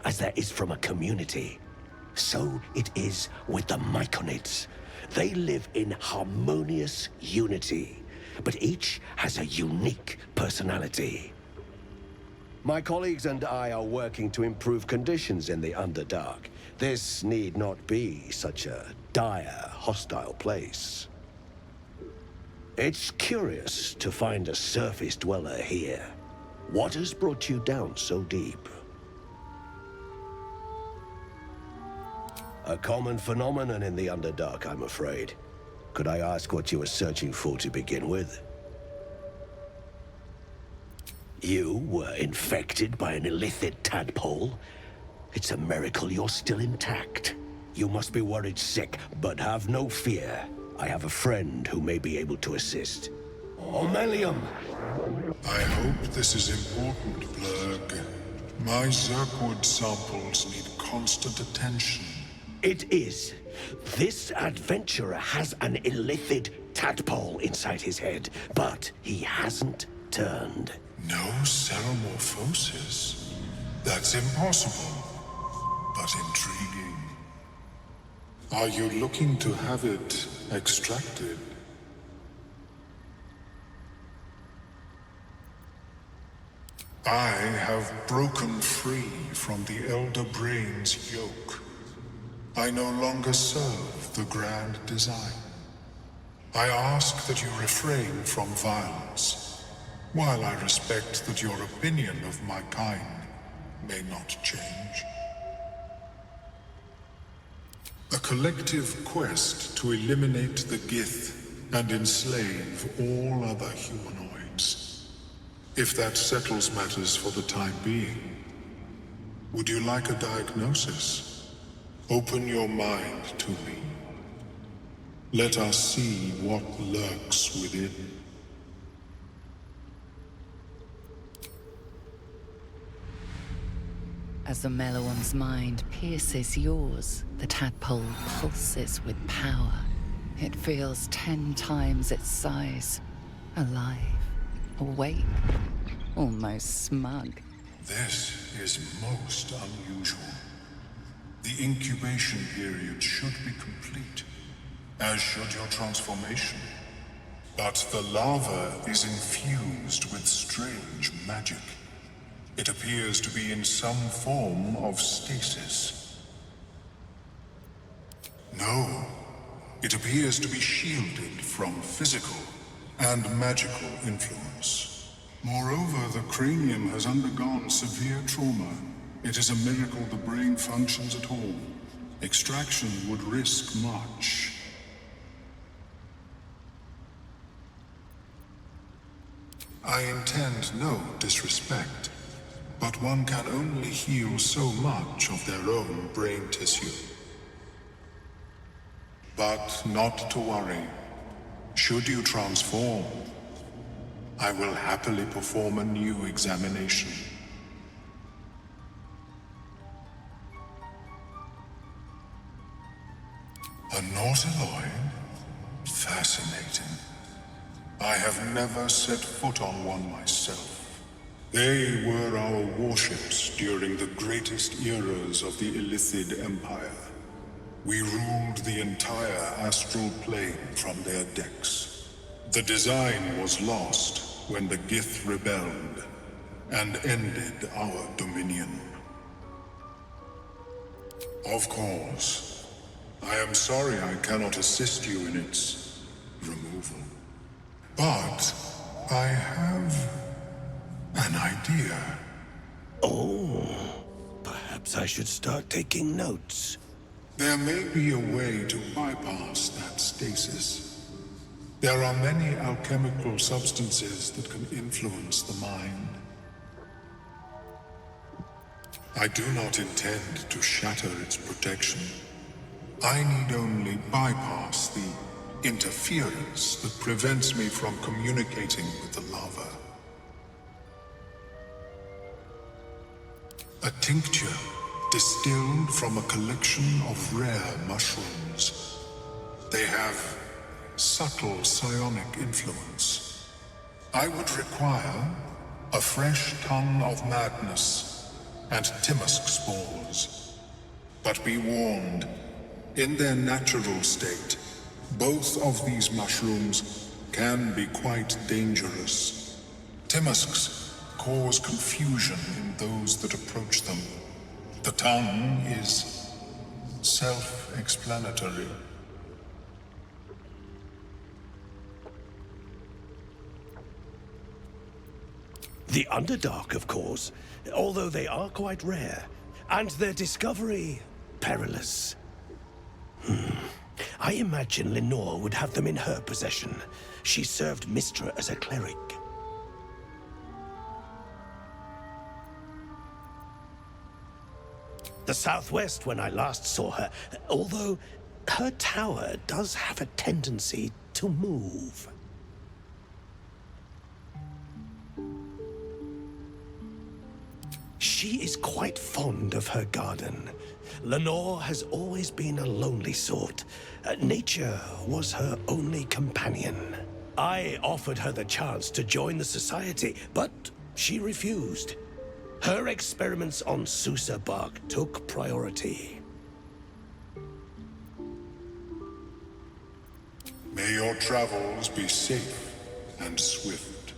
as there is from a community. So it is with the Myconids. They live in harmonious unity, but each has a unique personality. My colleagues and I are working to improve conditions in the Underdark. This need not be such a dire, hostile place. It's curious to find a surface dweller here. What has brought you down so deep? A common phenomenon in the Underdark, I'm afraid. Could I ask what you were searching for to begin with? You were infected by an illithid tadpole? It's a miracle you're still intact. You must be worried sick, but have no fear. I have a friend who may be able to assist. Omelium! I hope this is important, Blurg. My Zirkwood samples need constant attention. It is. This adventurer has an illithid tadpole inside his head, but he hasn't turned. No ceromorphosis? That's impossible, but intriguing. Are you looking to have it extracted? I have broken free from the Elder Brain's yoke. I no longer serve the grand design. I ask that you refrain from violence, while I respect that your opinion of my kind may not change. A collective quest to eliminate the Gith and enslave all other humanoids. If that settles matters for the time being, would you like a diagnosis? Open your mind to me. Let us see what lurks within. As the Meloam's mind pierces yours, the tadpole pulses with power. It feels 10 times its size. Alive, awake, almost smug. This is most unusual. The incubation period should be complete, as should your transformation. But the larva is infused with strange magic. It appears to be in some form of stasis. No, it appears to be shielded from physical and magical influence. Moreover, the cranium has undergone severe trauma. It is a miracle the brain functions at all. Extraction would risk much. I intend no disrespect, but one can only heal so much of their own brain tissue. But not to worry. Should you transform, I will happily perform a new examination. A Nautiloid? Fascinating. I have never set foot on one myself. They were our warships during the greatest eras of the Illithid Empire. We ruled the entire astral plane from their decks. The design was lost when the Gith rebelled and ended our dominion. Of course, I am sorry I cannot assist you in its removal. But I have an idea. Oh, perhaps I should start taking notes. There may be a way to bypass that stasis. There are many alchemical substances that can influence the mind. I do not intend to shatter its protection. I need only bypass the interference that prevents me from communicating with the lava. A tincture distilled from a collection of rare mushrooms. They have subtle psionic influence. I would require a fresh ton of madness and Timisk spores. But be warned, in their natural state, both of these mushrooms can be quite dangerous. Timisks cause confusion in those that approach them. The tongue is self-explanatory. The Underdark, of course, although they are quite rare, and their discovery perilous. I imagine Lenore would have them in her possession. She served Mystra as a cleric. The southwest when I last saw her, although her tower does have a tendency to move. She is quite fond of her garden. Lenore has always been a lonely sort. Nature was her only companion. I offered her the chance to join the society, but she refused. Her experiments on Susa bark took priority. May your travels be safe and swift.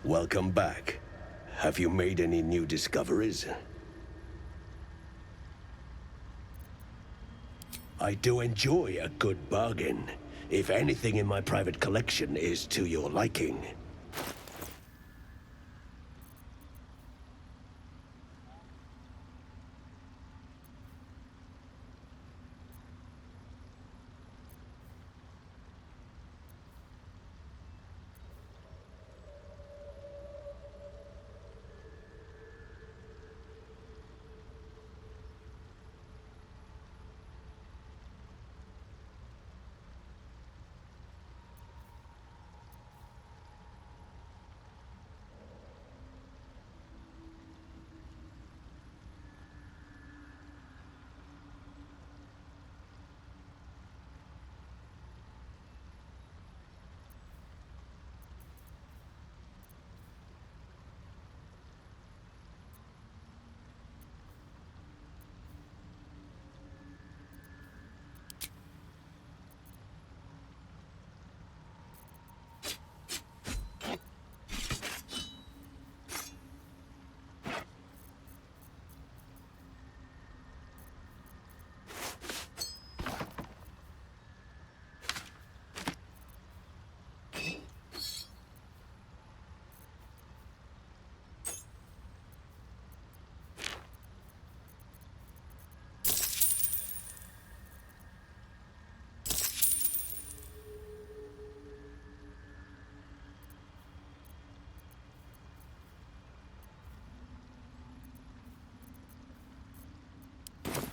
Welcome back. Have you made any new discoveries? I do enjoy a good bargain, if anything in my private collection is to your liking.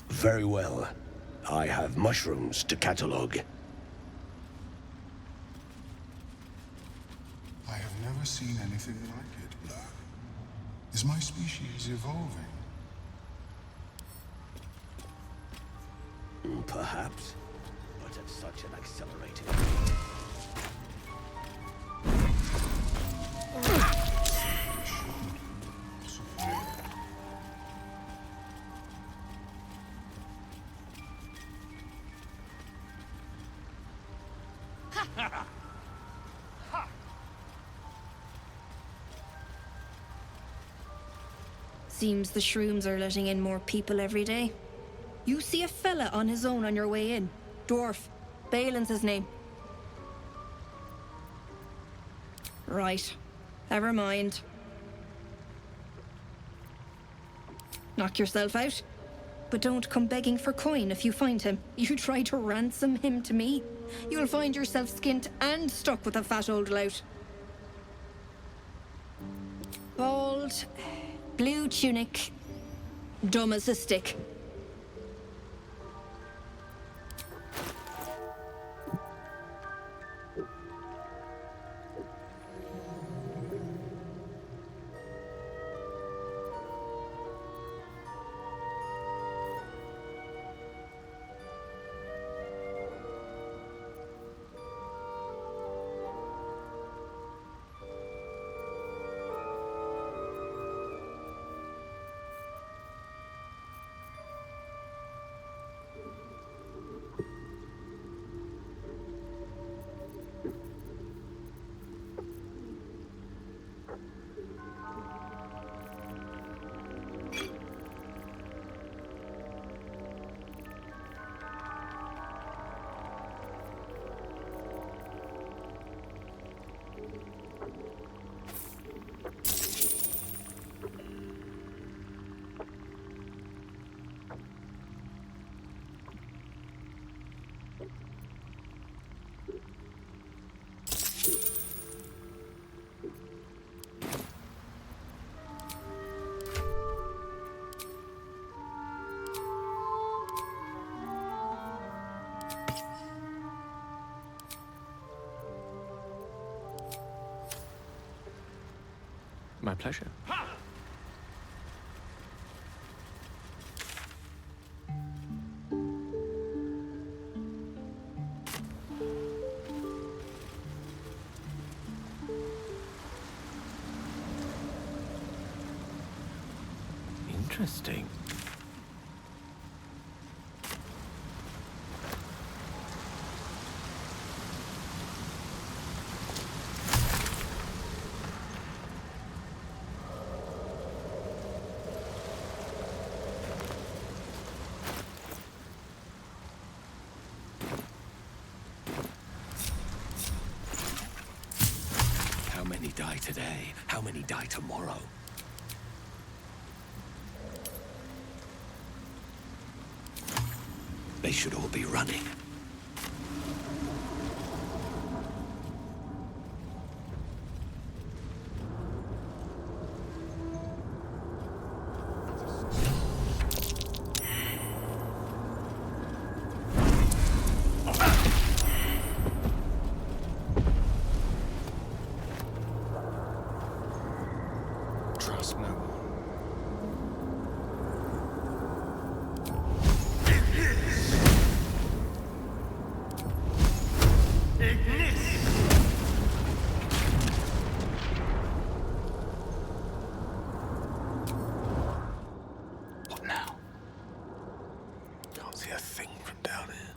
Very well. I have mushrooms to catalog. I have never seen anything like it, Black. Is my species evolving? Perhaps, but at such an accelerated rate. Seems the shrooms are letting in more people every day. You see a fella on his own on your way in. Dwarf. Balin's his name. Right. Never mind. Knock yourself out. But don't come begging for coin if you find him. You try to ransom him to me, you'll find yourself skint and stuck with a fat old lout. Bald, blue tunic, dumb as a stick. My pleasure. Interesting. How many die today? How many die tomorrow? They should all be running. Trust no one. What now? Can't see a thing from down here.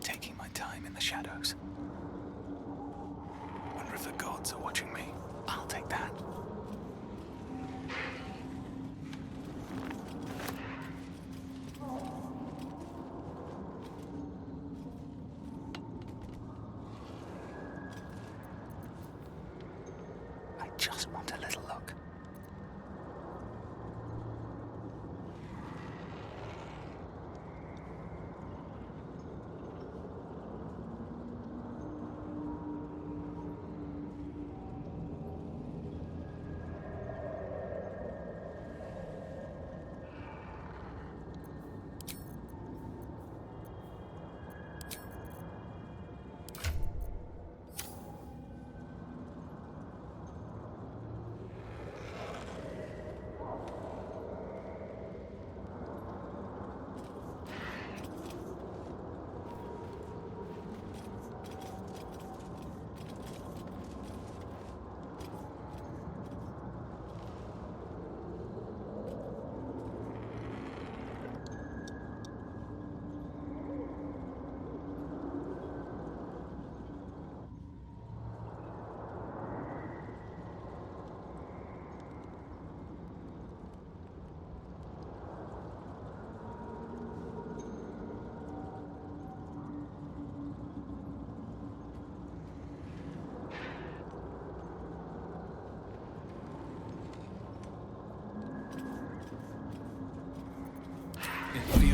Taking my time in the shadows. Wonder if the gods are watching me. I'll take that. I just want a little look.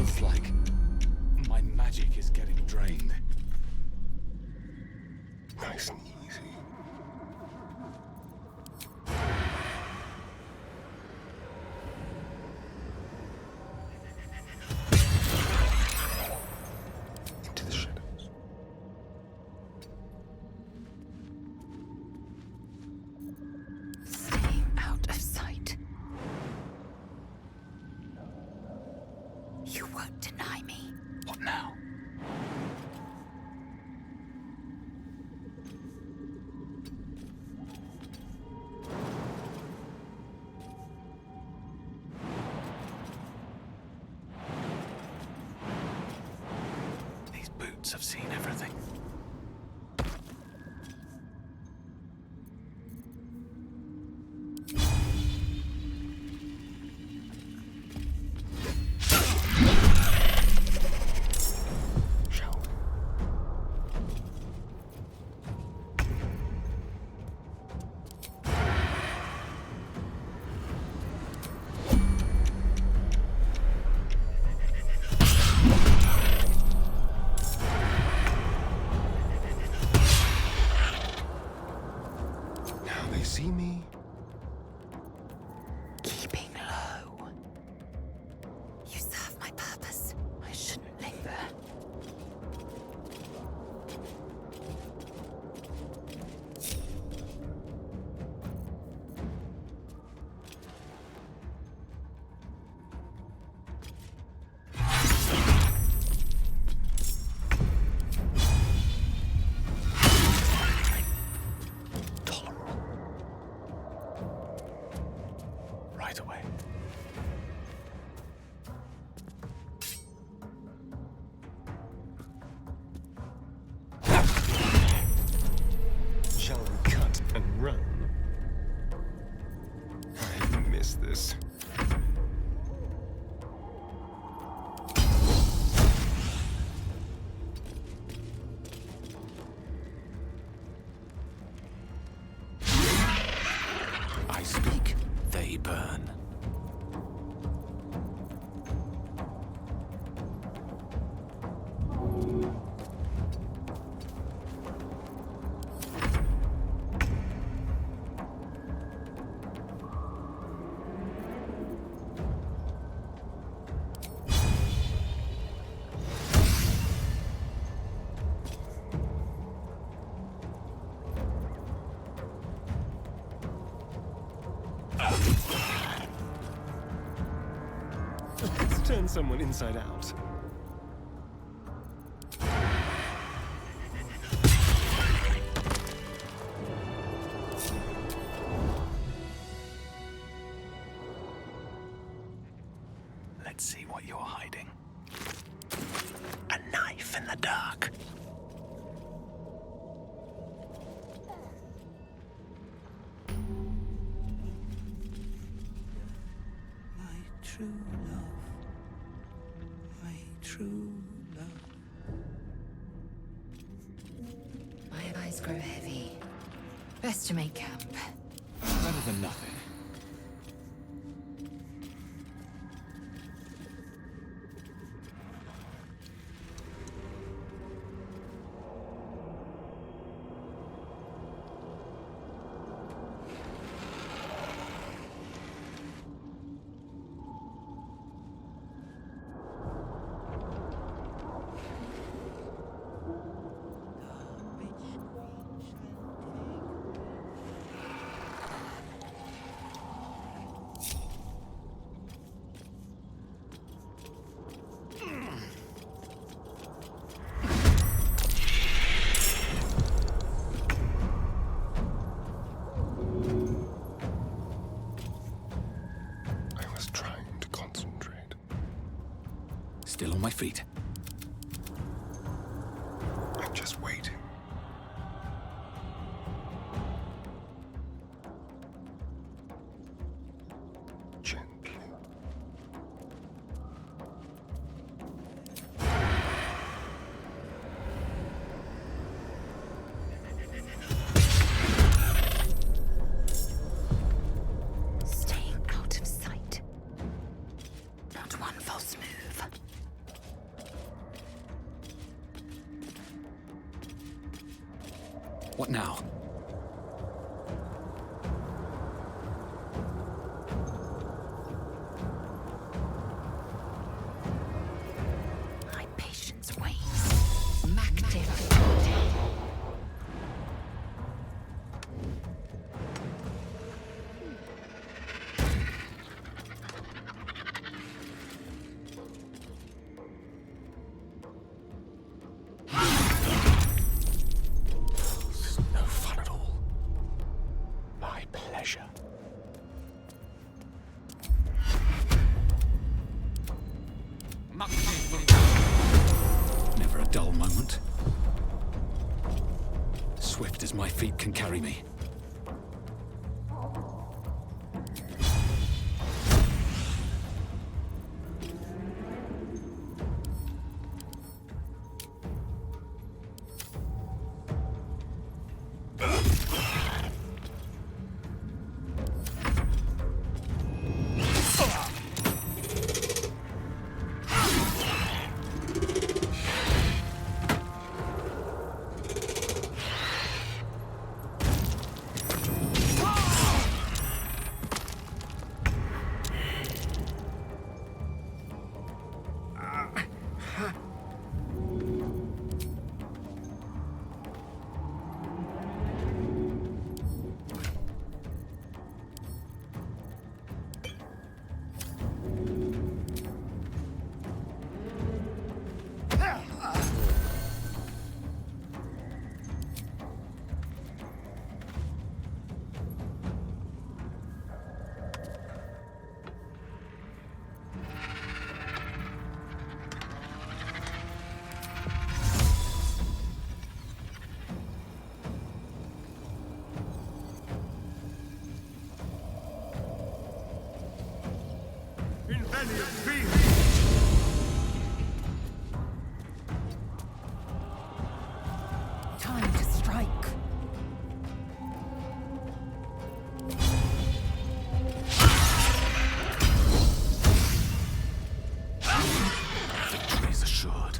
feels like my magic is getting drained. Nice and easy. Into the shadows. Staying out of sight. You won't deny me. What now? These boots have seen everything. Now they see me. Keeping low. You serve my purpose. I shouldn't linger. Right away. Shall we cut and run? I miss this. I speak, they burn. Let's turn someone inside out. Let's see what you're hiding. A knife in the dark. My true love. My true love. My eyes grow heavy. Best to make camp. Better than nothing. Still on my feet. I'm just waiting. Gently. Staying out of sight. Not one false move. What now? My patience wanes. Mactive. This is no fun at all. My pleasure. Never a dull moment. Swift as my feet can carry me. Time to strike. Victory is assured.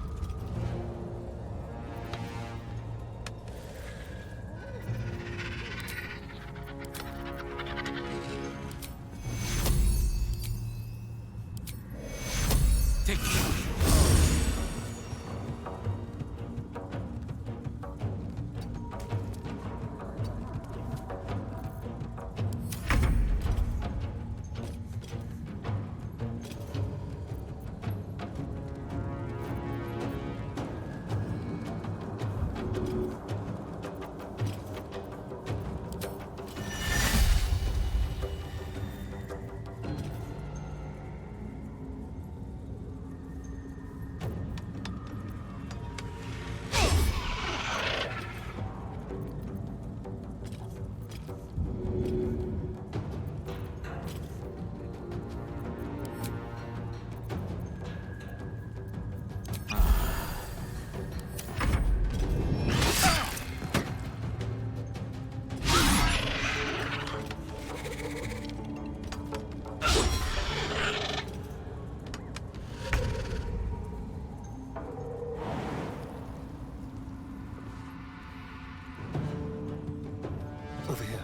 Over here.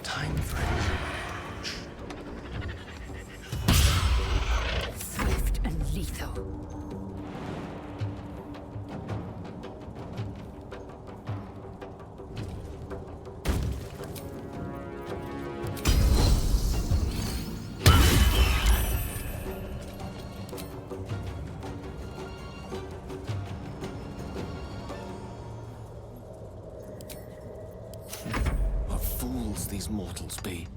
Time for a Swift and lethal. What fools these mortals be.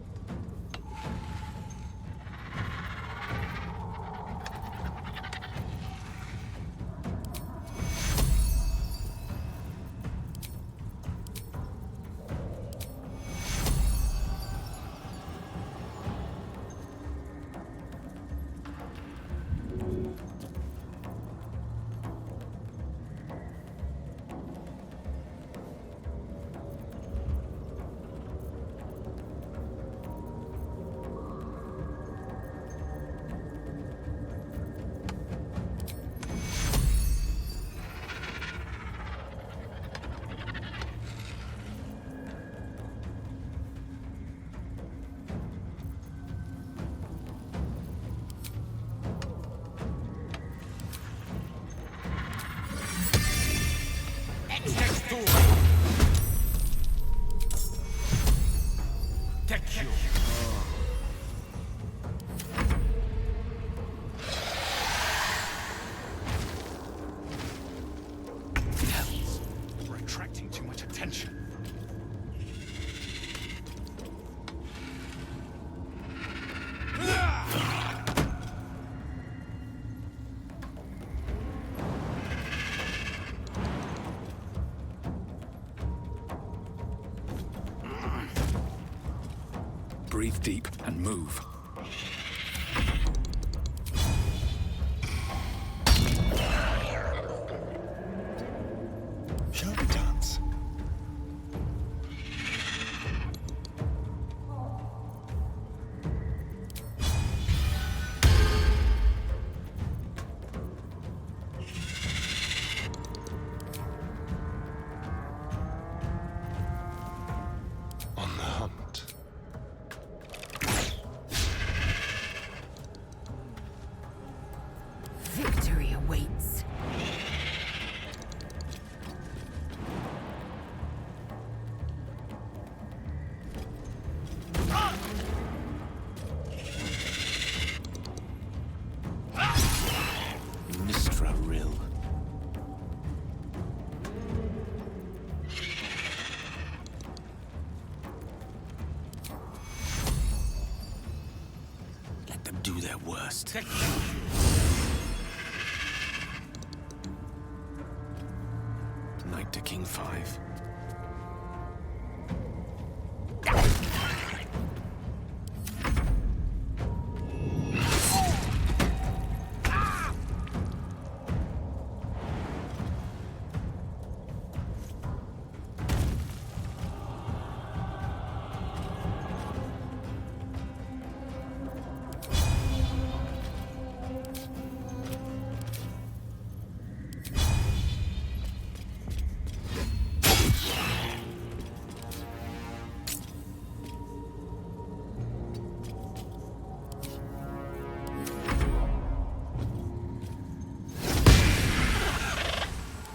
deep and move. Shall we dance? On the hunt. Victory awaits. Mistra Rill. Let them do their worst. Knight to King 5.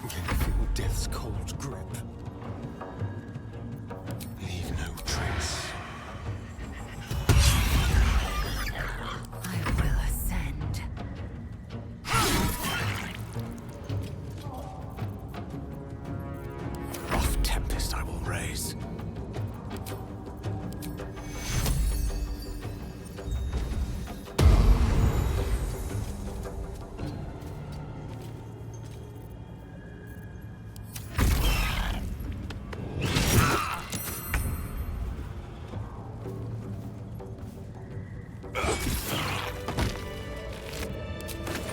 Can you feel death's cold grip? Leave no trace. I will ascend. Rough tempest I will raise.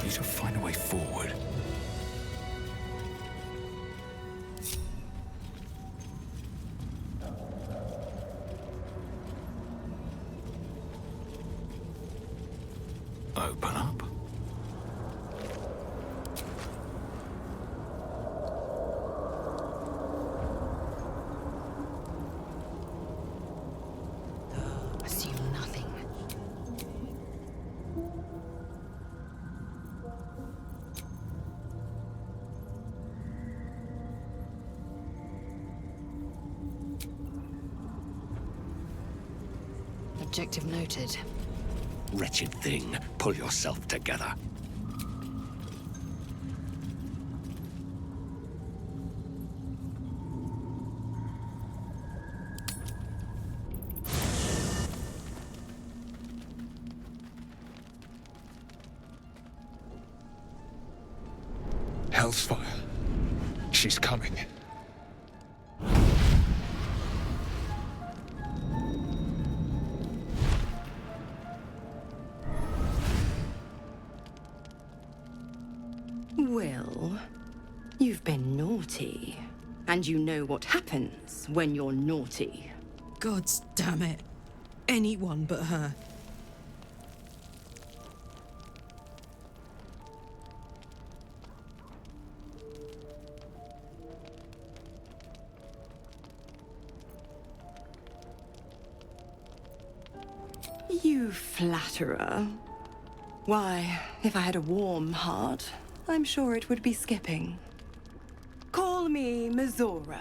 Need to find a way forward. Open up. Assume nothing. Objective noted. Wretched thing, pull yourself together. Hell's fire. She's coming. Will, you've been naughty. And you know what happens when you're naughty. Gods damn it. Anyone but her. You flatterer. Why, if I had a warm heart, I'm sure it would be skipping. Call me Mizora.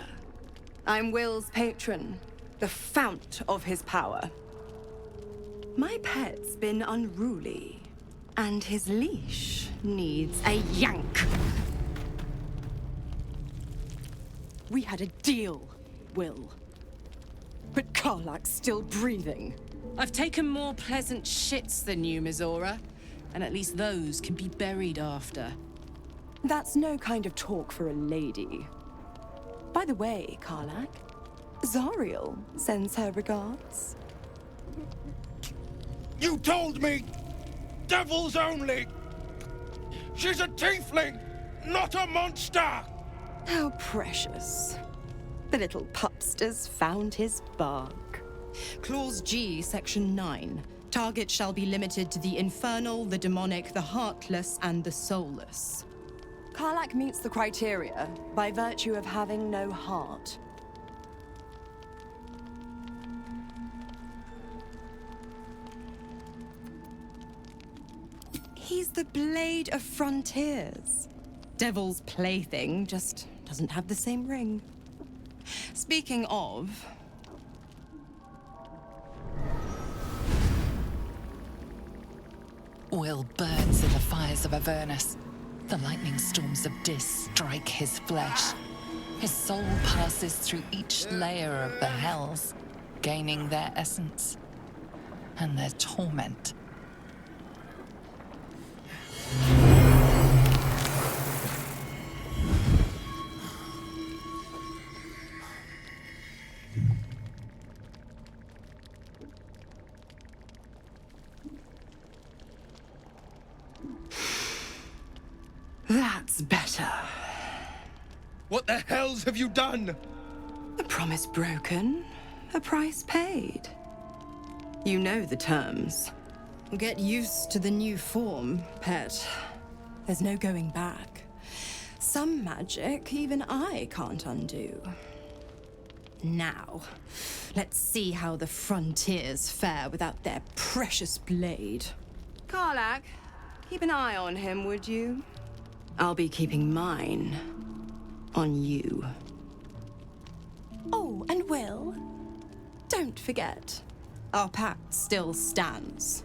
I'm Will's patron, the fount of his power. My pet's been unruly, and his leash needs a yank. We had a deal, Will. But Karlak's still breathing. I've taken more pleasant shits than you, Mizora. And at least those can be buried after. That's no kind of talk for a lady. By the way, Karlak, Zariel sends her regards. You told me! Devils only! She's a tiefling, not a monster! How precious. The little pupster's found his bark. Clause G, Section 9. Target shall be limited to the infernal, the demonic, the heartless, and the soulless. Karlach meets the criteria by virtue of having no heart. He's the Blade of Frontiers. Devil's plaything, just doesn't have the same ring. Speaking of... Will burns in the fires of Avernus. The lightning storms of Dis strike his flesh. His soul passes through each layer of the hells, gaining their essence and their torment. That's better. What the hells have you done? A promise broken, a price paid. You know the terms. Get used to the new form, pet. There's no going back. Some magic even I can't undo. Now, let's see how the frontiers fare without their precious blade. Karlach, keep an eye on him, would you? I'll be keeping mine on you. Oh, and Will, don't forget, our pact still stands.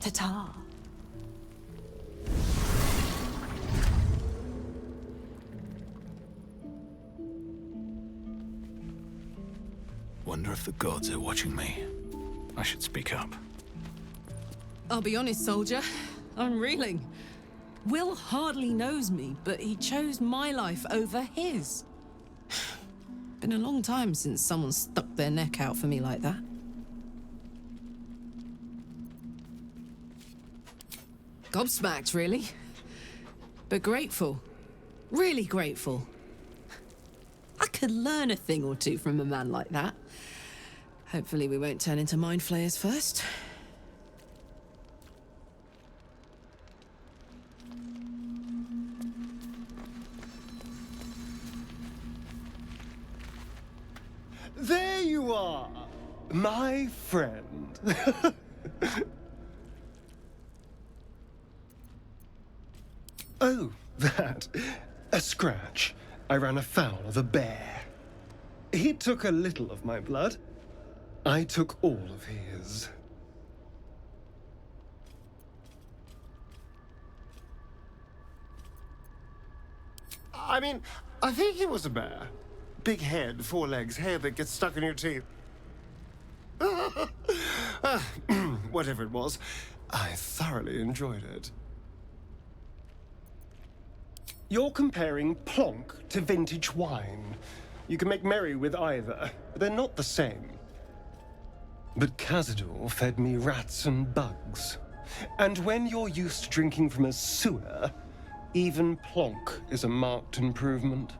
Ta-ta. Wonder if the gods are watching me. I should speak up. I'll be honest, soldier. I'm reeling. Will hardly knows me, but he chose my life over his. Been a long time since someone stuck their neck out for me like that. Gobsmacked, really. But grateful. Really grateful. I could learn a thing or two from a man like that. Hopefully we won't turn into mind flayers first. There you are, my friend. Oh, that. A scratch. I ran afoul of a bear. He took a little of my blood. I took all of his. I mean, I think it was a bear. Big head, 4 legs, hair that gets stuck in your teeth. Whatever it was, I thoroughly enjoyed it. You're comparing plonk to vintage wine. You can make merry with either, but they're not the same. But Cazador fed me rats and bugs. And when you're used to drinking from a sewer, even plonk is a marked improvement.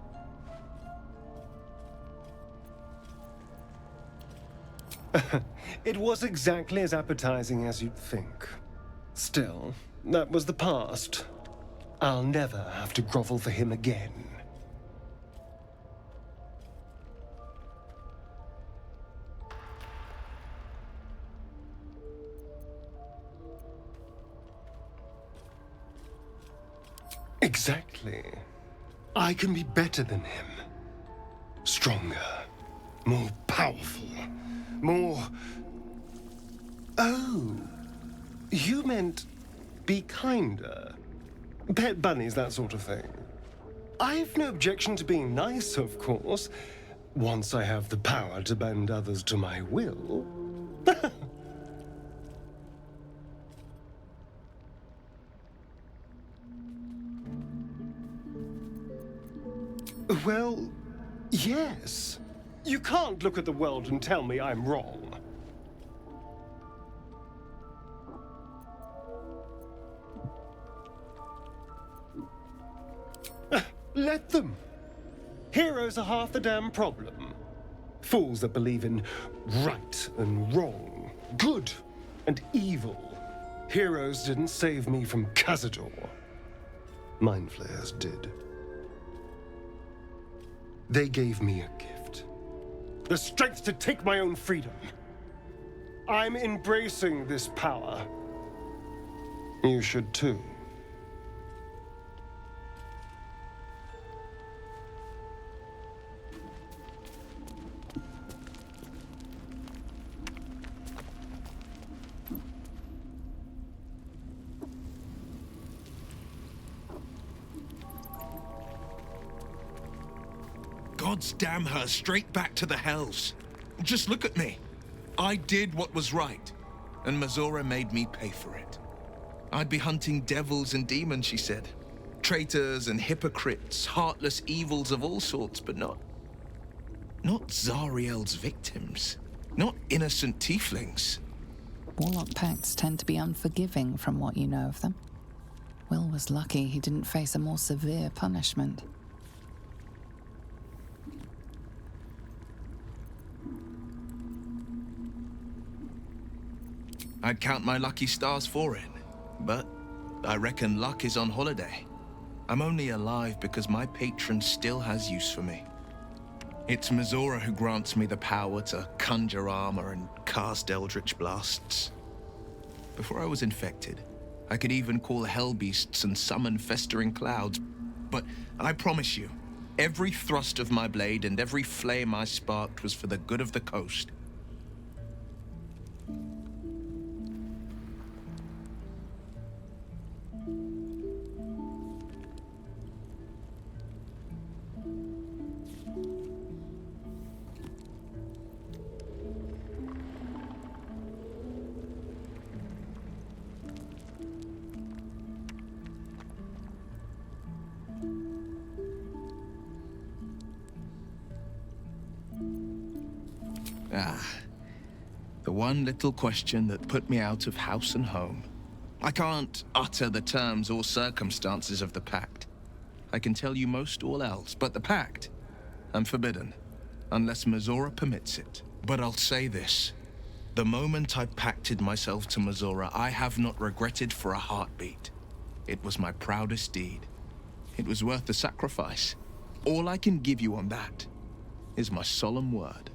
It was exactly as appetizing as you'd think. Still, that was the past. I'll never have to grovel for him again. Exactly. I can be better than him. Stronger. More powerful. More... Oh. You meant be kinder. Pet bunnies, that sort of thing. I've no objection to being nice, of course, once I have the power to bend others to my will. Well, yes. You can't look at the world and tell me I'm wrong. Let them. Heroes are half the damn problem. Fools that believe in right and wrong, good and evil. Heroes didn't save me from Cazador. Mind Flayers did. They gave me a gift. The strength to take my own freedom. I'm embracing this power. You should too. Gods damn her, straight back to the hells. Just look at me. I did what was right, and Mazora made me pay for it. I'd be hunting devils and demons, she said. Traitors and hypocrites, heartless evils of all sorts, but not Zariel's victims. Not innocent tieflings. Warlock pacts tend to be unforgiving from what you know of them. Will was lucky he didn't face a more severe punishment. I'd count my lucky stars for it, but I reckon luck is on holiday. I'm only alive because my patron still has use for me. It's Mazora who grants me the power to conjure armor and cast eldritch blasts. Before I was infected, I could even call hell beasts and summon festering clouds, but I promise you, every thrust of my blade and every flame I sparked was for the good of the coast. The one little question that put me out of house and home. I can't utter the terms or circumstances of the pact. I can tell you most all else, but the pact, I'm forbidden, unless Mazora permits it. But I'll say this. The moment I pacted myself to Mazora, I have not regretted for a heartbeat. It was my proudest deed. It was worth the sacrifice. All I can give you on that is my solemn word.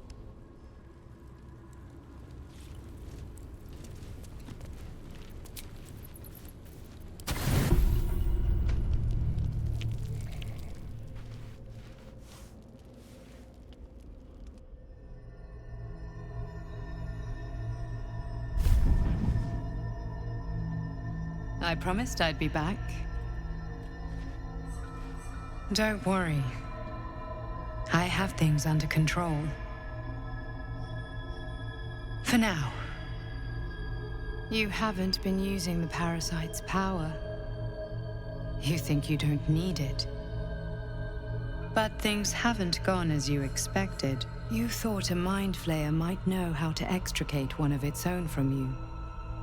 I promised I'd be back. Don't worry. I have things under control. For now. You haven't been using the parasite's power. You think you don't need it. But things haven't gone as you expected. You thought a Mind Flayer might know how to extricate one of its own from you.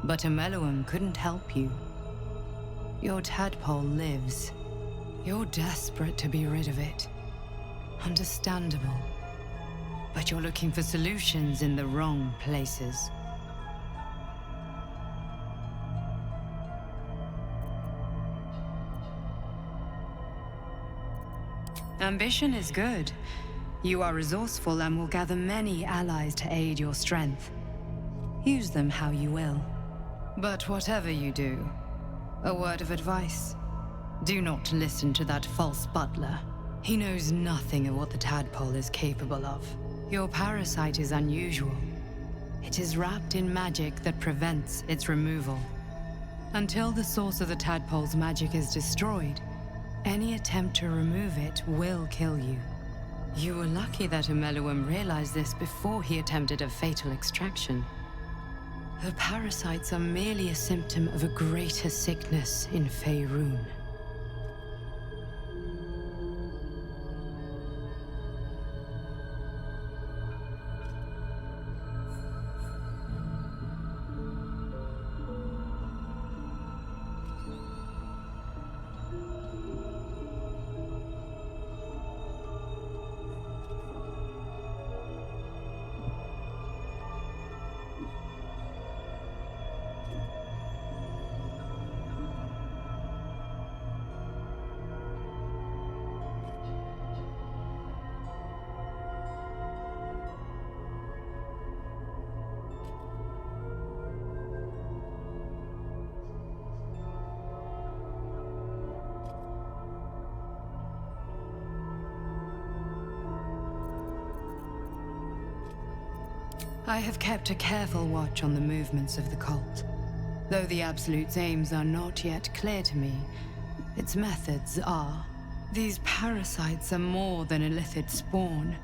But a Meluum couldn't help you. Your tadpole lives. You're desperate to be rid of it. Understandable. But you're looking for solutions in the wrong places. Ambition is good. You are resourceful and will gather many allies to aid your strength. Use them how you will. But whatever you do, a word of advice. Do not listen to that false butler. He knows nothing of what the tadpole is capable of. Your parasite is unusual. It is wrapped in magic that prevents its removal. Until the source of the tadpole's magic is destroyed, any attempt to remove it will kill you. You were lucky that a Meluum realized this before he attempted a fatal extraction. The parasites are merely a symptom of a greater sickness in Faerun. I have kept a careful watch on the movements of the cult. Though the Absolute's aims are not yet clear to me, its methods are. These parasites are more than illithid spawn.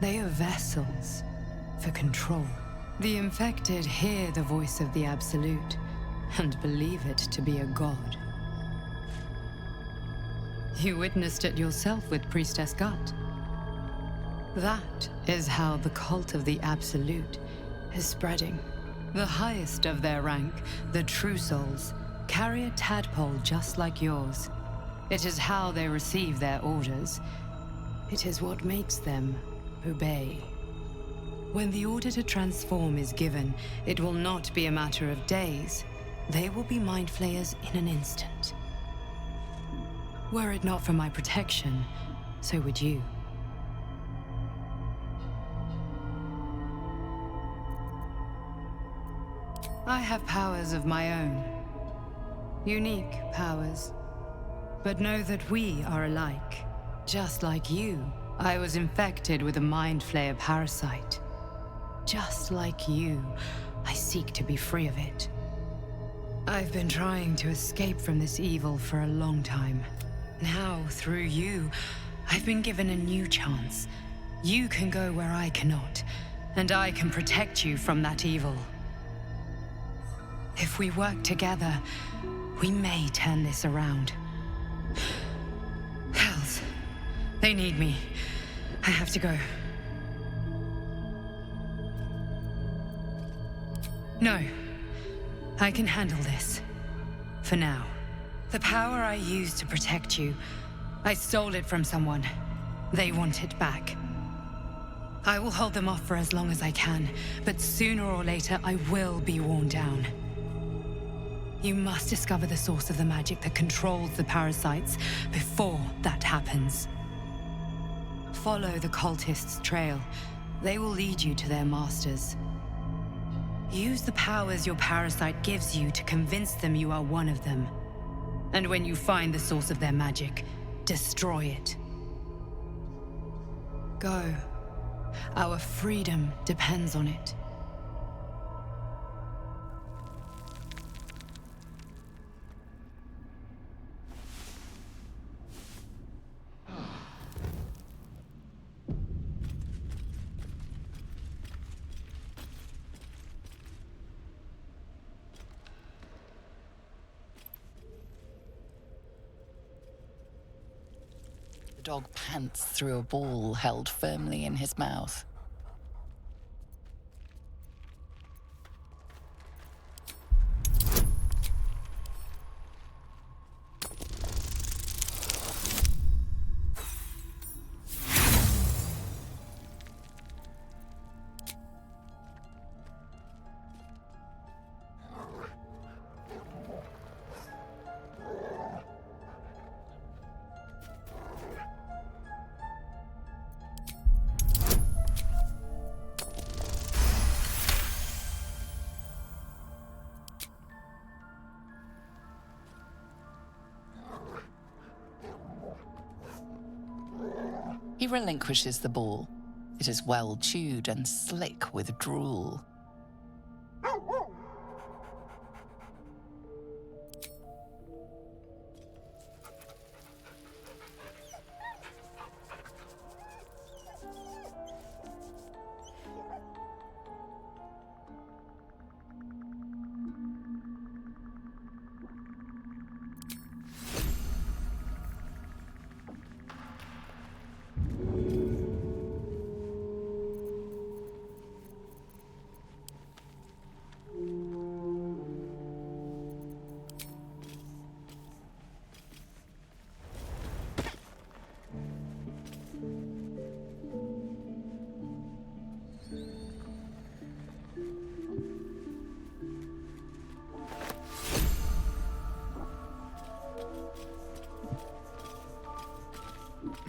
They are vessels for control. The infected hear the voice of the Absolute and believe it to be a god. You witnessed it yourself with Priestess Gut. That is how the cult of the Absolute is spreading. The highest of their rank, the True Souls, carry a tadpole just like yours. It is how they receive their orders. It is what makes them obey. When the order to transform is given, it will not be a matter of days. They will be mind flayers in an instant. Were it not for my protection, so would you. I have powers of my own. Unique powers. But know that we are alike. Just like you, I was infected with a Mind Flayer parasite. Just like you, I seek to be free of it. I've been trying to escape from this evil for a long time. Now, through you, I've been given a new chance. You can go where I cannot, and I can protect you from that evil. If we work together, we may turn this around. Hells, they need me. I have to go. No, I can handle this. For now. The power I used to protect you, I stole it from someone. They want it back. I will hold them off for as long as I can, but sooner or later I will be worn down. You must discover the source of the magic that controls the parasites before that happens. Follow the cultists' trail. They will lead you to their masters. Use the powers your parasite gives you to convince them you are one of them. And when you find the source of their magic, destroy it. Go. Our freedom depends on it. The dog pants through a ball held firmly in his mouth. He relinquishes the ball. It is well chewed and slick with drool.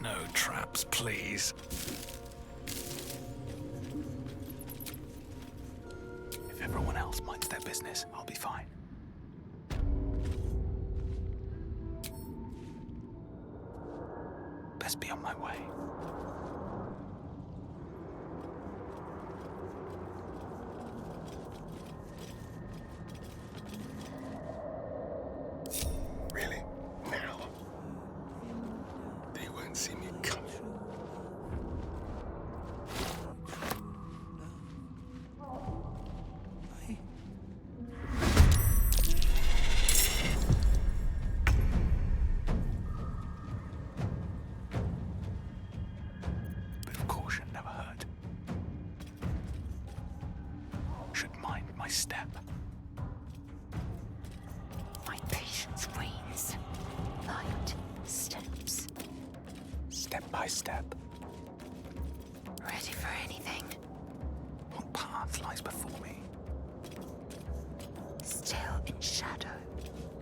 No traps, please. If everyone else minds their business, I'll be fine. Best be on my way. see me coming. Bit of caution never hurt. Should mind my step. My patience wanes. Light steps. Step by step. Ready for anything. What path lies before me? Still in shadow.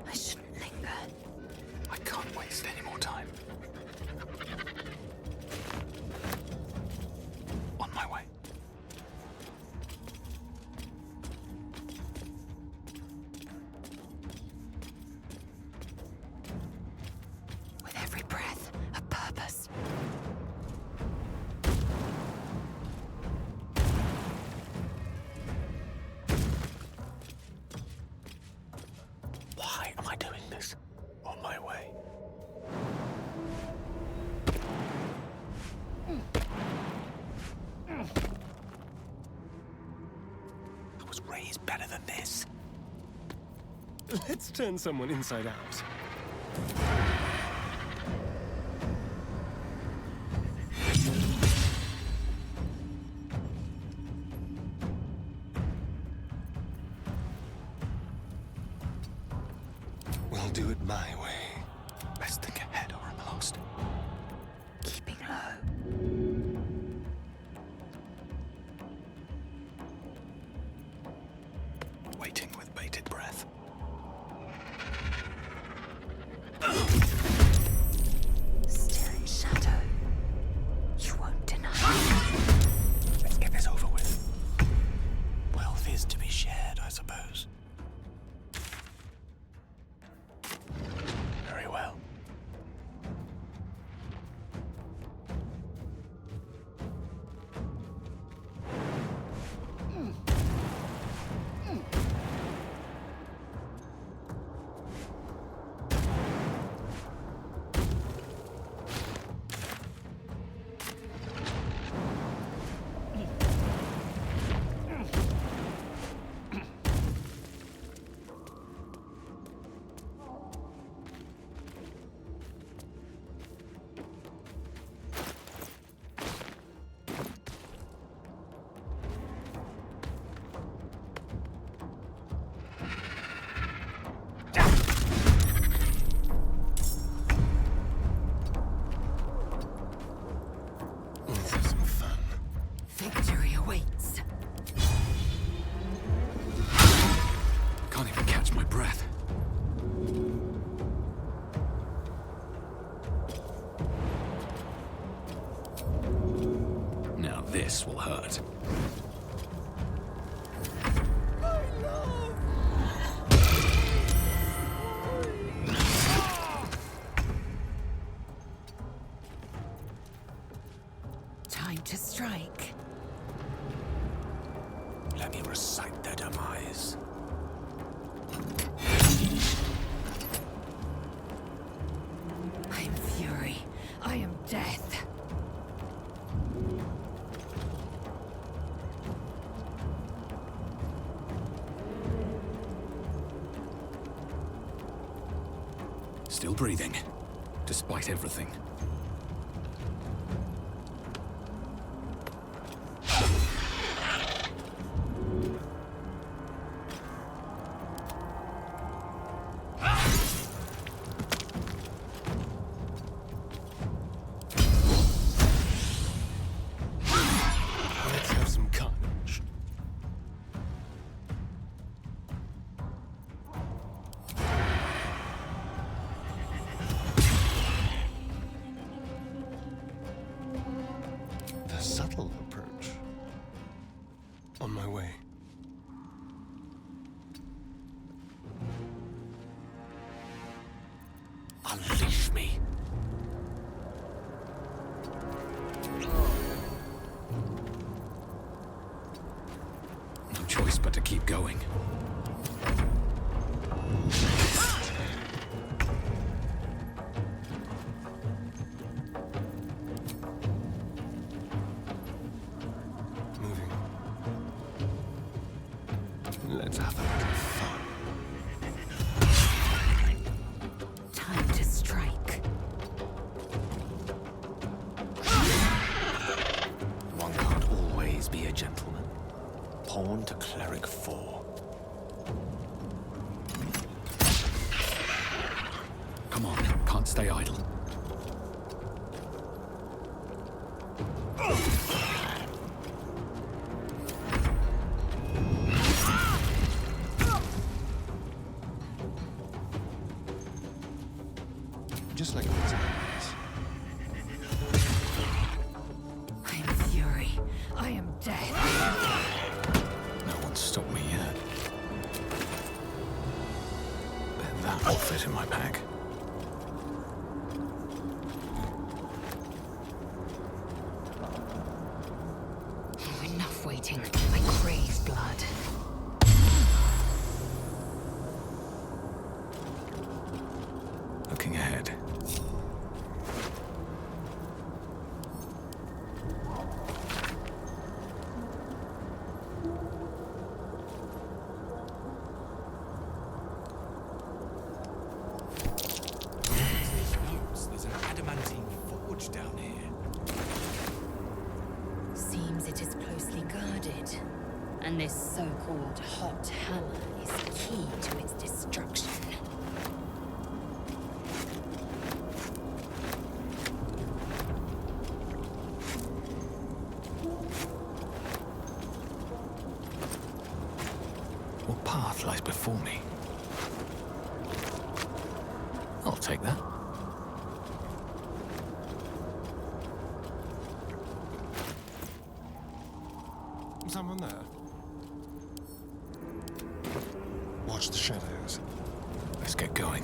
I shouldn't linger. I can't waste any more time. On my way. With every breath, a purpose. Why am I doing this? On my way. I was raised better than this. Let's turn someone inside out. We'll do it my way. Best think ahead or I'm lost. Keeping low. Waiting with bated breath. Still in shadow. You won't deny. Let's get this over with. Wealth is to be shared, I suppose. Very well. Let's have some fun. Victory awaits. Can't even catch my breath. Now this will hurt. Time to strike. Let me recite their demise. I am fury. I am death. Still breathing, despite everything. Let's have some carnage. The subtle approach. On my way. Unleash me. No choice but to keep going. Let's have a little fun. Time to strike. One can't always be a gentleman. Pawn to cleric 4. Come on, can't stay idle. Just like it's I am fury. I am death. No one's stopped me yet. Bet that will fit in my pack. Enough waiting. I crave blood. Looking ahead. There's an adamantine forge down here. Seems it is closely guarded. And this so-called hot hammer is key to its destruction. What path lies before me? I'll take that. someone there. Watch the shadows. Let's get going.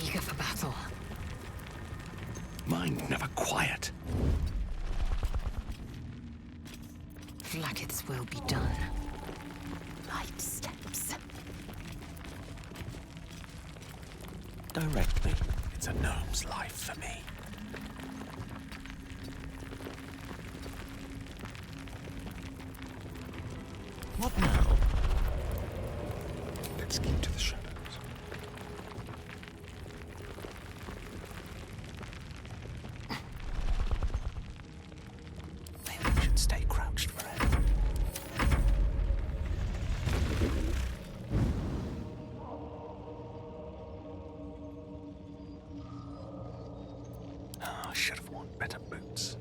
Eager for battle. Mind never quiet. Blacketh's will be done. Light steps. Direct me. It's a gnome's life for me. What now? Let's keep to the shadows. Maybe we should stay crouched forever. Oh, I should have worn better boots.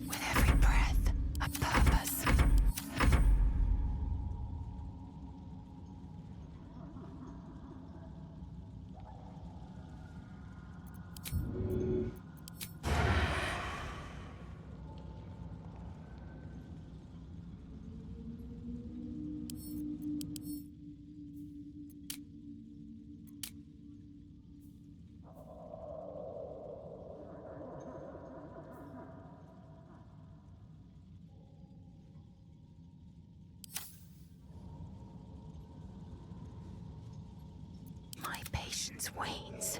With every breath, a purpose. My patience wanes.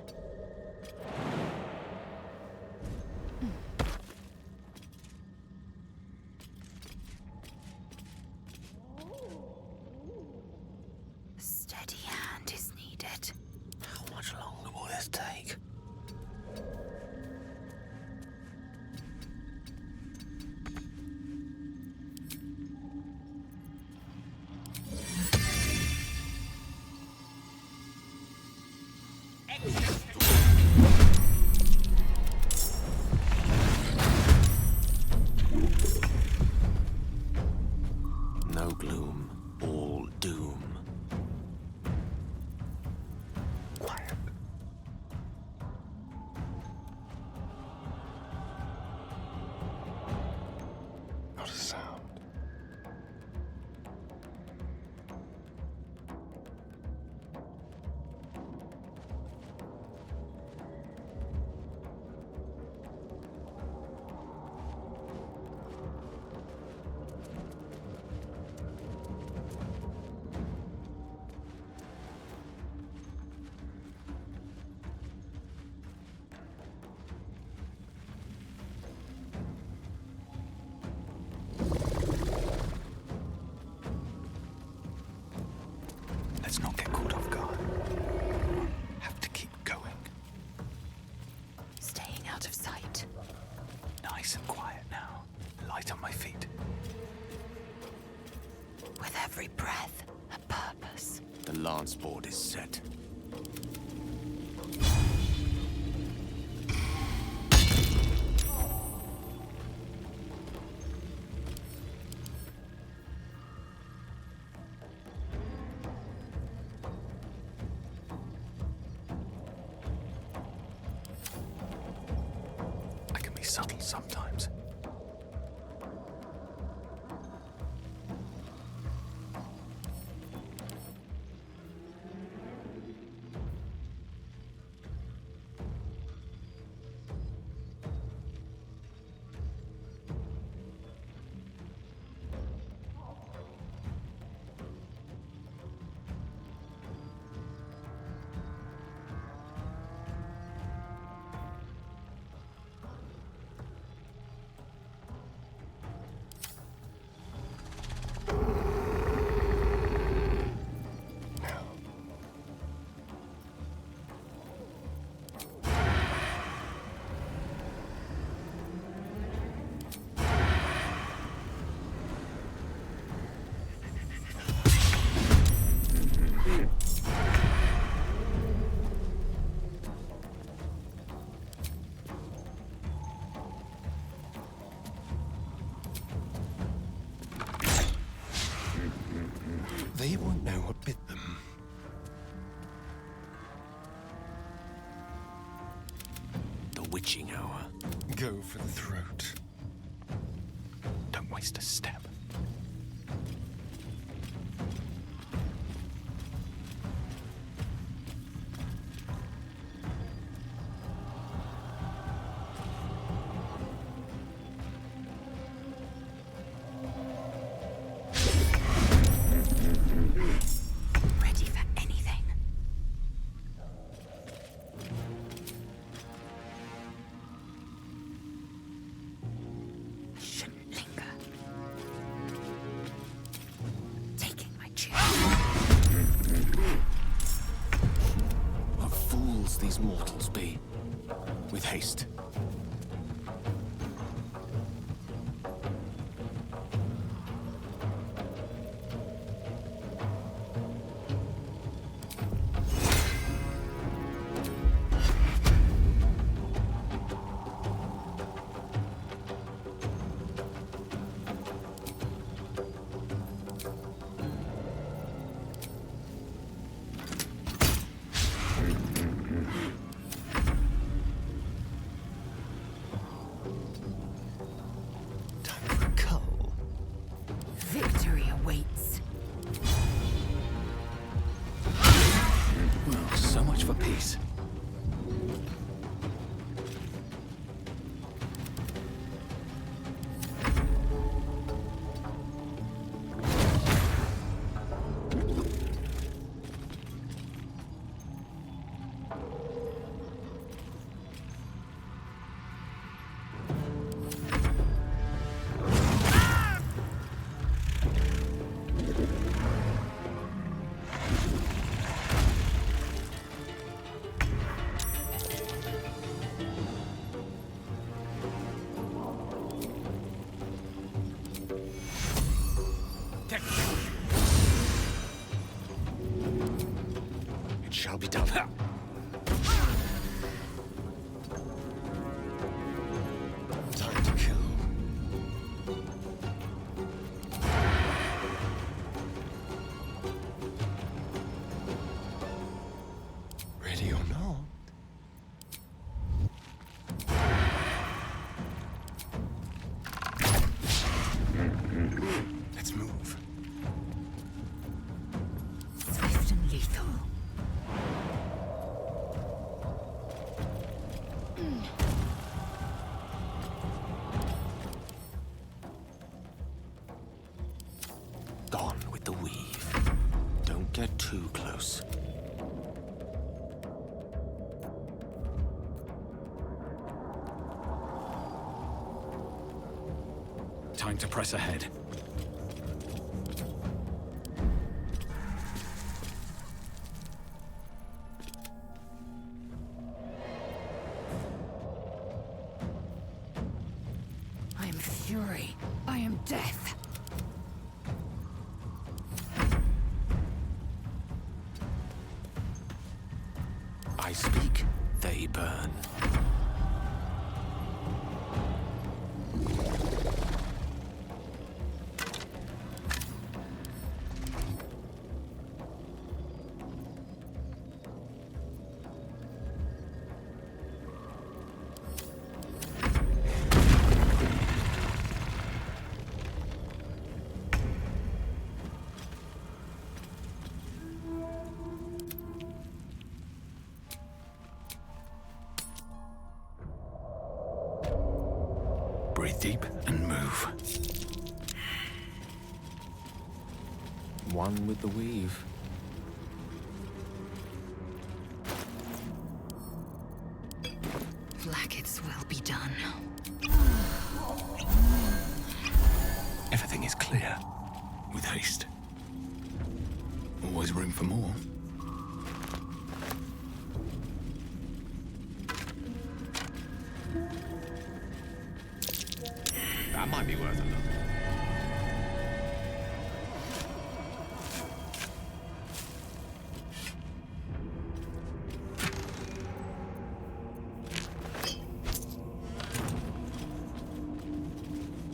Steady hand is needed. How much longer will this take? lance board is set. I can be subtle sometimes. They won't know what bit them. The witching hour. Go for the throat. Don't waste a step. Ready for anything. Shouldn't linger. Taking my chance. What fools these mortals be. With haste. Victory awaits. Well, so much for peace. It shall be done. Time to kill. Ready or not? Let's move. Swift and lethal. Gone with the weave. Don't get too close. Time to press ahead. I am fury. I am death. I speak, they burn. Breathe deep and move. One with the weave. Blacket's will be done. Everything is clear. With haste. Always room for more. That might be worth a look.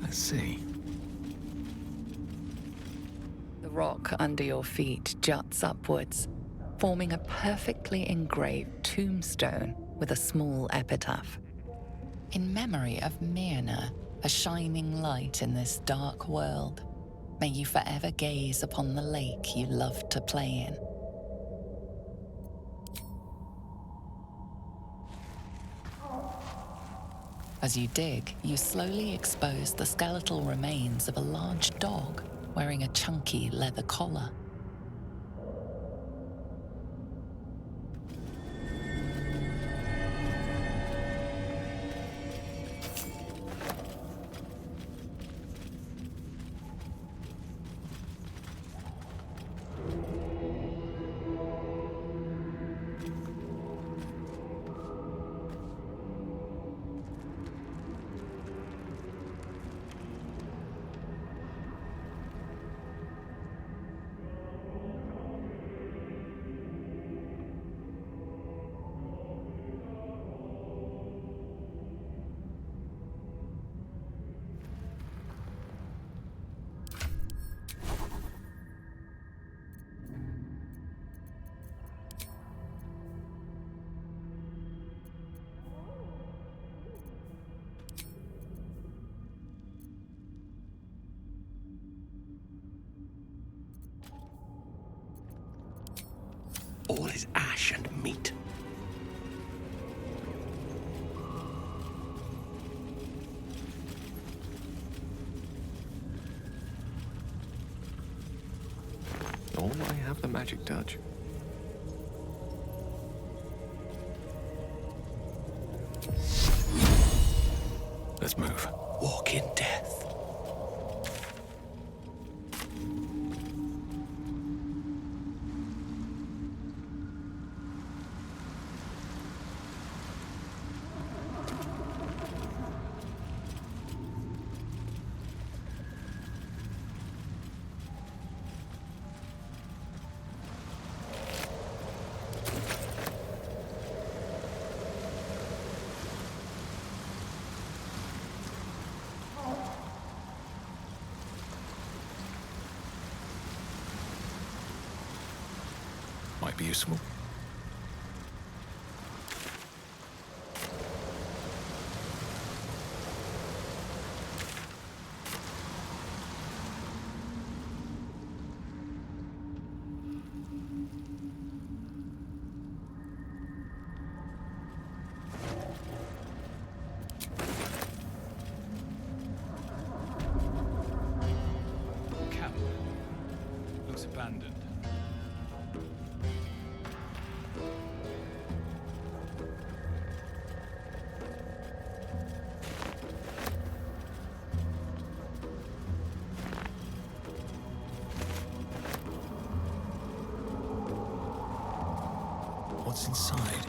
Let's see. The rock under your feet juts upwards, forming a perfectly engraved tombstone with a small epitaph. In memory of Myrna, a shining light in this dark world, may you forever gaze upon the lake you loved to play in. As you dig, you slowly expose the skeletal remains of a large dog wearing a chunky leather collar. All is ash and meat. All I have the magic touch. Let's move. Walk in death. Might be useful. Camp. Looks abandoned. What's inside?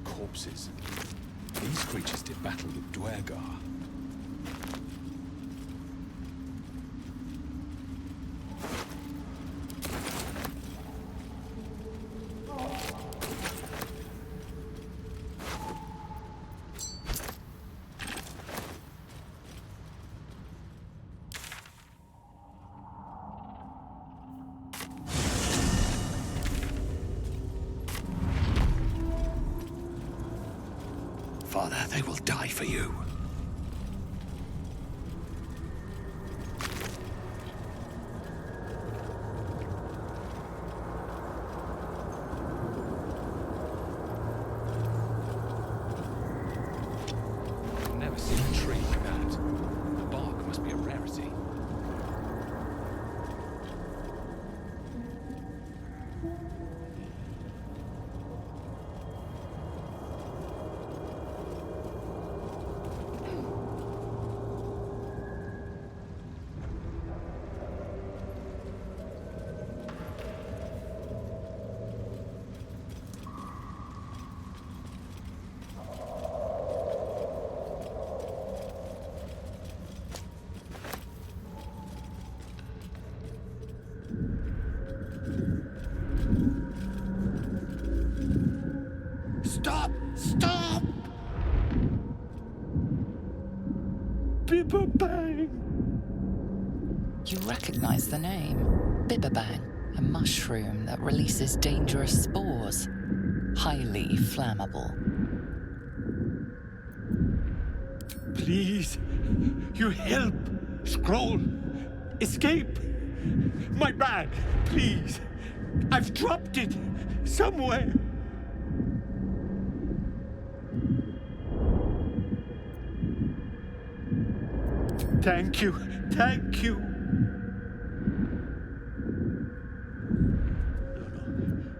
Corpses. These creatures did battle with Durge. Father, they will die for you. I've never seen a tree like that. The bark must be a rarity. Stop! Stop! Bibberbang! You recognize the name. Bibberbang, a mushroom that releases dangerous spores. Highly flammable. Please, you help! Scroll! Escape! My bag, please! I've dropped it somewhere! Thank you, thank you!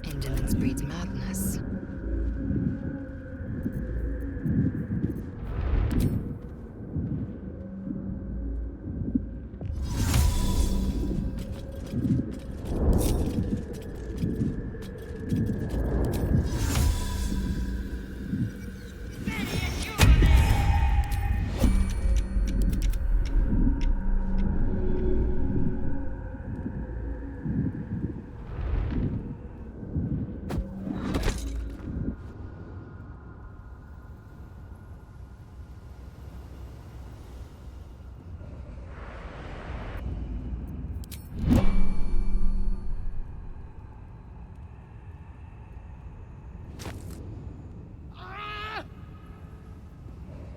Indolence breeds madness.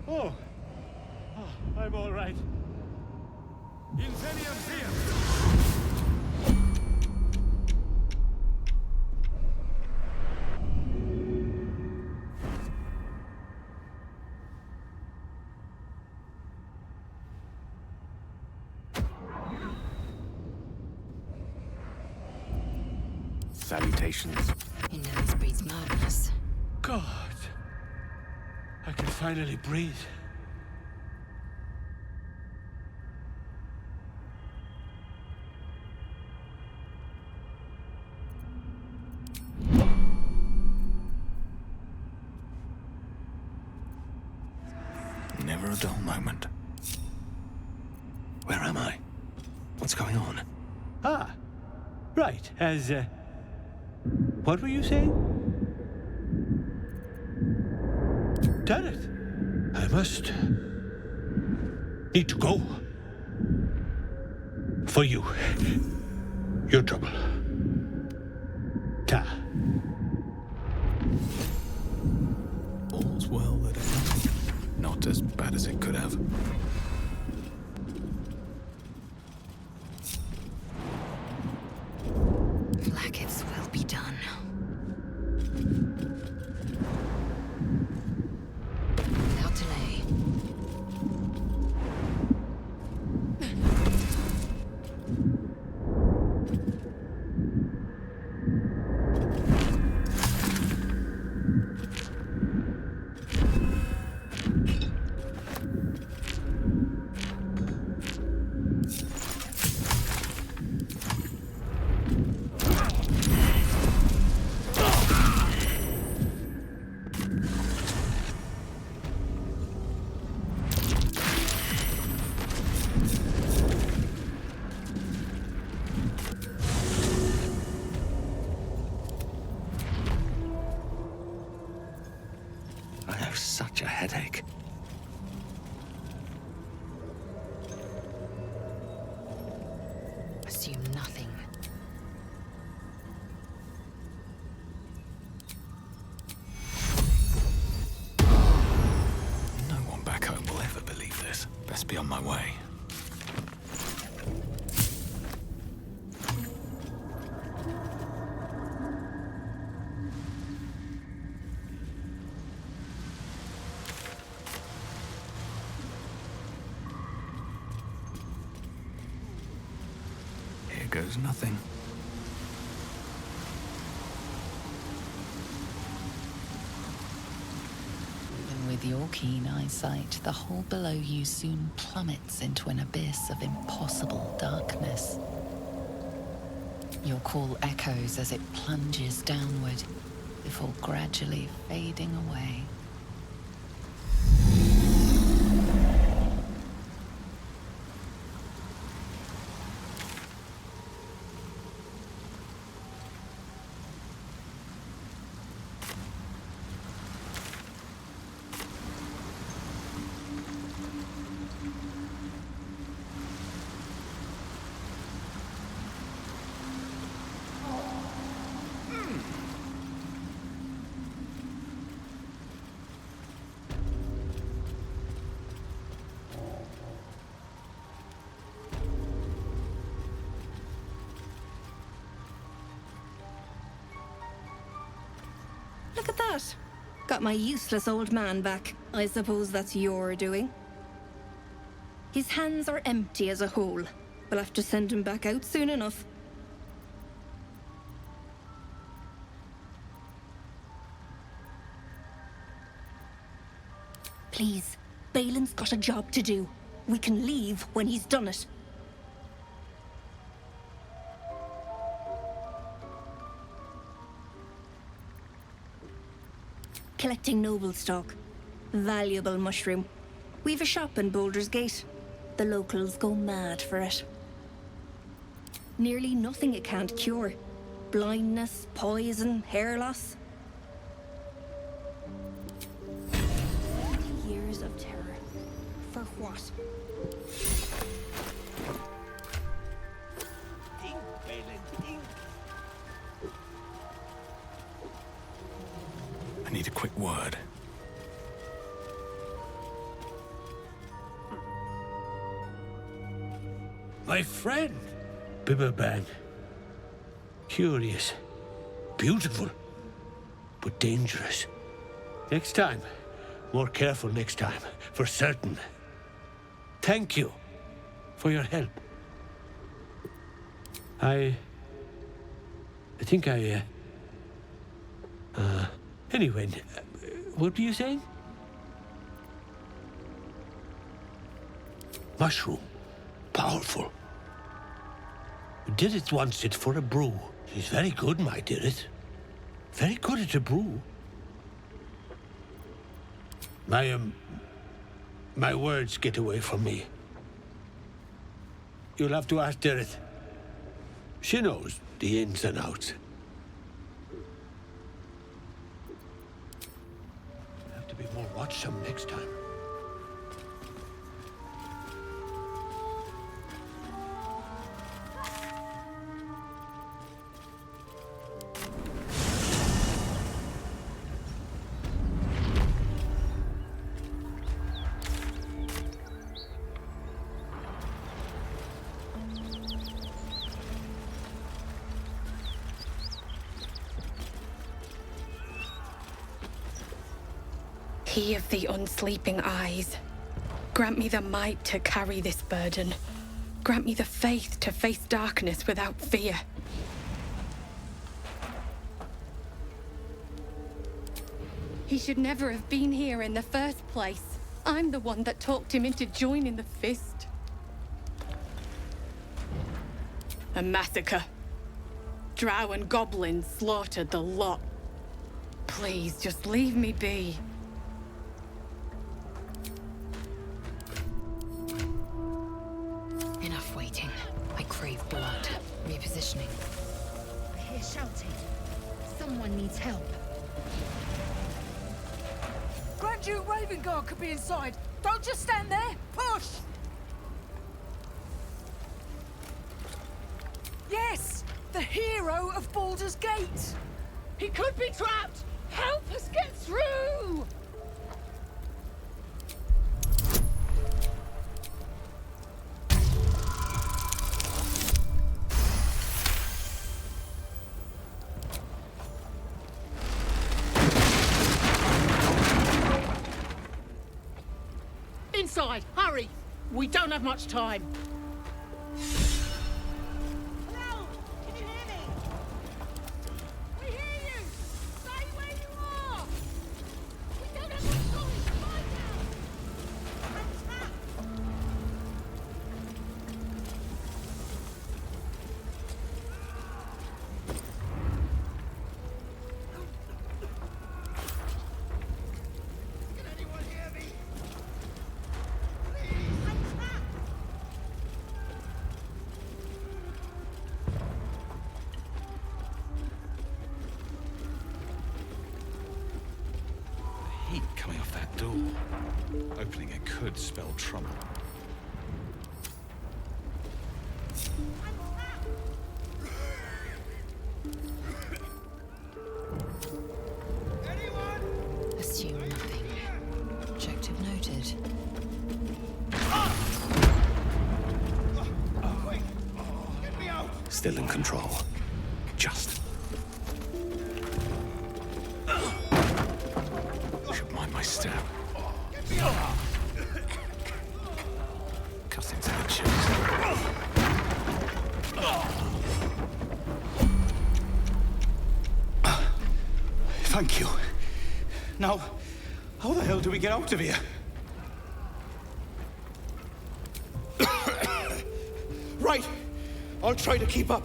Oh, I'm all right. Incendium here! Salutations. Indolence breeds madness. God, I can finally breathe. Never a dull moment. Where am I? What's going on? Ah, right, what were you saying? Damn it! I must need to go. For you. Your trouble. Ta. All's well that ends. Not as bad as it could have. Blackets will be done. Without delay. Such a headache. Assume nothing. my way. Here goes nothing. Even with your keen eyesight, the hole below you soon plummets into an abyss of impossible darkness. Your call echoes as it plunges downward, before gradually fading away. Look at that. Got my useless old man back. I suppose that's your doing. His hands are empty as a whole. We'll have to send him back out soon enough. Please, Balin's got a job to do. We can leave when he's done it. Collecting noble stock. Valuable mushroom. We've a shop in Baldur's Gate. The locals go mad for it. Nearly nothing it can't cure. Blindness, poison, hair loss. Years of terror. For what? I need a quick word. My friend, Bibberban. Curious, beautiful, but dangerous. Next time, more careful next time, for certain. Thank you for your help. I think anyway, what were you saying? Mushroom. Powerful. Did it wants it for a brew. She's very good, my Dirith. Very good at a brew. My words get away from me. You'll have to ask Dirith. She knows the ins and outs. Have to be more watchsome next time. He of the unsleeping eyes, grant me the might to carry this burden. Grant me the faith to face darkness without fear. He should never have been here in the first place. I'm the one that talked him into joining the Fist. A massacre. Drow and goblins slaughtered the lot. Please, just leave me be. Enough waiting. I crave blood. Repositioning. I hear shouting. Someone needs help. Grand Duke Ravengard could be inside. Don't just stand there. Push! Yes! The hero of Baldur's Gate! He could be trapped! Help us get through! We don't have much time. Hello? Can you hear me? We hear you! Stay where you are! We don't have much time! Right now! Can anyone hear me? Heat coming off that door. Opening it could spell trouble. Assume nothing. Objective noted. Still in control. Just. Should mind my step. Cut into the chest. Thank you. Now, how the hell do we get out of here? Right. I'll try to keep up.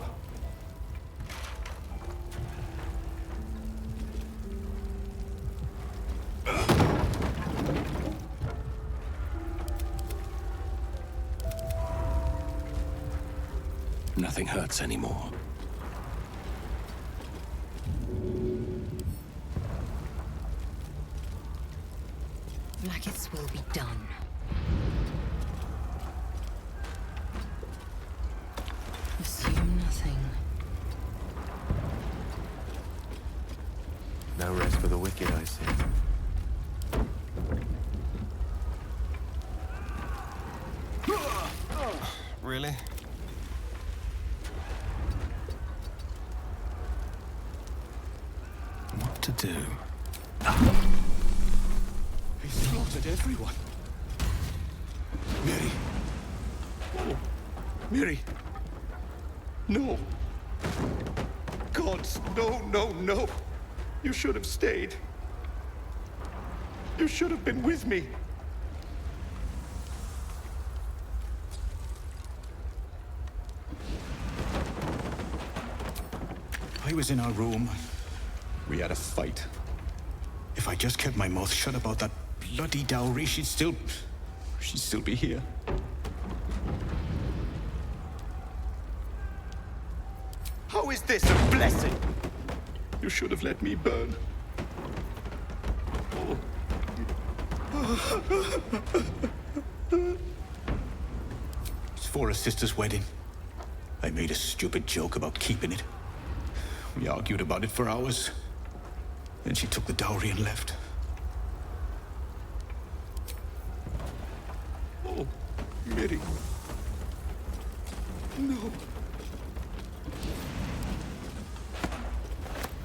Nothing hurts anymore. Blackets will be done. Assume nothing. No rest for the wicked, I see. Really? What to do? He slaughtered everyone. Mary. Oh, Mary. No. Gods, no, no, no. You should have stayed. You should have been with me. I was in our room. We had a fight. If I just kept my mouth shut about that bloody dowry, she'd still be here. How is this a blessing? You should have let me burn. It's for a sister's wedding. I made a stupid joke about keeping it. We argued about it for hours. Then she took the dowry and left. Oh, Mary. No.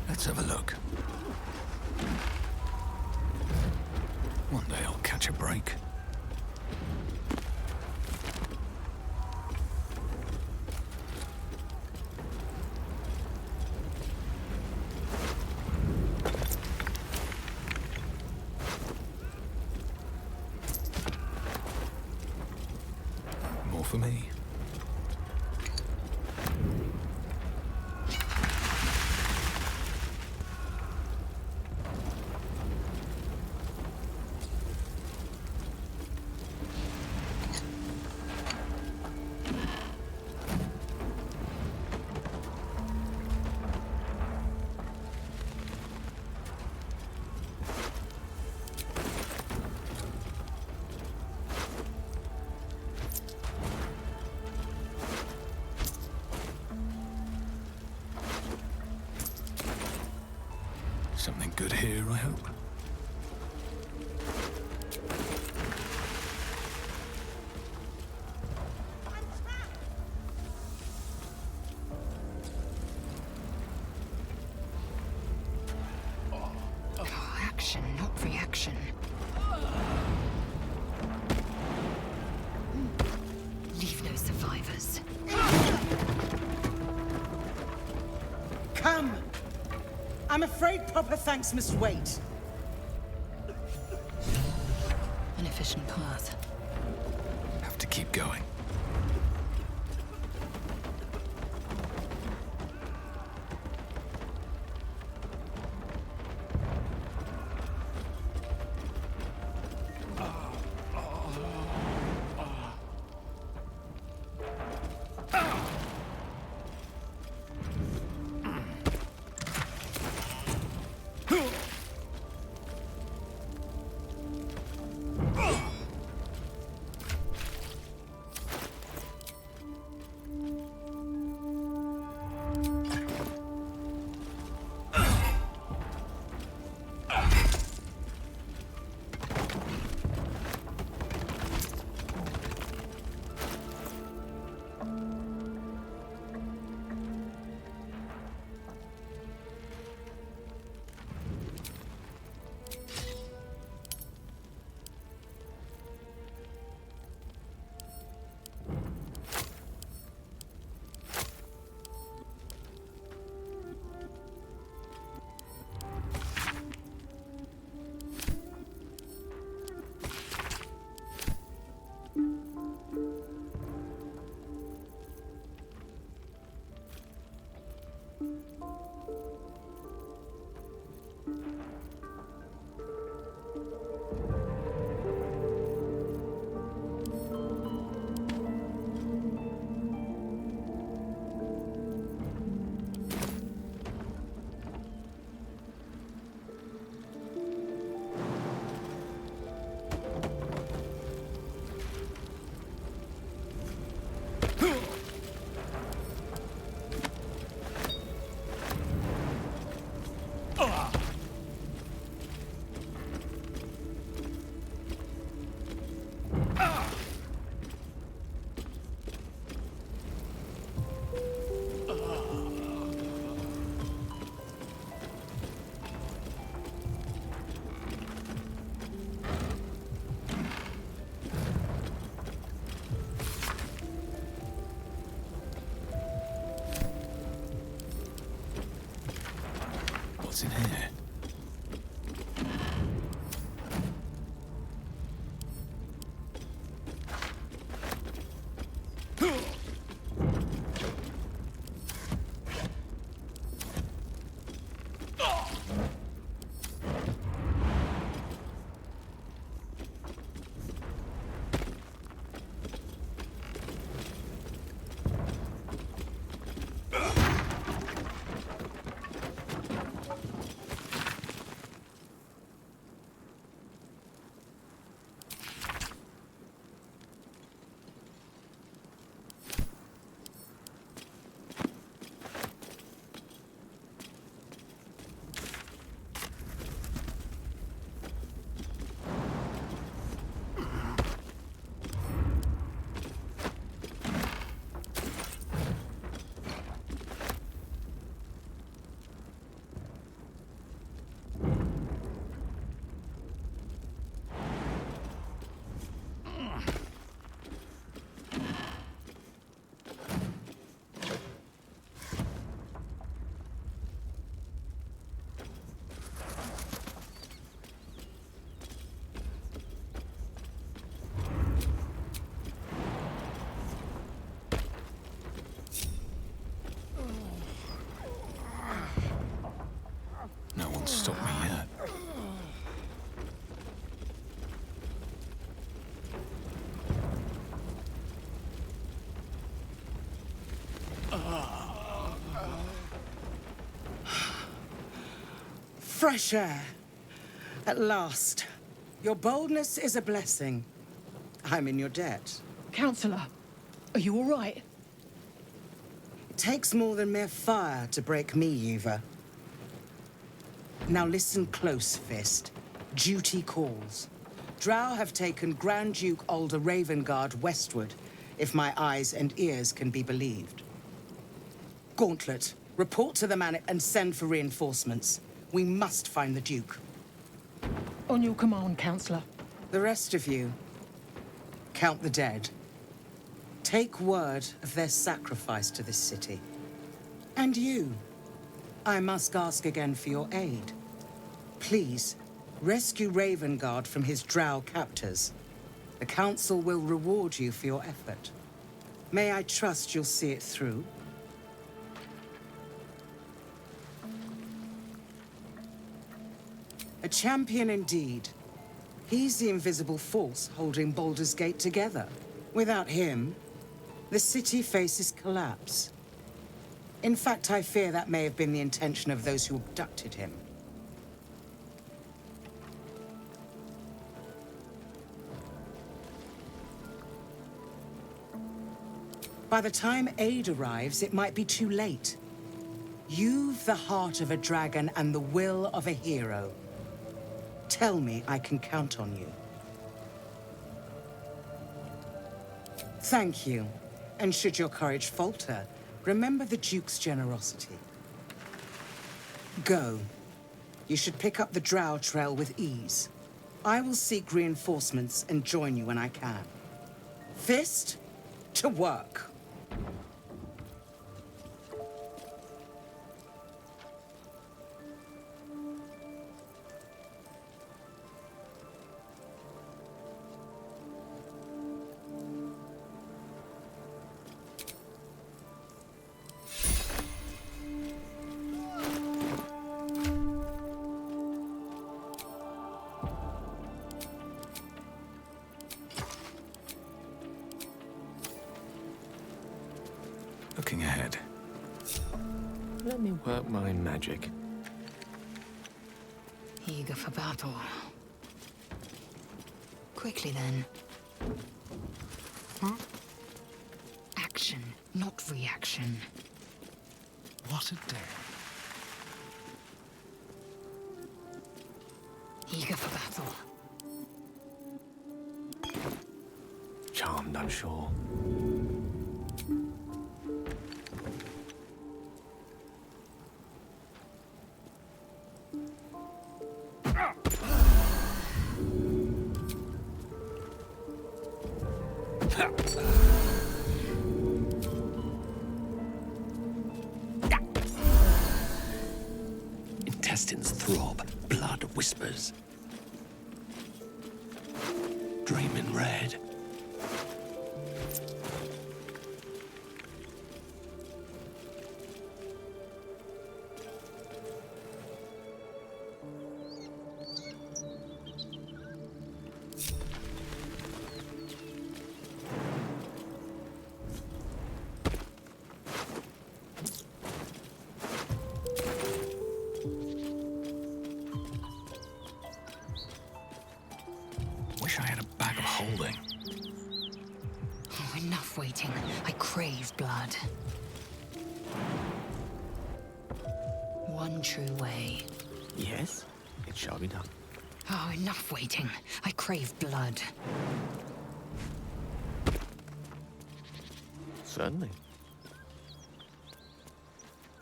Let's have a look. One day I'll catch a break. More for me. Something good here, I hope. Action, not reaction. Come! I'm afraid proper thanks must wait. An efficient path. Have to keep going. What's in here? No one's stopped me yet. Fresh air. At last. Your boldness is a blessing. I'm in your debt. Counselor, are you all right? It takes more than mere fire to break me, Yuva. Now listen close, Fist. Duty calls. Drow have taken Grand Duke Alder Ravengard westward, if my eyes and ears can be believed. Gauntlet, report to the man and send for reinforcements. We must find the Duke. On your command, Counselor. The rest of you, count the dead. Take word of their sacrifice to this city. And you, I must ask again for your aid. Please, rescue Ravengard from his drow captors. The Council will reward you for your effort. May I trust you'll see it through? A champion indeed. He's the invisible force holding Baldur's Gate together. Without him, the city faces collapse. In fact, I fear that may have been the intention of those who abducted him. By the time aid arrives, it might be too late. You've the heart of a dragon and the will of a hero. Tell me I can count on you. Thank you. And should your courage falter, remember the Duke's generosity. Go. You should pick up the Drow trail with ease. I will seek reinforcements and join you when I can. Fist, to work. Looking ahead. Let me work my magic. Eager for battle. Quickly then. Huh? Action, not reaction. What a day. Eager for battle. Charmed, I'm sure. Intestines throb, blood whispers. Dreaming red. Wish I had a bag of holding. Oh, enough waiting. I crave blood. One true way. Yes, it shall be done. Oh, enough waiting. I crave blood. Certainly.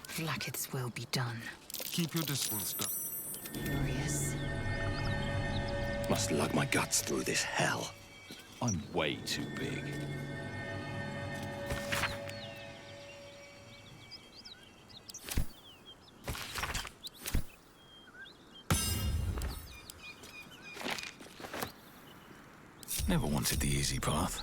Vlaakith's will be done. Keep your distance, Doc. Furious. Must lug my guts through this hell. I'm way too big. Never wanted the easy path.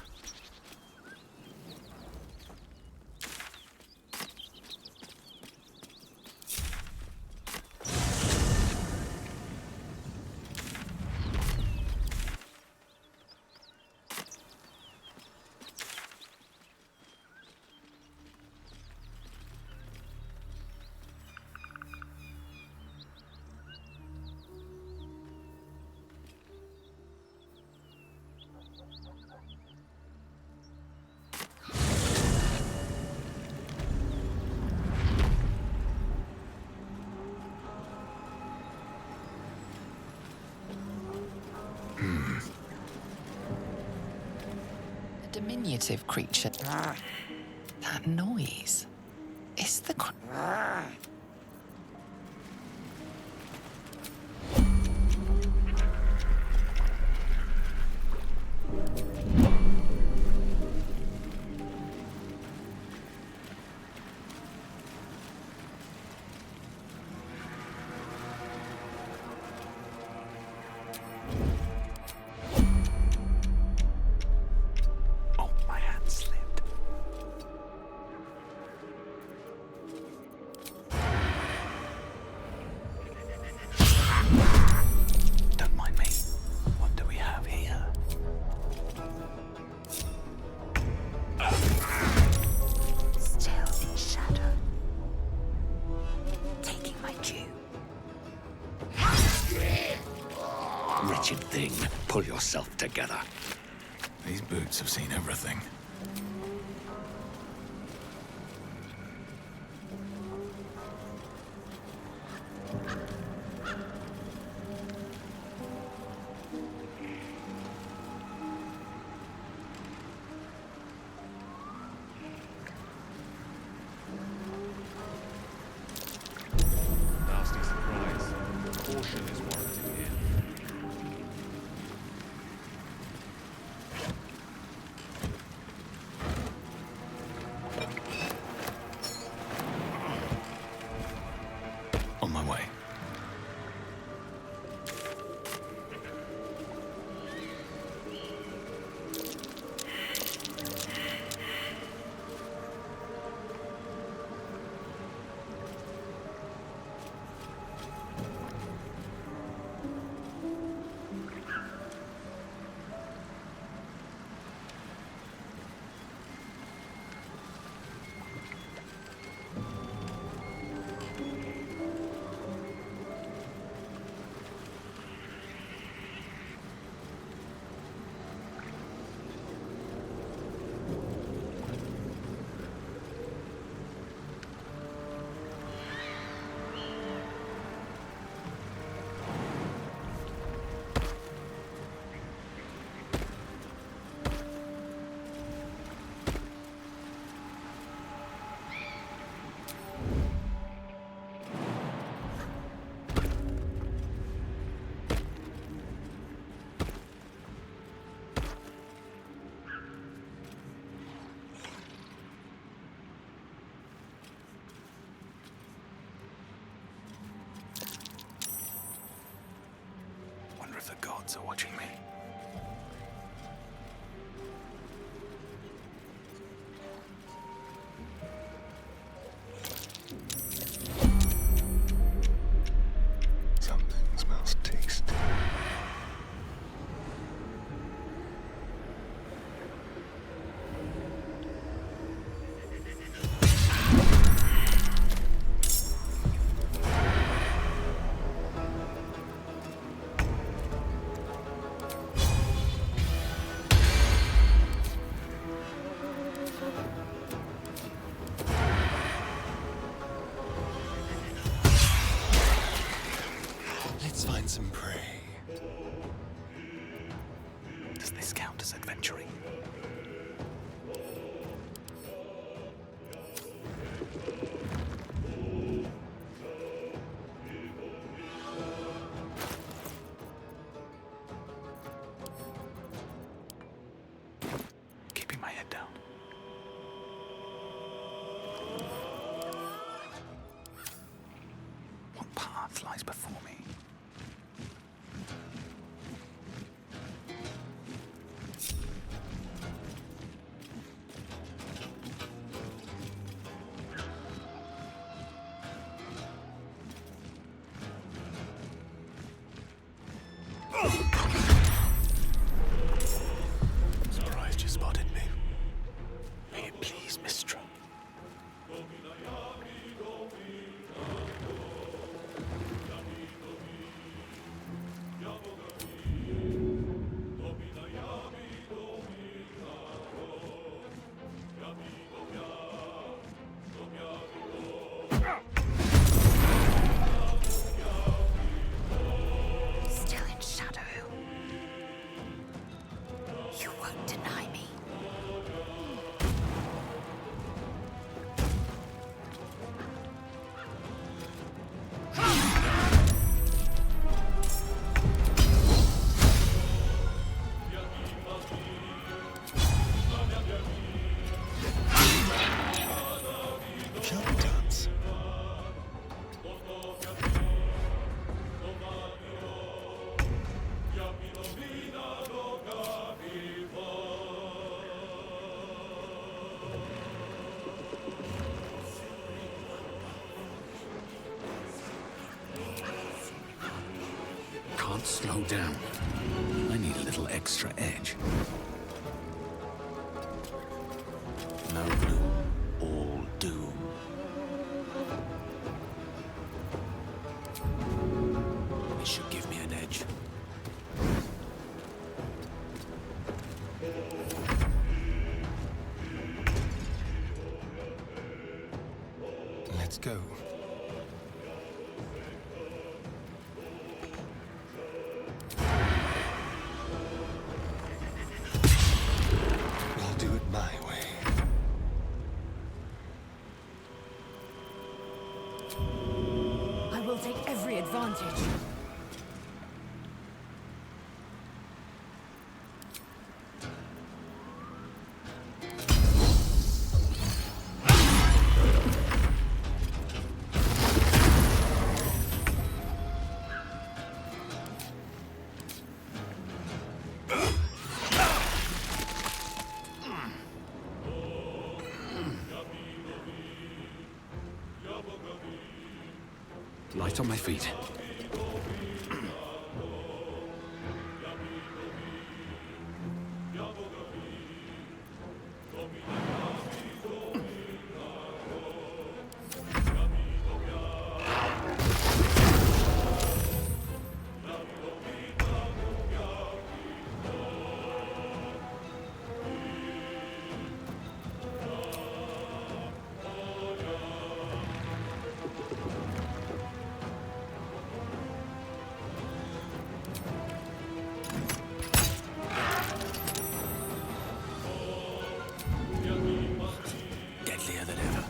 Diminutive creature. That noise. It's the... wretched thing. Pull yourself together. These boots have seen everything. Nasty surprise. Caution is warranted here. On my way. Wonder if the gods are watching me. Something smells tasty. Let's find some prey. Does this count as adventuring? Keeping my head down. What path lies before me? Surprised you spotted me. May it please, Mistra. Still in shadow. You won't deny me. Shall we dance? Can't slow down. I need a little extra edge. No gloom, all doom. It should give me an edge. go. I'll do it my way. I will take every advantage. Light on my feet. Deadlier than ever.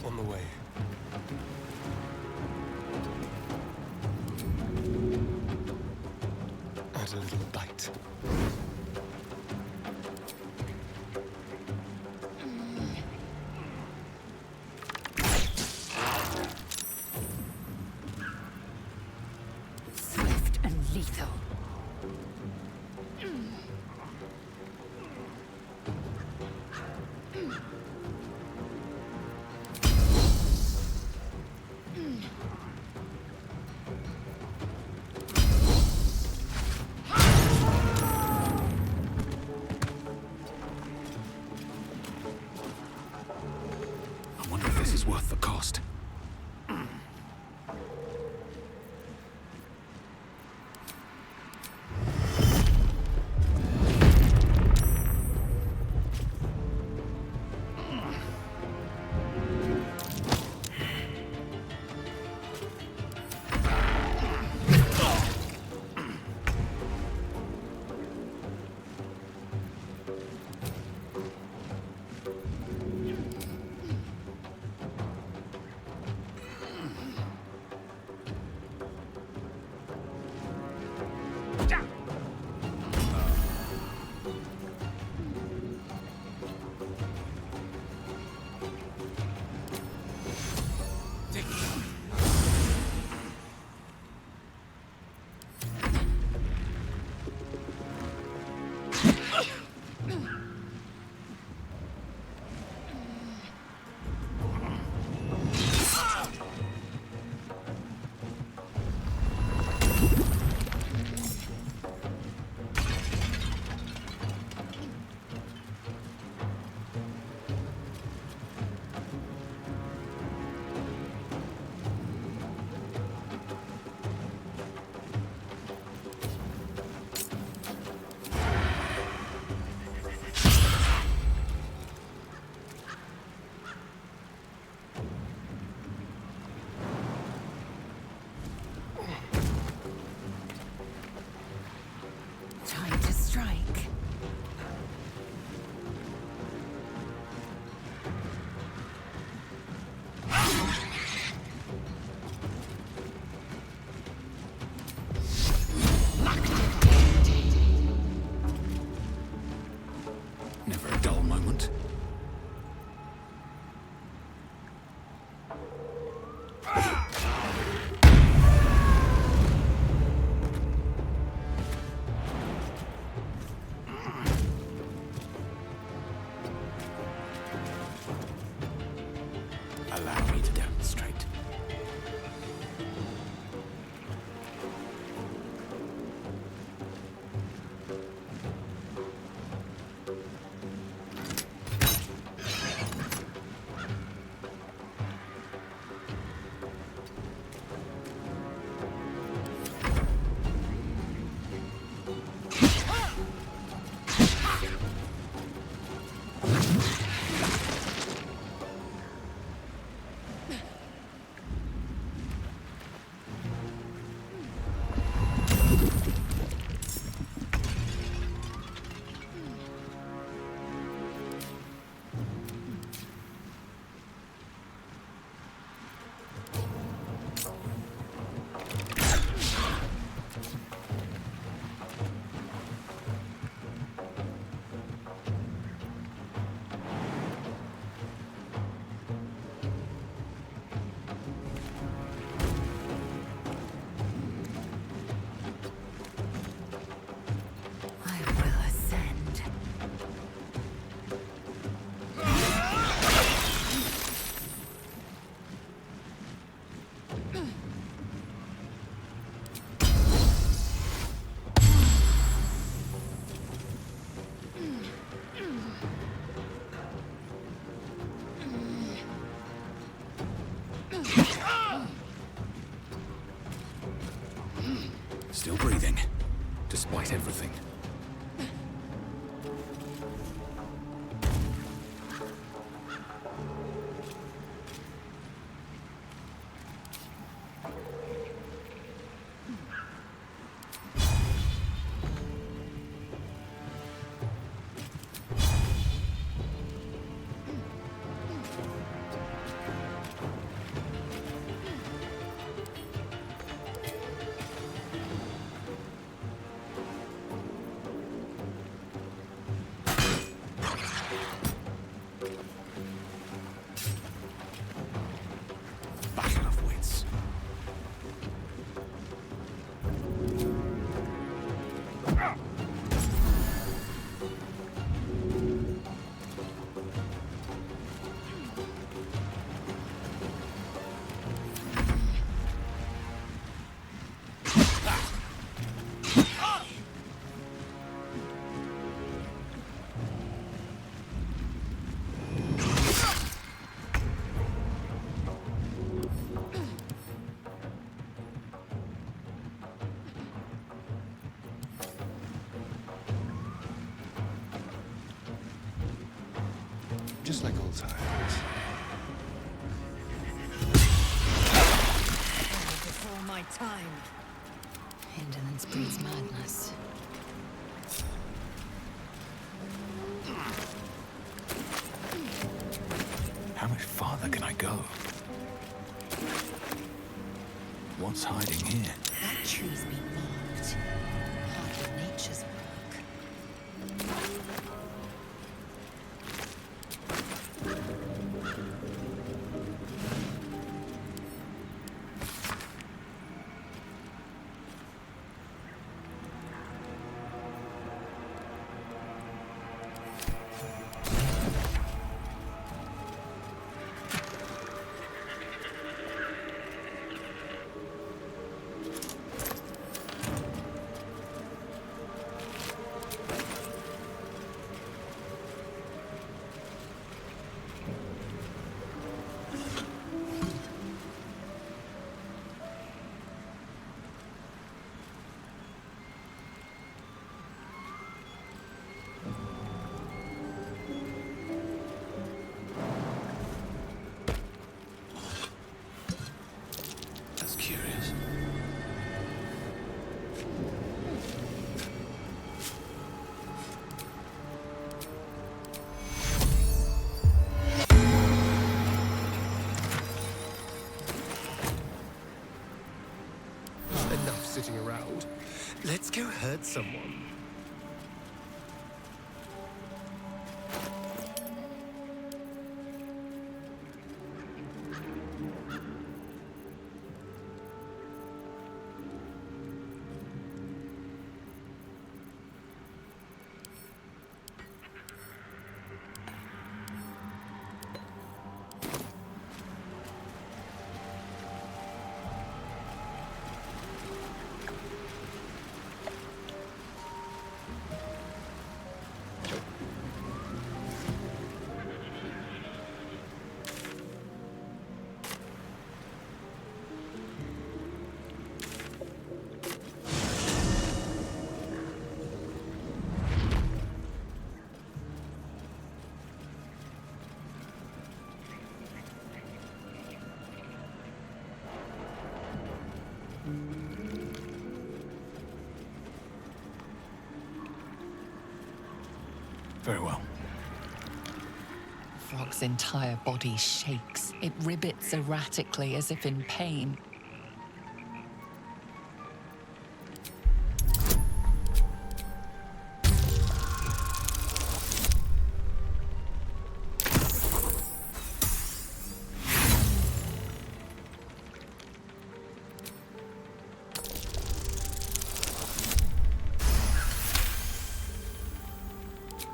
On the way. Add a little bite. Swift and lethal. I wonder if this is worth the cost. Still breathing, despite everything. Battle of wits. Just like old times. Before my time. Indolence breeds madness. How much farther can I go? What's hiding here? That tree's been marked. Part of nature's work. That's curious. Enough sitting around. Let's go hurt someone. Very well. Frog's entire body shakes. It ribbits erratically as if in pain.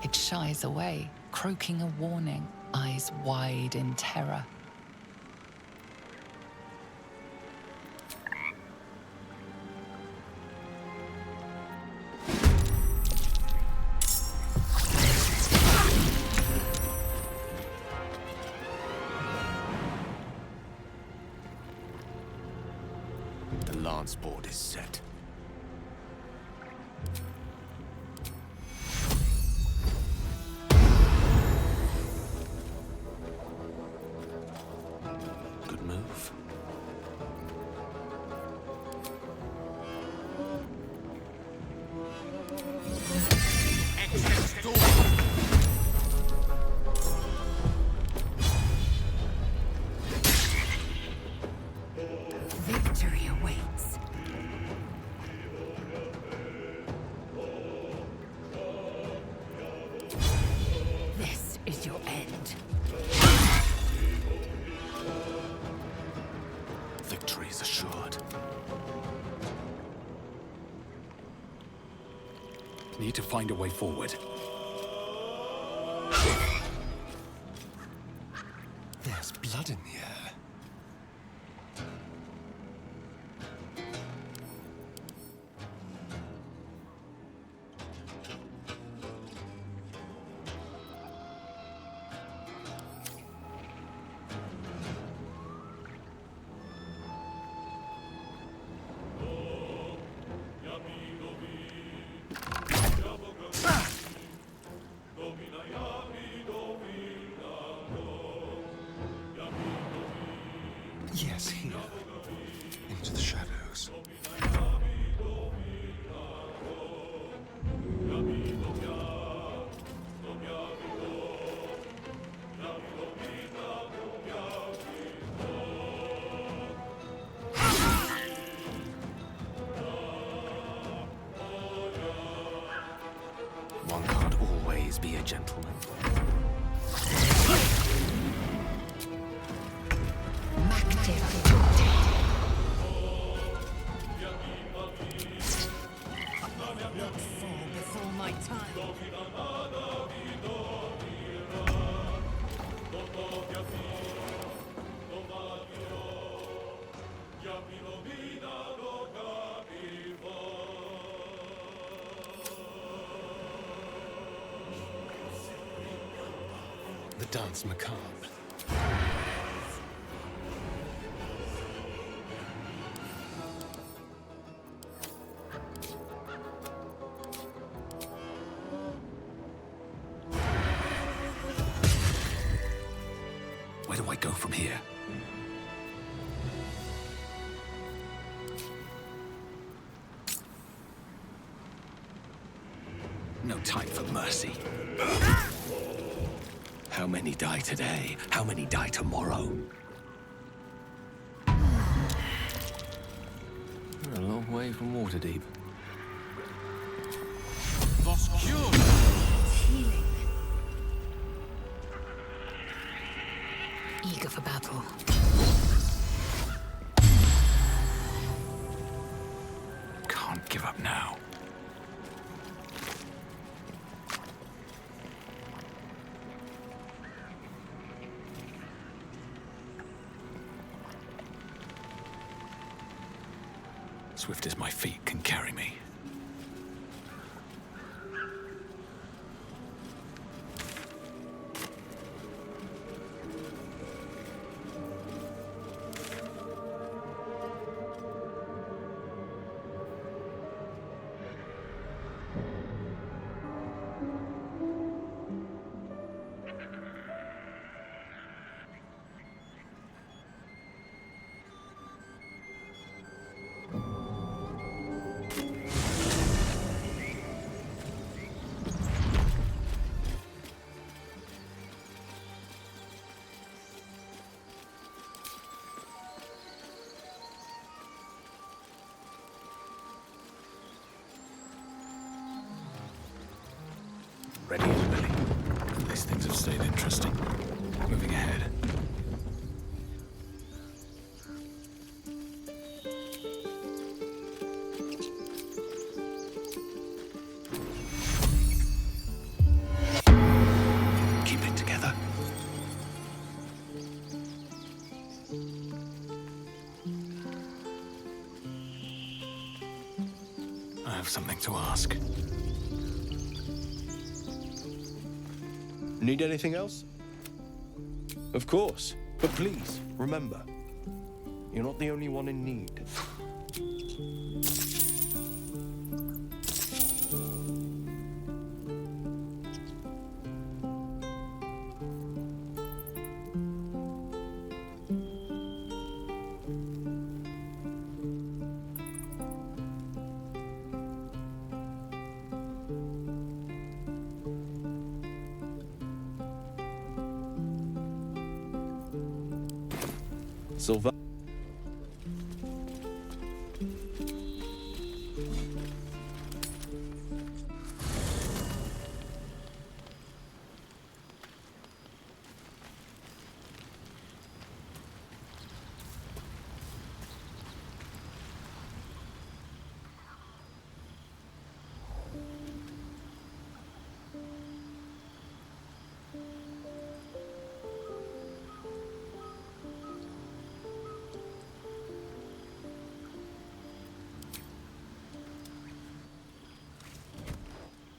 It shies away, croaking a warning, eyes wide in terror. The lance board is set. rest assured. Need to find a way forward. There's blood in the air. Yes, here. Into the shadows. One can't always be a gentleman. Before my time. The dance macabre. Where do I go from here? No time for mercy. How many die today? How many die tomorrow? We're a long way from Waterdeep. Healing. Eager for battle. Can't give up now. Swift as my feet can carry me. Ready, Billy. These things have stayed interesting. Moving ahead. Keep it together. I have something to ask. Need anything else? Of course. But please, remember, you're not the only one in need. Silva.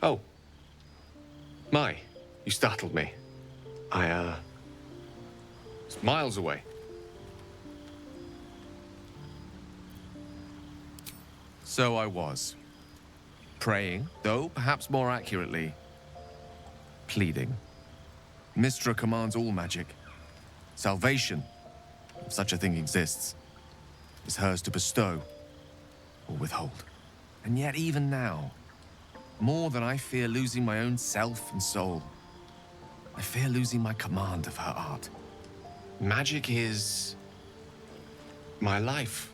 Oh. My, you startled me. It's miles away. So I was. Praying, though perhaps more accurately, pleading. Mystra commands all magic. Salvation, if such a thing exists, is hers to bestow or withhold. And yet even now, more than I fear losing my own self and soul, I fear losing my command of her art. Magic is my life.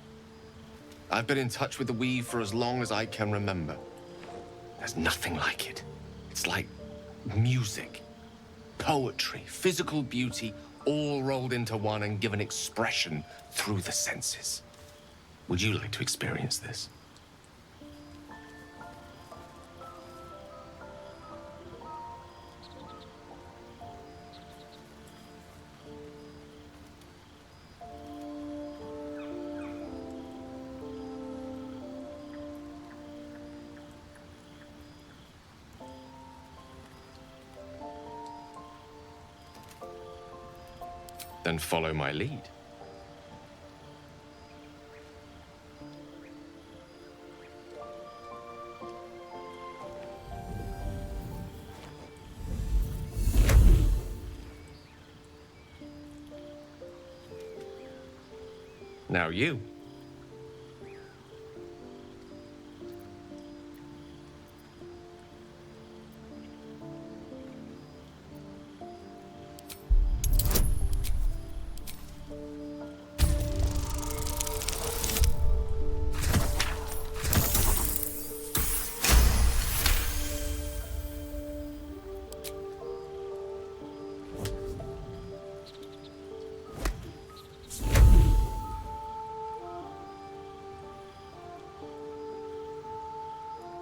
I've been in touch with the weave for as long as I can remember. There's nothing like it. It's like music, poetry, physical beauty, all rolled into one and given expression through the senses. Would you like to experience this? Then follow my lead. Now you.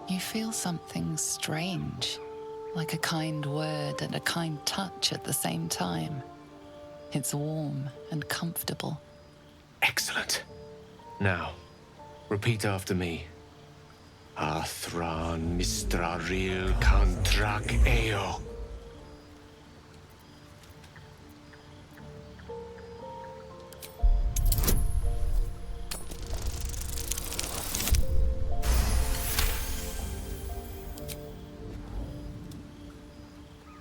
You feel something strange, like a kind word and a kind touch at the same time. It's warm and comfortable. Excellent. Now, repeat after me. Athran Mistraril Kantrak Eo.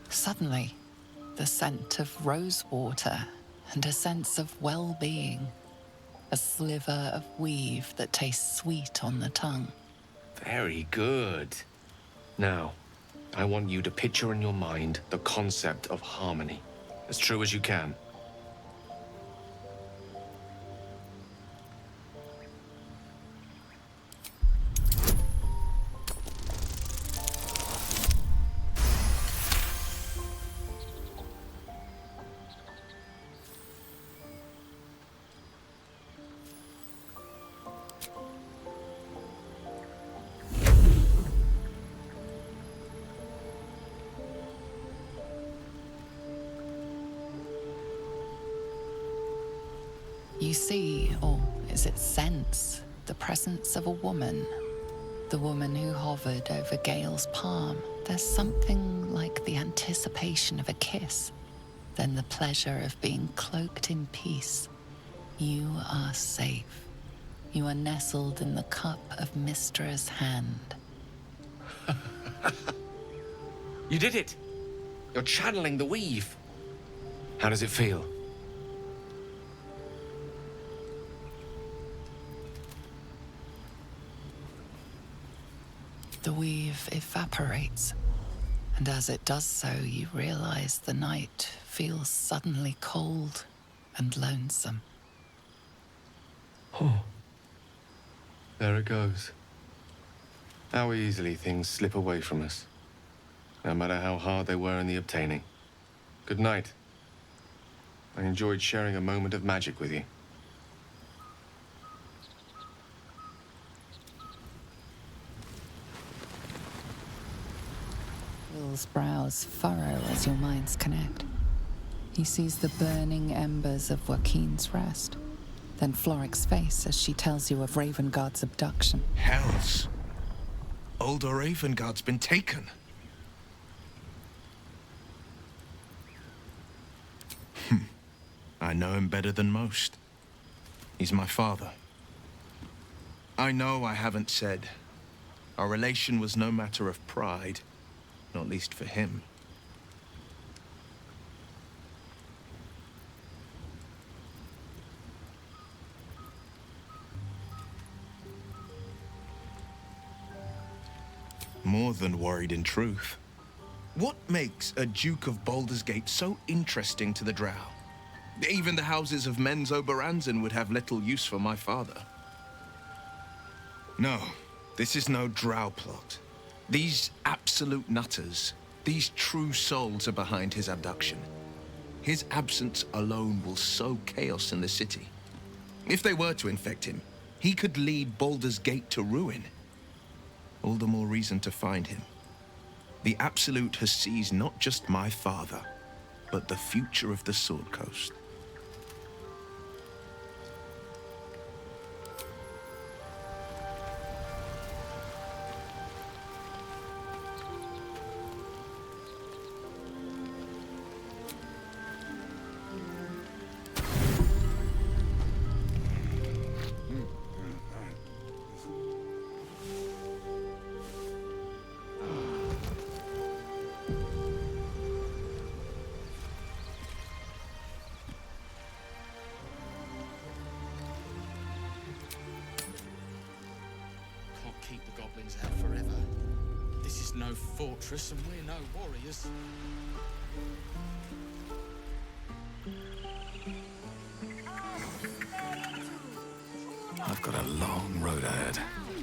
Suddenly, the scent of rosewater and a sense of well-being. A sliver of weave that tastes sweet on the tongue. Very good. Now, I want you to picture in your mind the concept of harmony, as true as you can. You see, or is it sense, the presence of a woman. The woman who hovered over Gale's palm. There's something like the anticipation of a kiss, then the pleasure of being cloaked in peace. You are safe. You are nestled in the cup of Mystra's hand. You did it! You're channeling the weave. How does it feel? The weave evaporates, and as it does so, you realize the night feels suddenly cold and lonesome. Oh. There it goes. How easily things slip away from us, no matter how hard they were in the obtaining. Good night. I enjoyed sharing a moment of magic with you. Will's brows furrow as your minds connect. He sees the burning embers of Joaquin's rest, then Floric's face as she tells you of Ravengard's abduction. Hells. Old Ravengard's been taken. I know him better than most. He's my father. I know I haven't said. Our relation was no matter of pride, not least for him. More than worried, in truth. What makes a Duke of Baldur's Gate so interesting to the Drow? Even the houses of Men's Oberanzen would have little use for my father. No, this is no Drow plot. These absolute nutters, these true souls are behind his abduction. His absence alone will sow chaos in the city. If they were to infect him, he could lead Baldur's Gate to ruin. All the more reason to find him. The Absolute has seized not just my father, but the future of the Sword Coast. Keep the goblins out forever. This is no fortress and we're no warriors. I've got a long road ahead.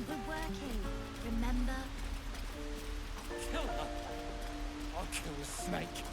We're working. Remember? Kill her. I'll kill the snake.